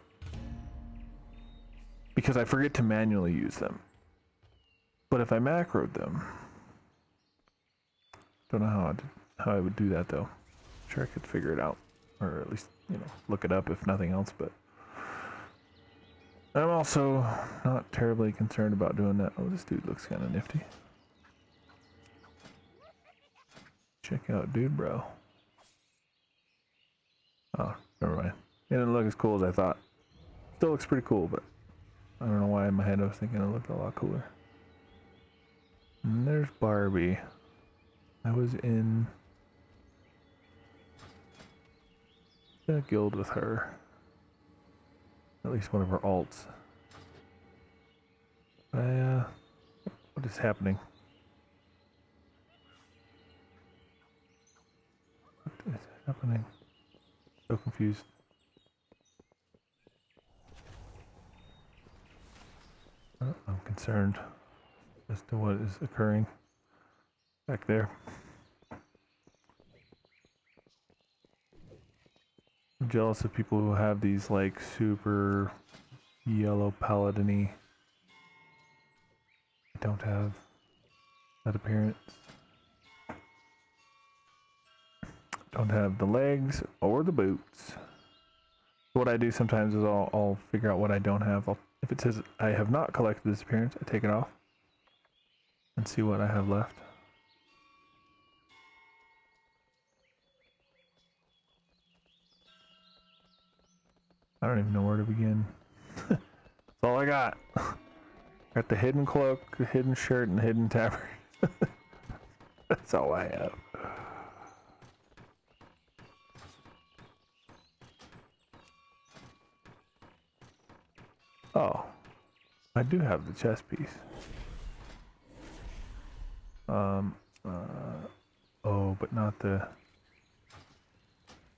because I forget to manually use them. But if I macroed them, don't know how I would do that though. Sure, I could figure it out, or at least, you know, look it up if nothing else. But I'm also not terribly concerned about doing that. Oh, this dude looks kind of nifty. Check out dude, bro. Oh, never mind. It didn't look as cool as I thought. Still looks pretty cool, but I don't know why in my head I was thinking it looked a lot cooler. And there's Barbie. I was in a guild with her. At least one of her alts. What is happening? What is happening? So confused. I'm concerned as to what is occurring back there. I'm jealous of people who have these like super yellow paladin-y. I don't have that appearance. Don't have the legs or the boots. What I do sometimes is I'll figure out what I don't have. If it says I have not collected this appearance, I take it off and see what I have left. I don't even know where to begin. That's all I got. Got the hidden cloak, the hidden shirt, and the hidden tabard. That's all I have. Oh, I do have the chest piece. Oh, but not the...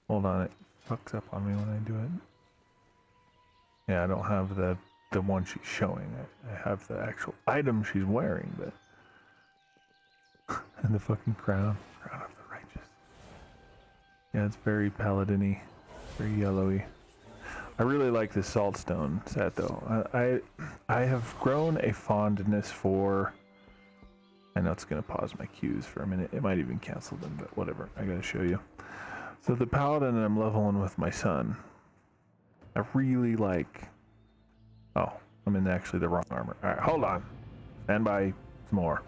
Hold on, it fucks up on me when I do it. Yeah, I don't have the one she's showing. I have the actual item she's wearing, but... and the fucking crown. Crown of the righteous. Yeah, it's very paladin-y. Very yellowy. I really like this saltstone set though. I have grown a fondness for... I know it's going to pause my cues for a minute. It might even cancel them, but whatever. I got to show you. So the paladin I'm leveling with my son. I really like... Oh, I'm in actually the wrong armor. Alright, hold on. Stand by some more.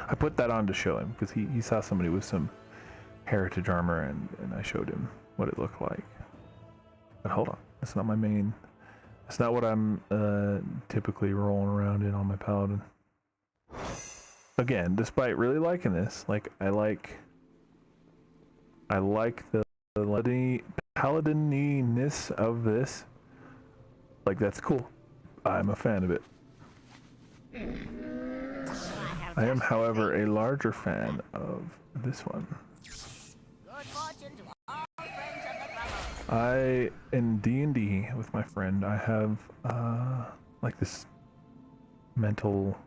I put that on to show him because he saw somebody with some heritage armor and I showed him what it looked like. But hold on. That's not my main... That's not what I'm typically rolling around in on my paladin. Again, despite really liking this, like I I like the paladin-ness of this. Like, that's cool. I'm a fan of it. I am, however, a larger fan of this one. Good fortune to all friends of the Grumbles. I, in D&D with my friend, I have, like this mental,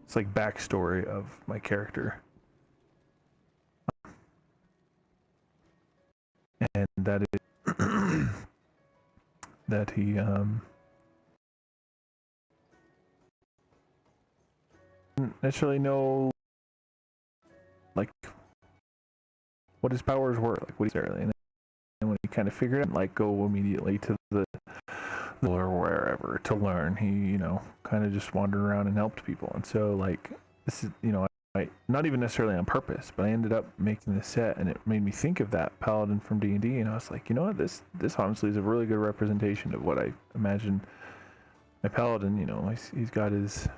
it's like backstory of my character. And that is, that he, didn't necessarily know, like, what his powers were, like, what he's necessarily, and then when he kind of figured it out, like, go immediately to the or wherever to learn, he, you know, kind of just wandered around and helped people. And so, like, this is, you know, I not even necessarily on purpose, but I ended up making this set, and it made me think of that paladin from D&D, and I was like, you know what, this honestly is a really good representation of what I imagine my paladin. You know, he's got his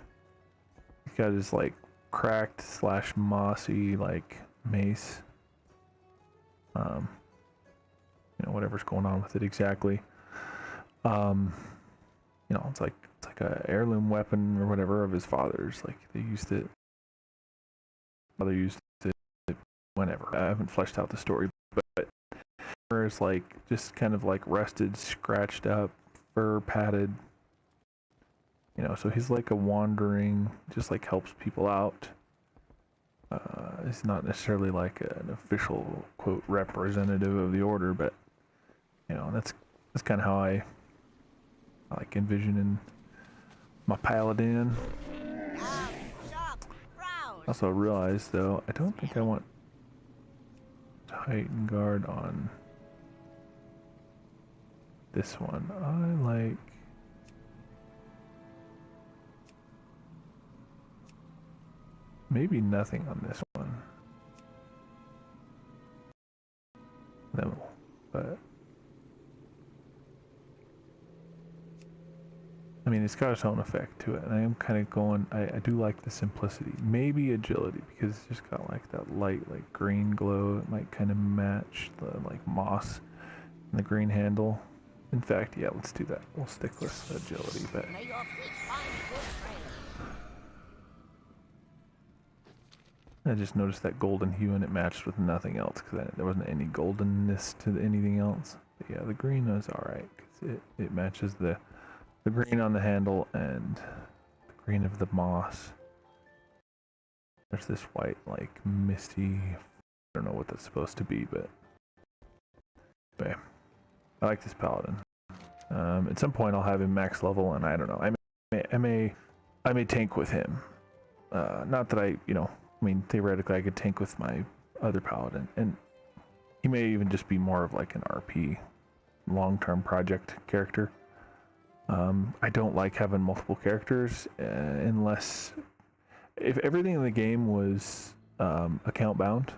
like cracked / mossy like mace, you know, whatever's going on with it exactly. You know, it's like a heirloom weapon or whatever of his father's. Like, they used it, father used it whenever. I haven't fleshed out the story, but it's like just kind of like rusted, scratched up, fur padded. You know, so he's like a wandering, just like helps people out. It's not necessarily like an official quote representative of the order, but you know, that's kind of how I like envisioning my paladin. Also realized though, I don't think I want Titan Guard on this one. I like maybe nothing on this one. No, but I mean, it's got its own effect to it, and I am kind of going, I do like the simplicity. Maybe agility, because it's just got like that light, like green glow. It might kind of match the like moss and the green handle. In fact, yeah, let's do that. We'll stick with agility, but May your feet find good trail. I just noticed that golden hue and it matched with nothing else, because there wasn't any goldenness to anything else. But yeah, the green is alright, because it matches the green on the handle and the green of the moss. There's this white, like, misty, I don't know what that's supposed to be, but anyway, I like this paladin. At some point I'll have him max level, and I don't know, I may tank with him. Not that I mean, theoretically I could tank with my other paladin, and he may even just be more of like an RP long-term project character. I don't like having multiple characters unless if everything in the game was account bound.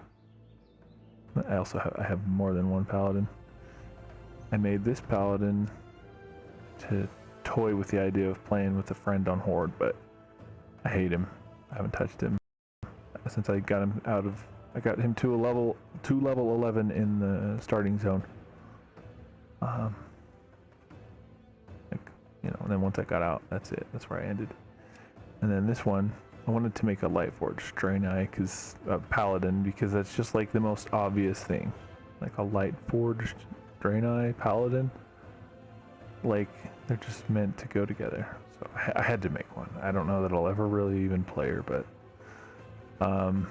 I also have more than one paladin. I made this paladin to toy with the idea of playing with a friend on Horde, but I hate him. I haven't touched him since I got him I got him to level 11 in the starting zone. And then once I got out, that's it. That's where I ended. And then this one, I wanted to make a Lightforged Draenei, paladin, because that's just like the most obvious thing. Like a Lightforged Draenei paladin, like they're just meant to go together. So I had to make one. I don't know that I'll ever really even play her, but and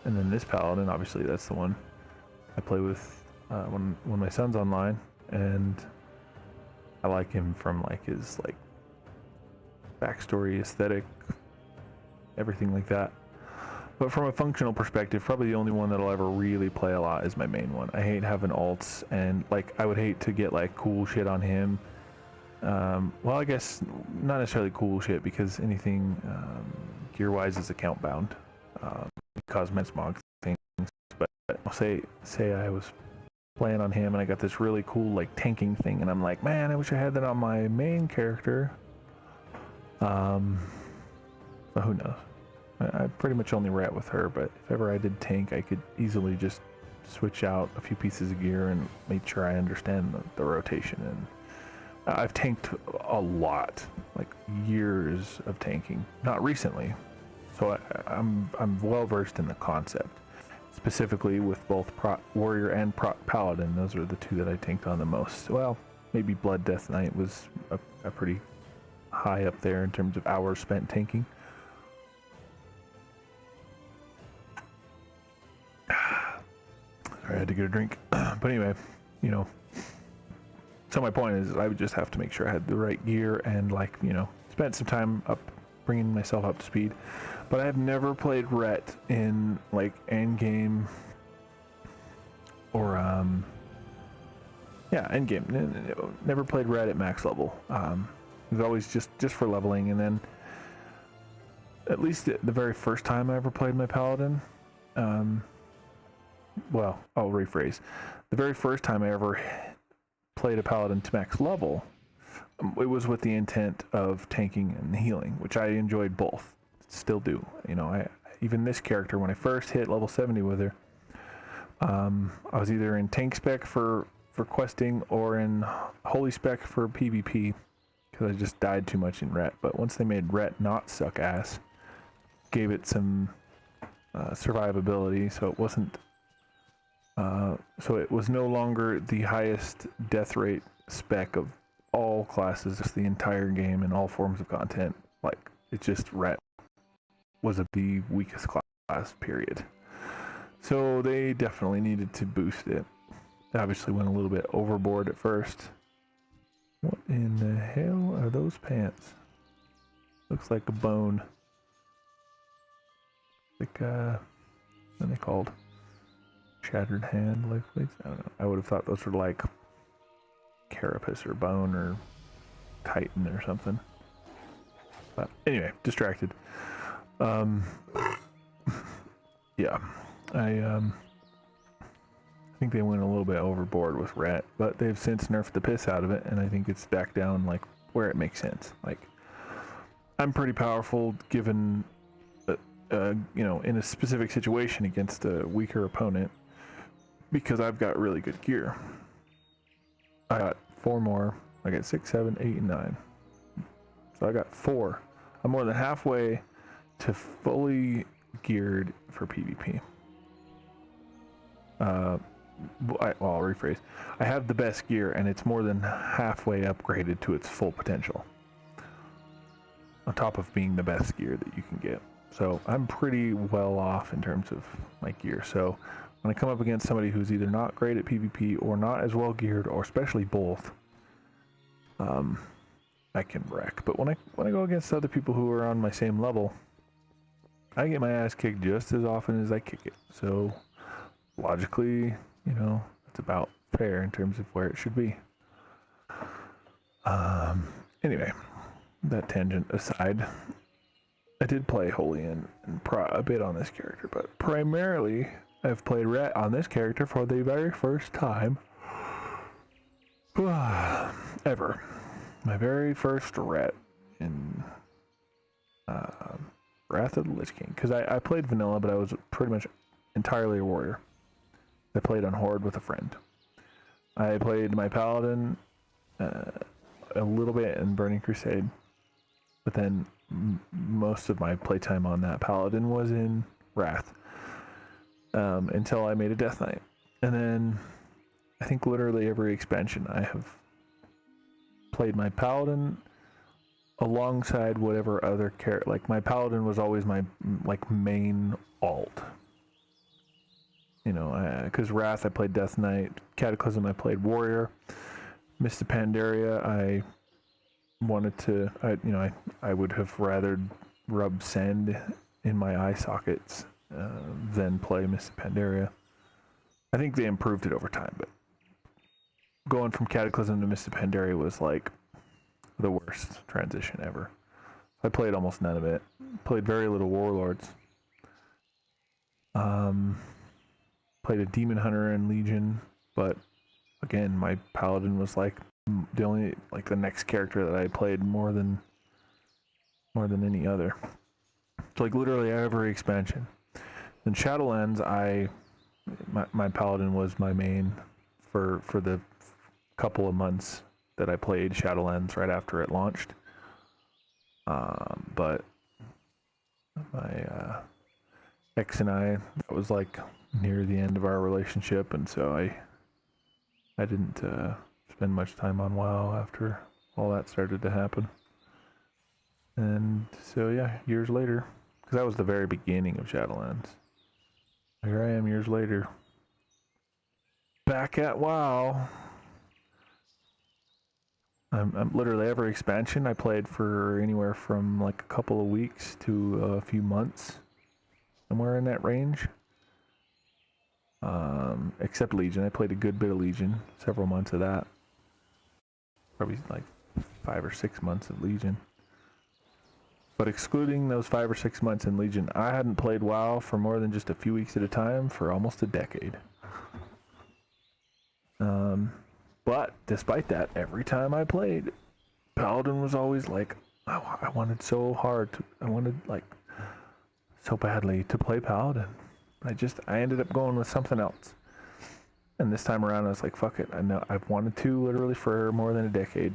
then this paladin, obviously that's the one I play with when my son's online, and I like him from like his like backstory, aesthetic, everything like that. But from a functional perspective, probably the only one that I'll ever really play a lot is my main one. I hate having alts, and like I would hate to get like cool shit on him. Well, I guess not necessarily cool shit, because anything gear-wise is account bound, cosmetic smog things. But I'll say I was playing on him and I got this really cool like tanking thing, and I'm like, man, I wish I had that on my main character. But who knows? I pretty much only rat with her, but if ever I did tank, I could easily just switch out a few pieces of gear and make sure I understand the rotation. And I've tanked a lot, like years of tanking, not recently. So I'm well versed in the concept, specifically with both warrior and paladin. Those are the two that I tanked on the most. Well, maybe Blood Death Knight was a pretty high up there in terms of hours spent tanking. Sorry, I had to get a drink. But anyway, you know, so my point is I would just have to make sure I had the right gear and, like, you know, spent some time up bringing myself up to speed. But I have never played Ret in, like, endgame or endgame. Never played Ret at max level. It was always just for leveling. And then at least the very first time I ever played my paladin, well, I'll rephrase. The very first time I ever played a paladin to max level, it was with the intent of tanking and healing, which I enjoyed both. Still do. You know, even this character, when I first hit level 70 with her, I was either in tank spec for questing or in holy spec for PvP, because I just died too much in Ret. But once they made Ret not suck ass, gave it some survivability, so it wasn't. So it was no longer the highest death rate spec of all classes, just the entire game and all forms of content. Like, it just Ret was the weakest class, period. So they definitely needed to boost it. They obviously went a little bit overboard at first. What in the hell are those pants? Looks like a bone. Like, what are they called? Shattered hand leg plates? I don't know. I would have thought those were like carapace or bone or chitin or something. But anyway, distracted. Yeah, I think they went a little bit overboard with Ret, but they've since nerfed the piss out of it, and I think it's back down like where it makes sense. Like, I'm pretty powerful given, you know, in a specific situation against a weaker opponent, because I've got really good gear. I got 4 more. I got 6, 7, 8, and 9. So I got 4. I'm more than halfway to fully geared for PvP. I'll rephrase. I have the best gear, and it's more than halfway upgraded to its full potential, on top of being the best gear that you can get. So I'm pretty well off in terms of my gear. So when I come up against somebody who's either not great at PvP or not as well geared, or especially both, I can wreck. But when I go against other people who are on my same level, I get my ass kicked just as often as I kick it. So logically, you know, it's about fair in terms of where it should be. Anyway, that tangent aside, I did play Holy and a bit on this character, but primarily I've played Ret on this character for the very first time ever. My very first Ret in Wrath of the Lich King, because I played vanilla, but I was pretty much entirely a warrior. I played on Horde with a friend. I played my paladin a little bit in Burning Crusade, but then most of my playtime on that paladin was in Wrath, until I made a Death Knight. And then I think literally every expansion I have played my paladin alongside whatever other character. Like, my paladin was always my like main alt, you know, because Wrath I played Death Knight, Cataclysm I played warrior, Mist of Pandaria I wanted to, I would have rather rub sand in my eye sockets than play Mist of Pandaria. I think they improved it over time, but going from Cataclysm to Mist of Pandaria was like the worst transition ever. I played almost none of it. Played very little Warlords. Played a Demon Hunter and Legion, but again, my Paladin was like the next character that I played more than any other. It's like literally every expansion. In Shadowlands, my paladin was my main for the couple of months that I played Shadowlands right after it launched. But my ex and I, that was like near the end of our relationship, and so I didn't spend much time on WoW after all that started to happen. And so yeah, years later, because that was the very beginning of Shadowlands. Here I am years later, back at WoW. I'm literally every expansion I played for anywhere from like a couple of weeks to a few months, somewhere in that range. Except Legion, I played a good bit of Legion, several months of that. Probably like 5 or 6 months of Legion. But excluding those 5 or 6 months in Legion, I hadn't played WoW for more than just a few weeks at a time for almost a decade. But despite that, every time I played, Paladin was always like, oh, I wanted so hard to, I wanted like so badly to play Paladin. I ended up going with something else. And this time around, I was like, fuck it. I know I've wanted to literally for more than a decade.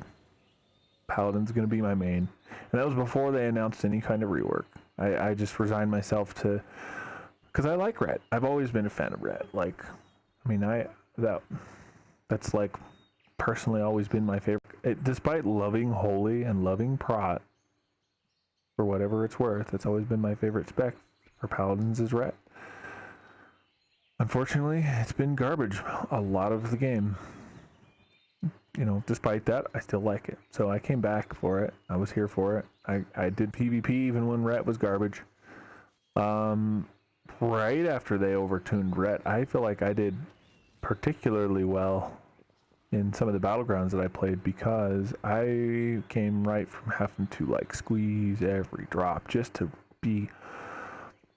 Paladin's going to be my main. And that was before they announced any kind of rework. I just resigned myself to, because I like Ret. I've always been a fan of Ret. Like, I mean, that's like personally always been my favorite. Despite loving Holy and loving Prot, for whatever it's worth, it's always been my favorite spec for Paladins is Ret. Unfortunately, it's been garbage a lot of the game. You know, despite that, I still like it. So I came back for it. I was here for it. I did PvP even when Ret was garbage. Right after they overtuned Ret, I feel like I did particularly well in some of the battlegrounds that I played because I came right from having to like squeeze every drop just to be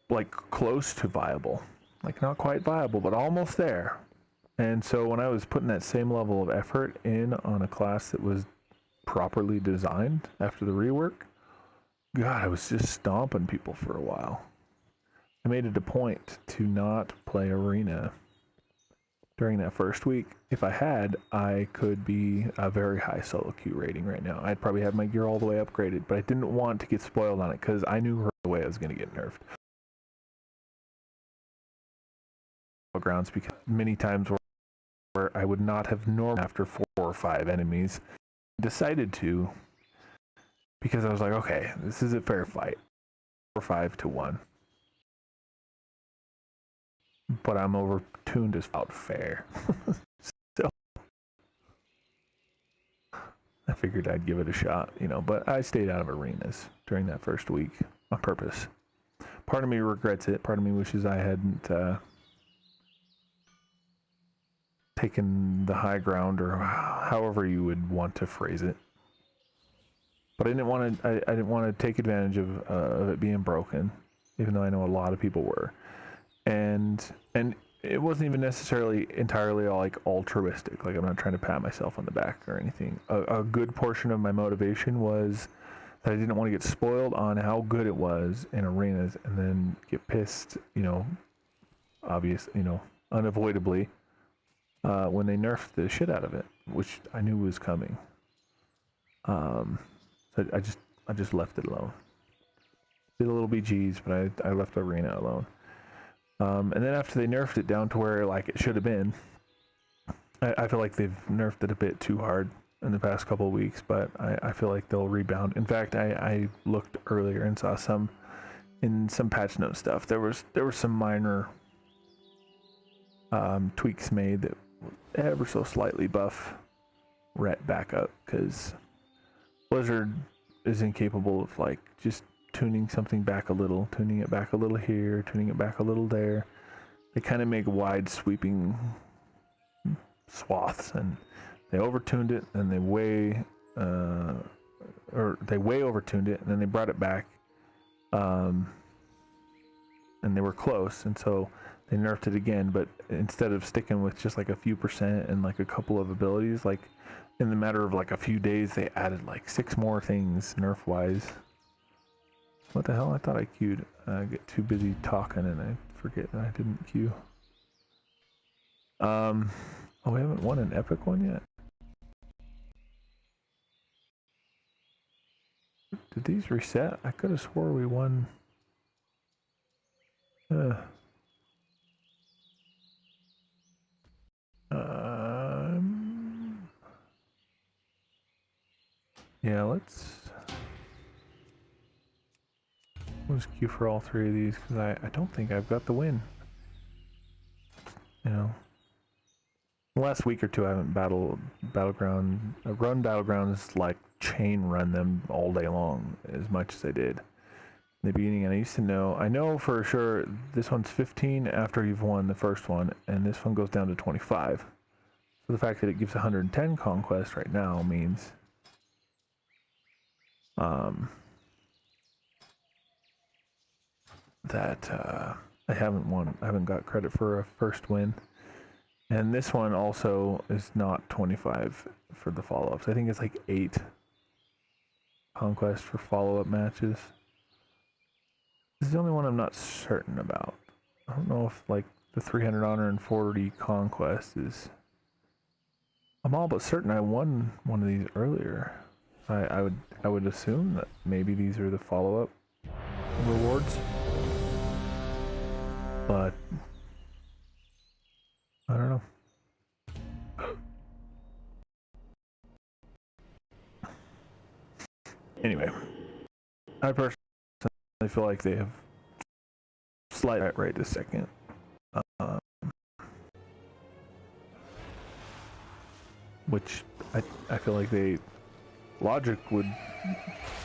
like close to viable. Like not quite viable, but almost there. And so when I was putting that same level of effort in on a class that was properly designed after the rework, God, I was just stomping people for a while. I made it a point to not play Arena during that first week. If I had, I could be a very high solo queue rating right now. I'd probably have my gear all the way upgraded, but I didn't want to get spoiled on it because I knew right away I was going to get nerfed. Grounds because many times where I would not have normally after 4 or 5 enemies decided to, because I was like, okay, this is a fair fight, 4 or 5 to 1, but I'm overtuned as out fair. So I figured I'd give it a shot, you know, but I stayed out of arenas during that first week on purpose. Part of me regrets it, part of me wishes I hadn't taken the high ground, or however you would want to phrase it. But I didn't want to take advantage of it being broken, even though I know a lot of people were, and it wasn't even necessarily entirely like altruistic. Like I'm not trying to pat myself on the back or anything. A good portion of my motivation was that I didn't want to get spoiled on how good it was in arenas, and then get pissed, you know, unavoidably. When they nerfed the shit out of it, which I knew was coming. So I just left it alone. Did a little BGs, but I left Arena alone. And then after they nerfed it down to where like it should have been, I feel like they've nerfed it a bit too hard in the past couple of weeks, but I feel like they'll rebound. In fact, I looked earlier and saw some patch note stuff. There were some minor tweaks made that ever so slightly buff Ret back up, because Blizzard is incapable of like just tuning something back a little, tuning it back a little here, tuning it back a little there. They kind of make wide sweeping swaths, and they overtuned it, and they way overtuned it, and then they brought it back, and they were close, and so they nerfed it again. But instead of sticking with just like a few percent and like a couple of abilities, like in the matter of like a few days, they added like 6 more things nerf wise. What the hell? I thought I queued. I get too busy talking and I forget that I didn't queue. Oh, we haven't won an epic one yet. Did these reset? I could have swore we won. Yeah, let's queue for all three of these because I don't think I've got the win. You know, the last week or two I haven't run battlegrounds like chain run them all day long as much as I did in the beginning. And I know for sure this one's 15 after you've won the first one, and this one goes down to 25. So the fact that it gives 110 conquest right now means that I haven't got credit for a first win. And this one also is not 25 for the follow-ups. I think it's like 8 conquest for follow-up matches. This is the only one I'm not certain about. I don't know if like the 300 honor and 40 conquest is... I'm all but certain I won one of these earlier. I would assume that maybe these are the follow-up rewards. But I don't know. Anyway, I personally feel like they have slight right this second. Which I feel like logic would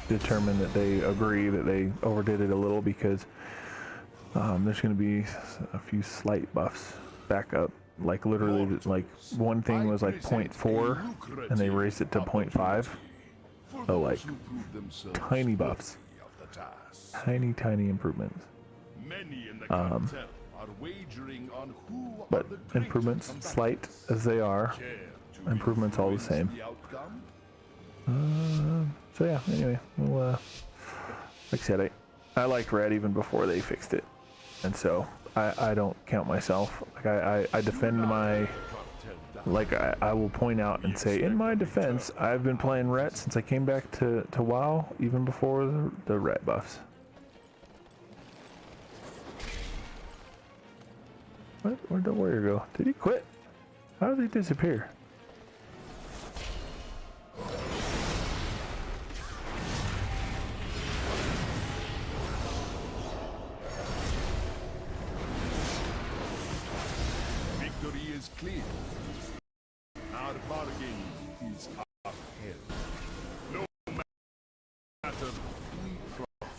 determine that they agree that they overdid it a little, because there's going to be a few slight buffs back up. Like literally, like one thing was like 0.4 and they raised it to 0.5. So like tiny buffs, tiny improvements. But improvements, slight as they are, improvements all the same. So yeah, anyway, well, like I said, I liked red even before they fixed it, and so I don't count myself. Like I defend my, like I will point out and say, in my defense, I've been playing red since I came back to WoW, even before the red buffs. What? Where'd the warrior go? Did he quit? How did he disappear? Victory is clear. Our bargain is upheld. No matter we profit.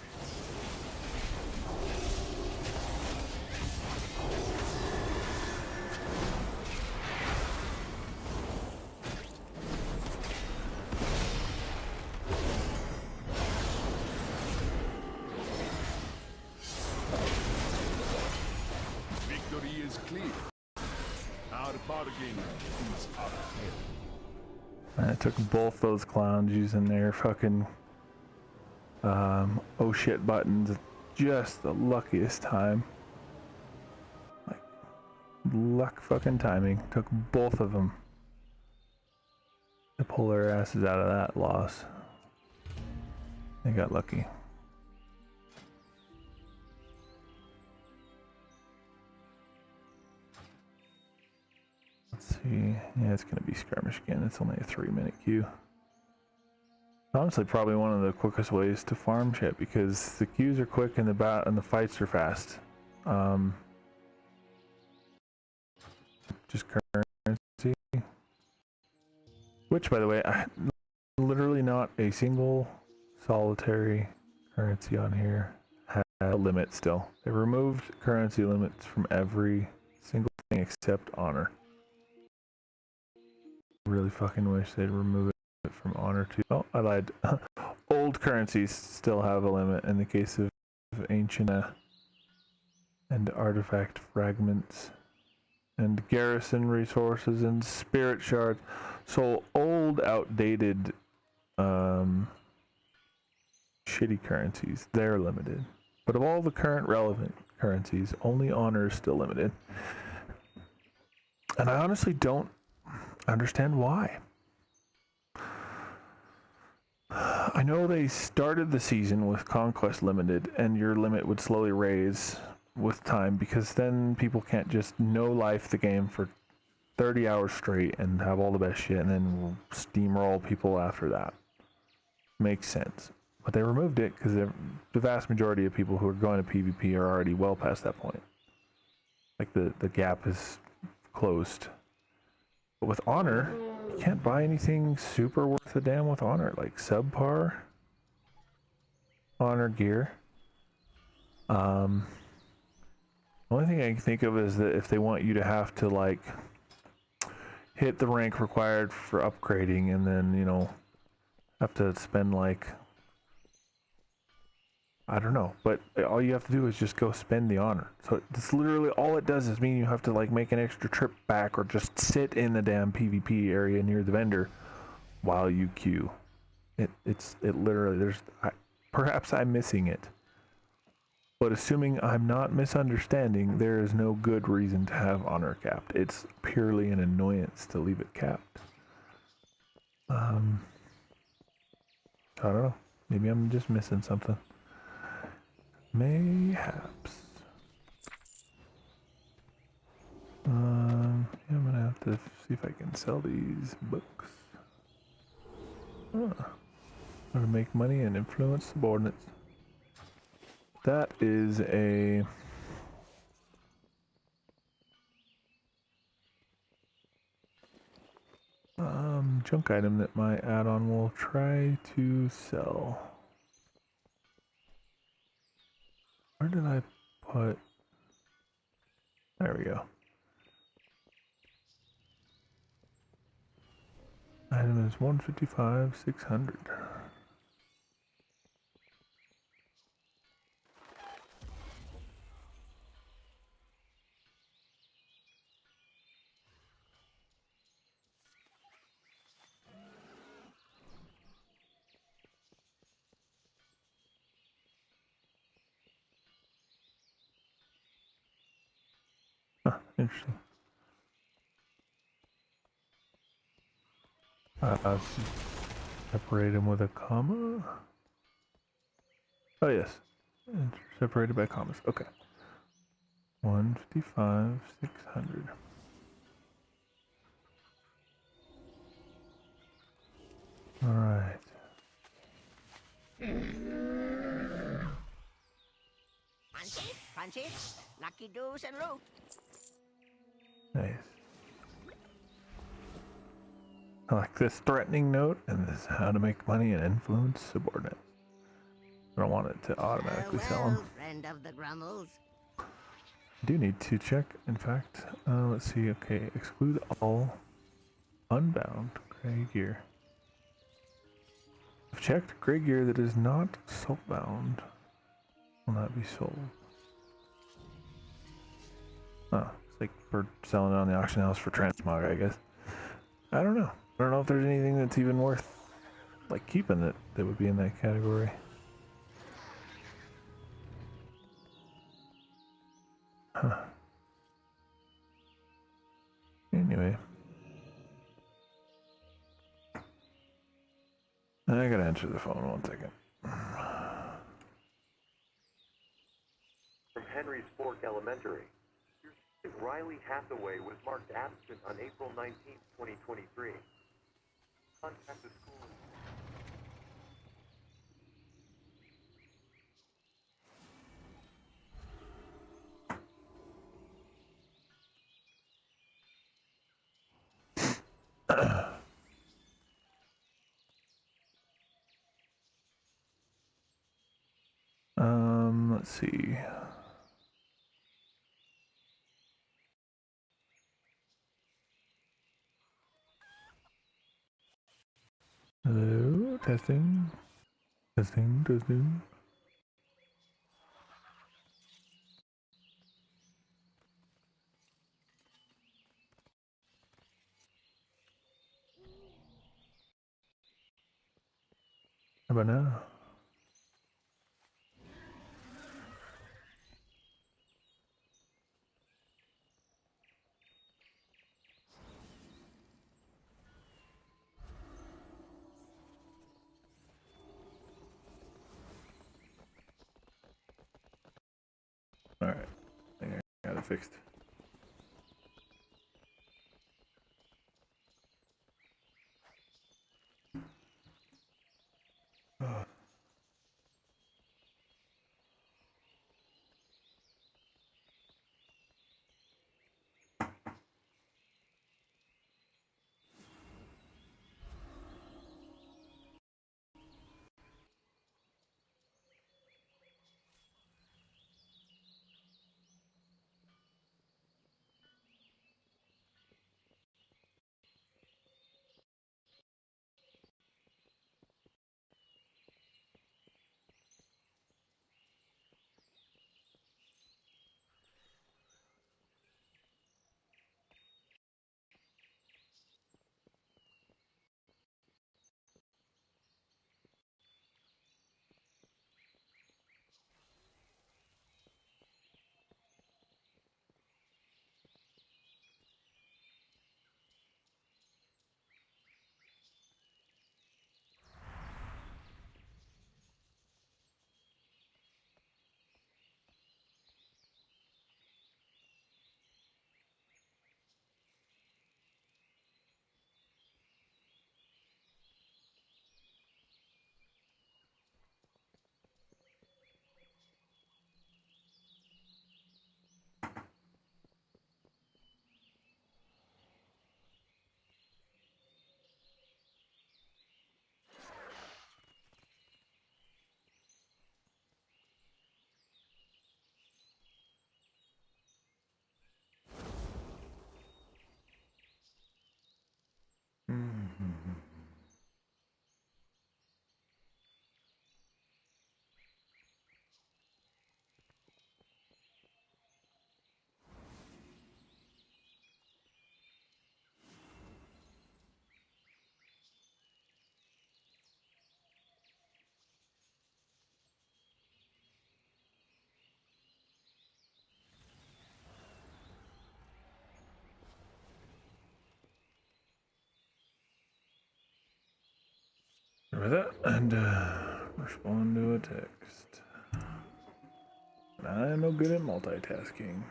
Victory is clear. Our bargain is upheld. I took both those clowns using their fucking oh shit buttons at just the luckiest time. Like luck fucking timing. Took both of them to pull their asses out of that loss. They got lucky. Let's see. Yeah, it's gonna be skirmish again. It's only a 3-minute queue. Honestly, probably one of the quickest ways to farm shit, because the queues are quick and the fights are fast. Just currency. Which, by the way, literally not a single solitary currency on here has a limit still. They removed currency limits from every single thing except honor. Really fucking wish they'd remove it from honor too. Oh, I lied. Old currencies still have a limit in the case of ancient and artifact fragments and garrison resources and spirit shards. So old, outdated shitty currencies, they're limited. But of all the current relevant currencies, only honor is still limited. And I honestly don't understand why. I know they started the season with Conquest limited, and your limit would slowly raise with time, because then people can't just no-life the game for 30 hours straight and have all the best shit and then steamroll people after that. Makes sense. But they removed it because the vast majority of people who are going to PvP are already well past that point. Like the gap is closed. But with Honor, you can't buy anything super worth a damn with Honor, like subpar Honor gear. The only thing I can think of is that if they want you to have to like hit the rank required for upgrading and then, you know, have to spend like, I don't know, but all you have to do is just go spend the honor. So it's literally all it does is mean you have to like make an extra trip back or just sit in the damn PvP area near the vendor while you queue. It literally, perhaps I'm missing it. But assuming I'm not misunderstanding, there is no good reason to have honor capped. It's purely an annoyance to leave it capped. I don't know. Maybe I'm just missing something. Mayhaps. Yeah, I'm gonna have to see if I can sell these books. How to make money and influence subordinates. That is a junk item that my add-on will try to sell. Where did I put? There we go. Item is 155, 600. Interesting. Separate them with a comma. Oh yes, separated by commas. Okay. 155, 600. All right. Punches, lucky doos and loot. Nice. I like this threatening note, and this is how to make money and influence subordinates. I don't want it to automatically sell them. Friend of the Grummles. I do need to check, in fact. Let's see, okay, exclude all unbound gray gear. I've checked gray gear that is not saltbound will not be sold. Oh, it's like for selling it on the auction house for transmog, I guess. I don't know. I don't know if there's anything that's even worth like keeping that would be in that category. Huh. Anyway. I gotta answer the phone 1 second. From Henry's Fork Elementary. Your student Riley Hathaway was marked absent on April 19th, 2023. Contact the school. Let's see. Hello, testing. Testing, testing. How about now? fixed. Remember that? And respond to a text. I'm no good at multitasking.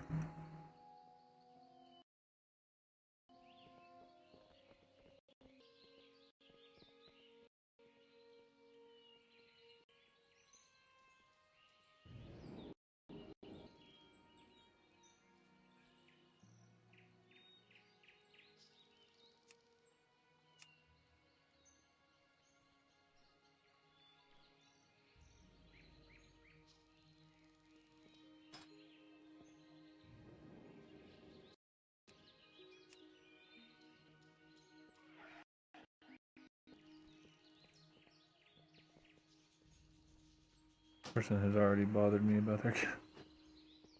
Person has already bothered me about their cat,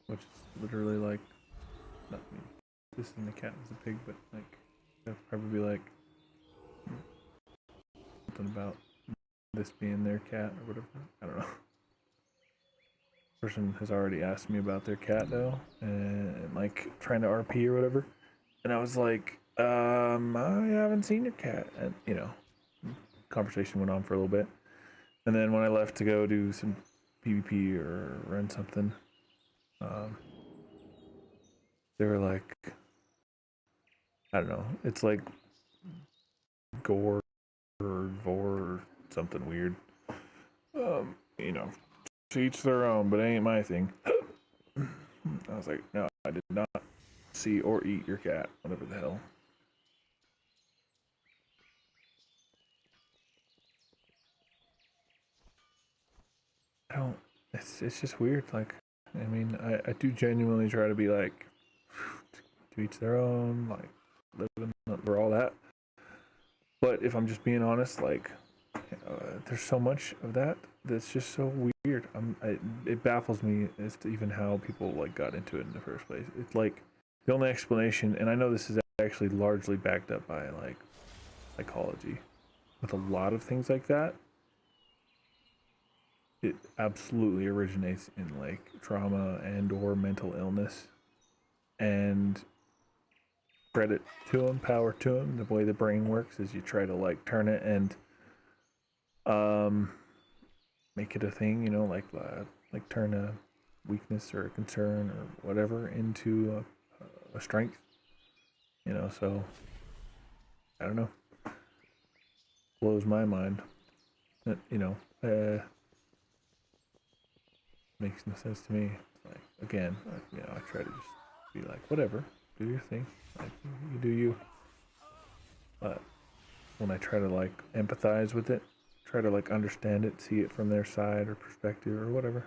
which is literally like, not me. This and the cat is the pig, but like, they'll probably be like something about this being their cat or whatever. I don't know. Person has already asked me about their cat though, and like trying to RP or whatever, and I was like, I haven't seen your cat, and you know, conversation went on for a little bit, and then when I left to go do some PvP or run something, they were like, I don't know, it's like gore or vor or something weird. You know, to each their own, but it ain't my thing. I was like, no, I did not see or eat your cat, whatever the hell. I don't, it's just weird. Like, I mean, I do genuinely try to be like, to each their own, like, living for all that. But if I'm just being honest, like, there's so much of that that's just so weird. It baffles me as to even how people like got into it in the first place. It's like the only explanation, and I know this is actually largely backed up by like psychology, with a lot of things like that. It absolutely originates in like trauma and or mental illness, and credit to them, power to them. The way the brain works is you try to like turn it and make it a thing, you know, like turn a weakness or a concern or whatever into a strength. You know, so I don't know. Blows my mind. That, you know, makes no sense to me. Like, again, you know, I try to just be like, whatever, do your thing. Like, you do you. But when I try to like empathize with it, try to like understand it, see it from their side or perspective or whatever,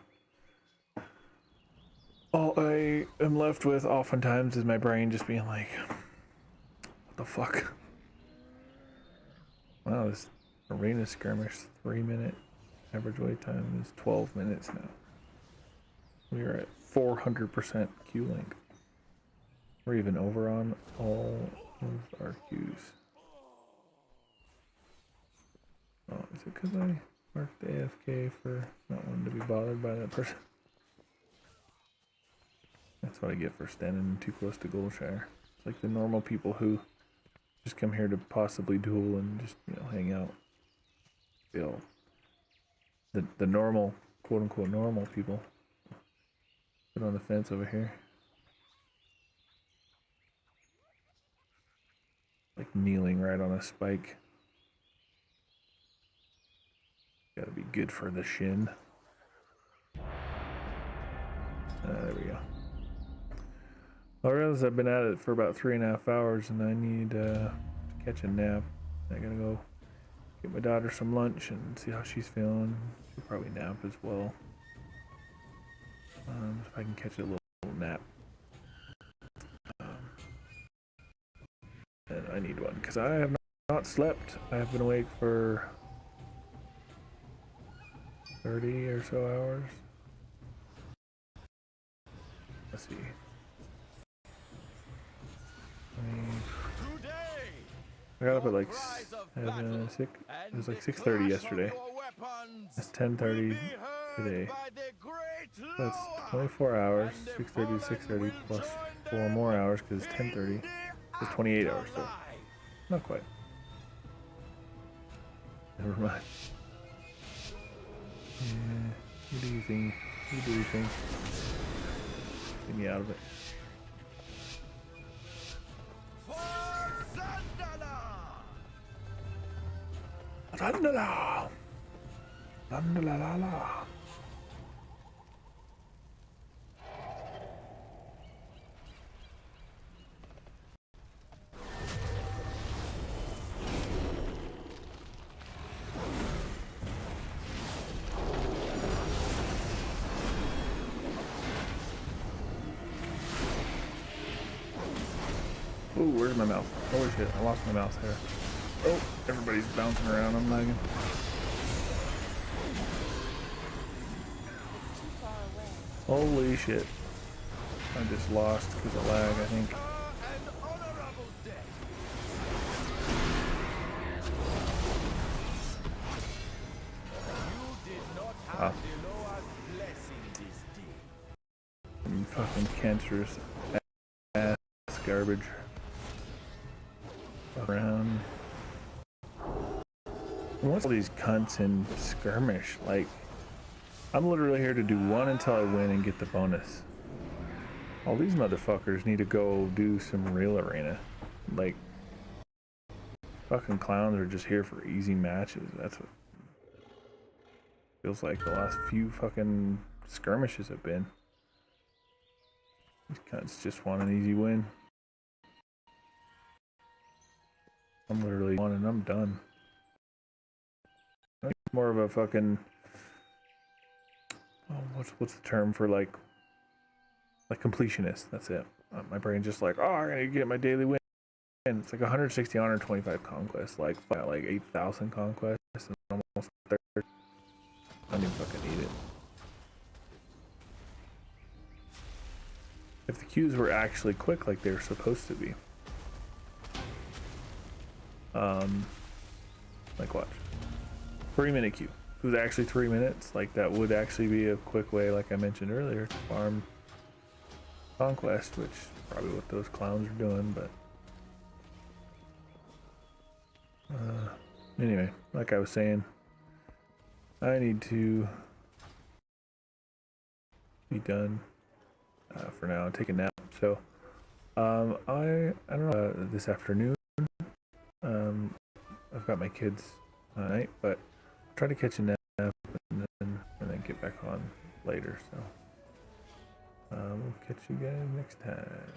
all I am left with oftentimes is my brain just being like, what the fuck? Wow, this arena skirmish 3-minute average wait time is 12 minutes now. We are at 400% queue length. We're even over on all of our queues. Oh, is it because I marked AFK for not wanting to be bothered by that person? That's what I get for standing too close to Goldshire. It's like the normal people who just come here to possibly duel and just, you know, hang out. Feel the normal, quote unquote normal people sit on the fence over here. Like kneeling right on a spike. Gotta be good for the shin. There we go. I realize I've been at it for about 3.5 hours and I need to catch a nap. I gotta go get my daughter some lunch and see how she's feeling. She'll probably nap as well. If I can catch a little nap. And I need one because I have not slept. I have been awake for 30 or so hours. Let's see. I got up at like 6. It was like 6:30 yesterday. It's 10:30 today. That's 24 hours. 6:30 to 6:30 plus 4 more hours because it's 10:30. It's 28 hours, so not quite. Never mind. Yeah, you do your thing. You do your thing. Get me out of it. Randala! Randala! Ooh, where's my mouse? Holy shit, I lost my mouse here. Oh, everybody's bouncing around, I'm lagging. Holy shit. I just lost because of lag, I think. Wow. Some fucking cancerous ass garbage. Around. What's all these cunts in skirmish? Like, I'm literally here to do one until I win and get the bonus. All these motherfuckers need to go do some real arena. Like, fucking clowns are just here for easy matches. That's what feels like the last few fucking skirmishes have been. These cunts just want an easy win. I'm literally one and I'm done. More of a fucking, oh, what's the term for like completionist? That's it. My brain just like, oh, I gotta get my daily win. And it's like 160, 125 conquests, like 8,000 conquests, and almost 30. I don't even fucking need it. If the queues were actually quick like they're supposed to be. Like watch. 3-minute queue. If it was actually 3 minutes, like that would actually be a quick way, like I mentioned earlier, to farm conquest, which is probably what those clowns are doing, but anyway, like I was saying, I need to be done for now and take a nap. So I don't know this afternoon. I've got my kids tonight, but I'll try to catch a nap and then get back on later. So we'll catch you guys next time.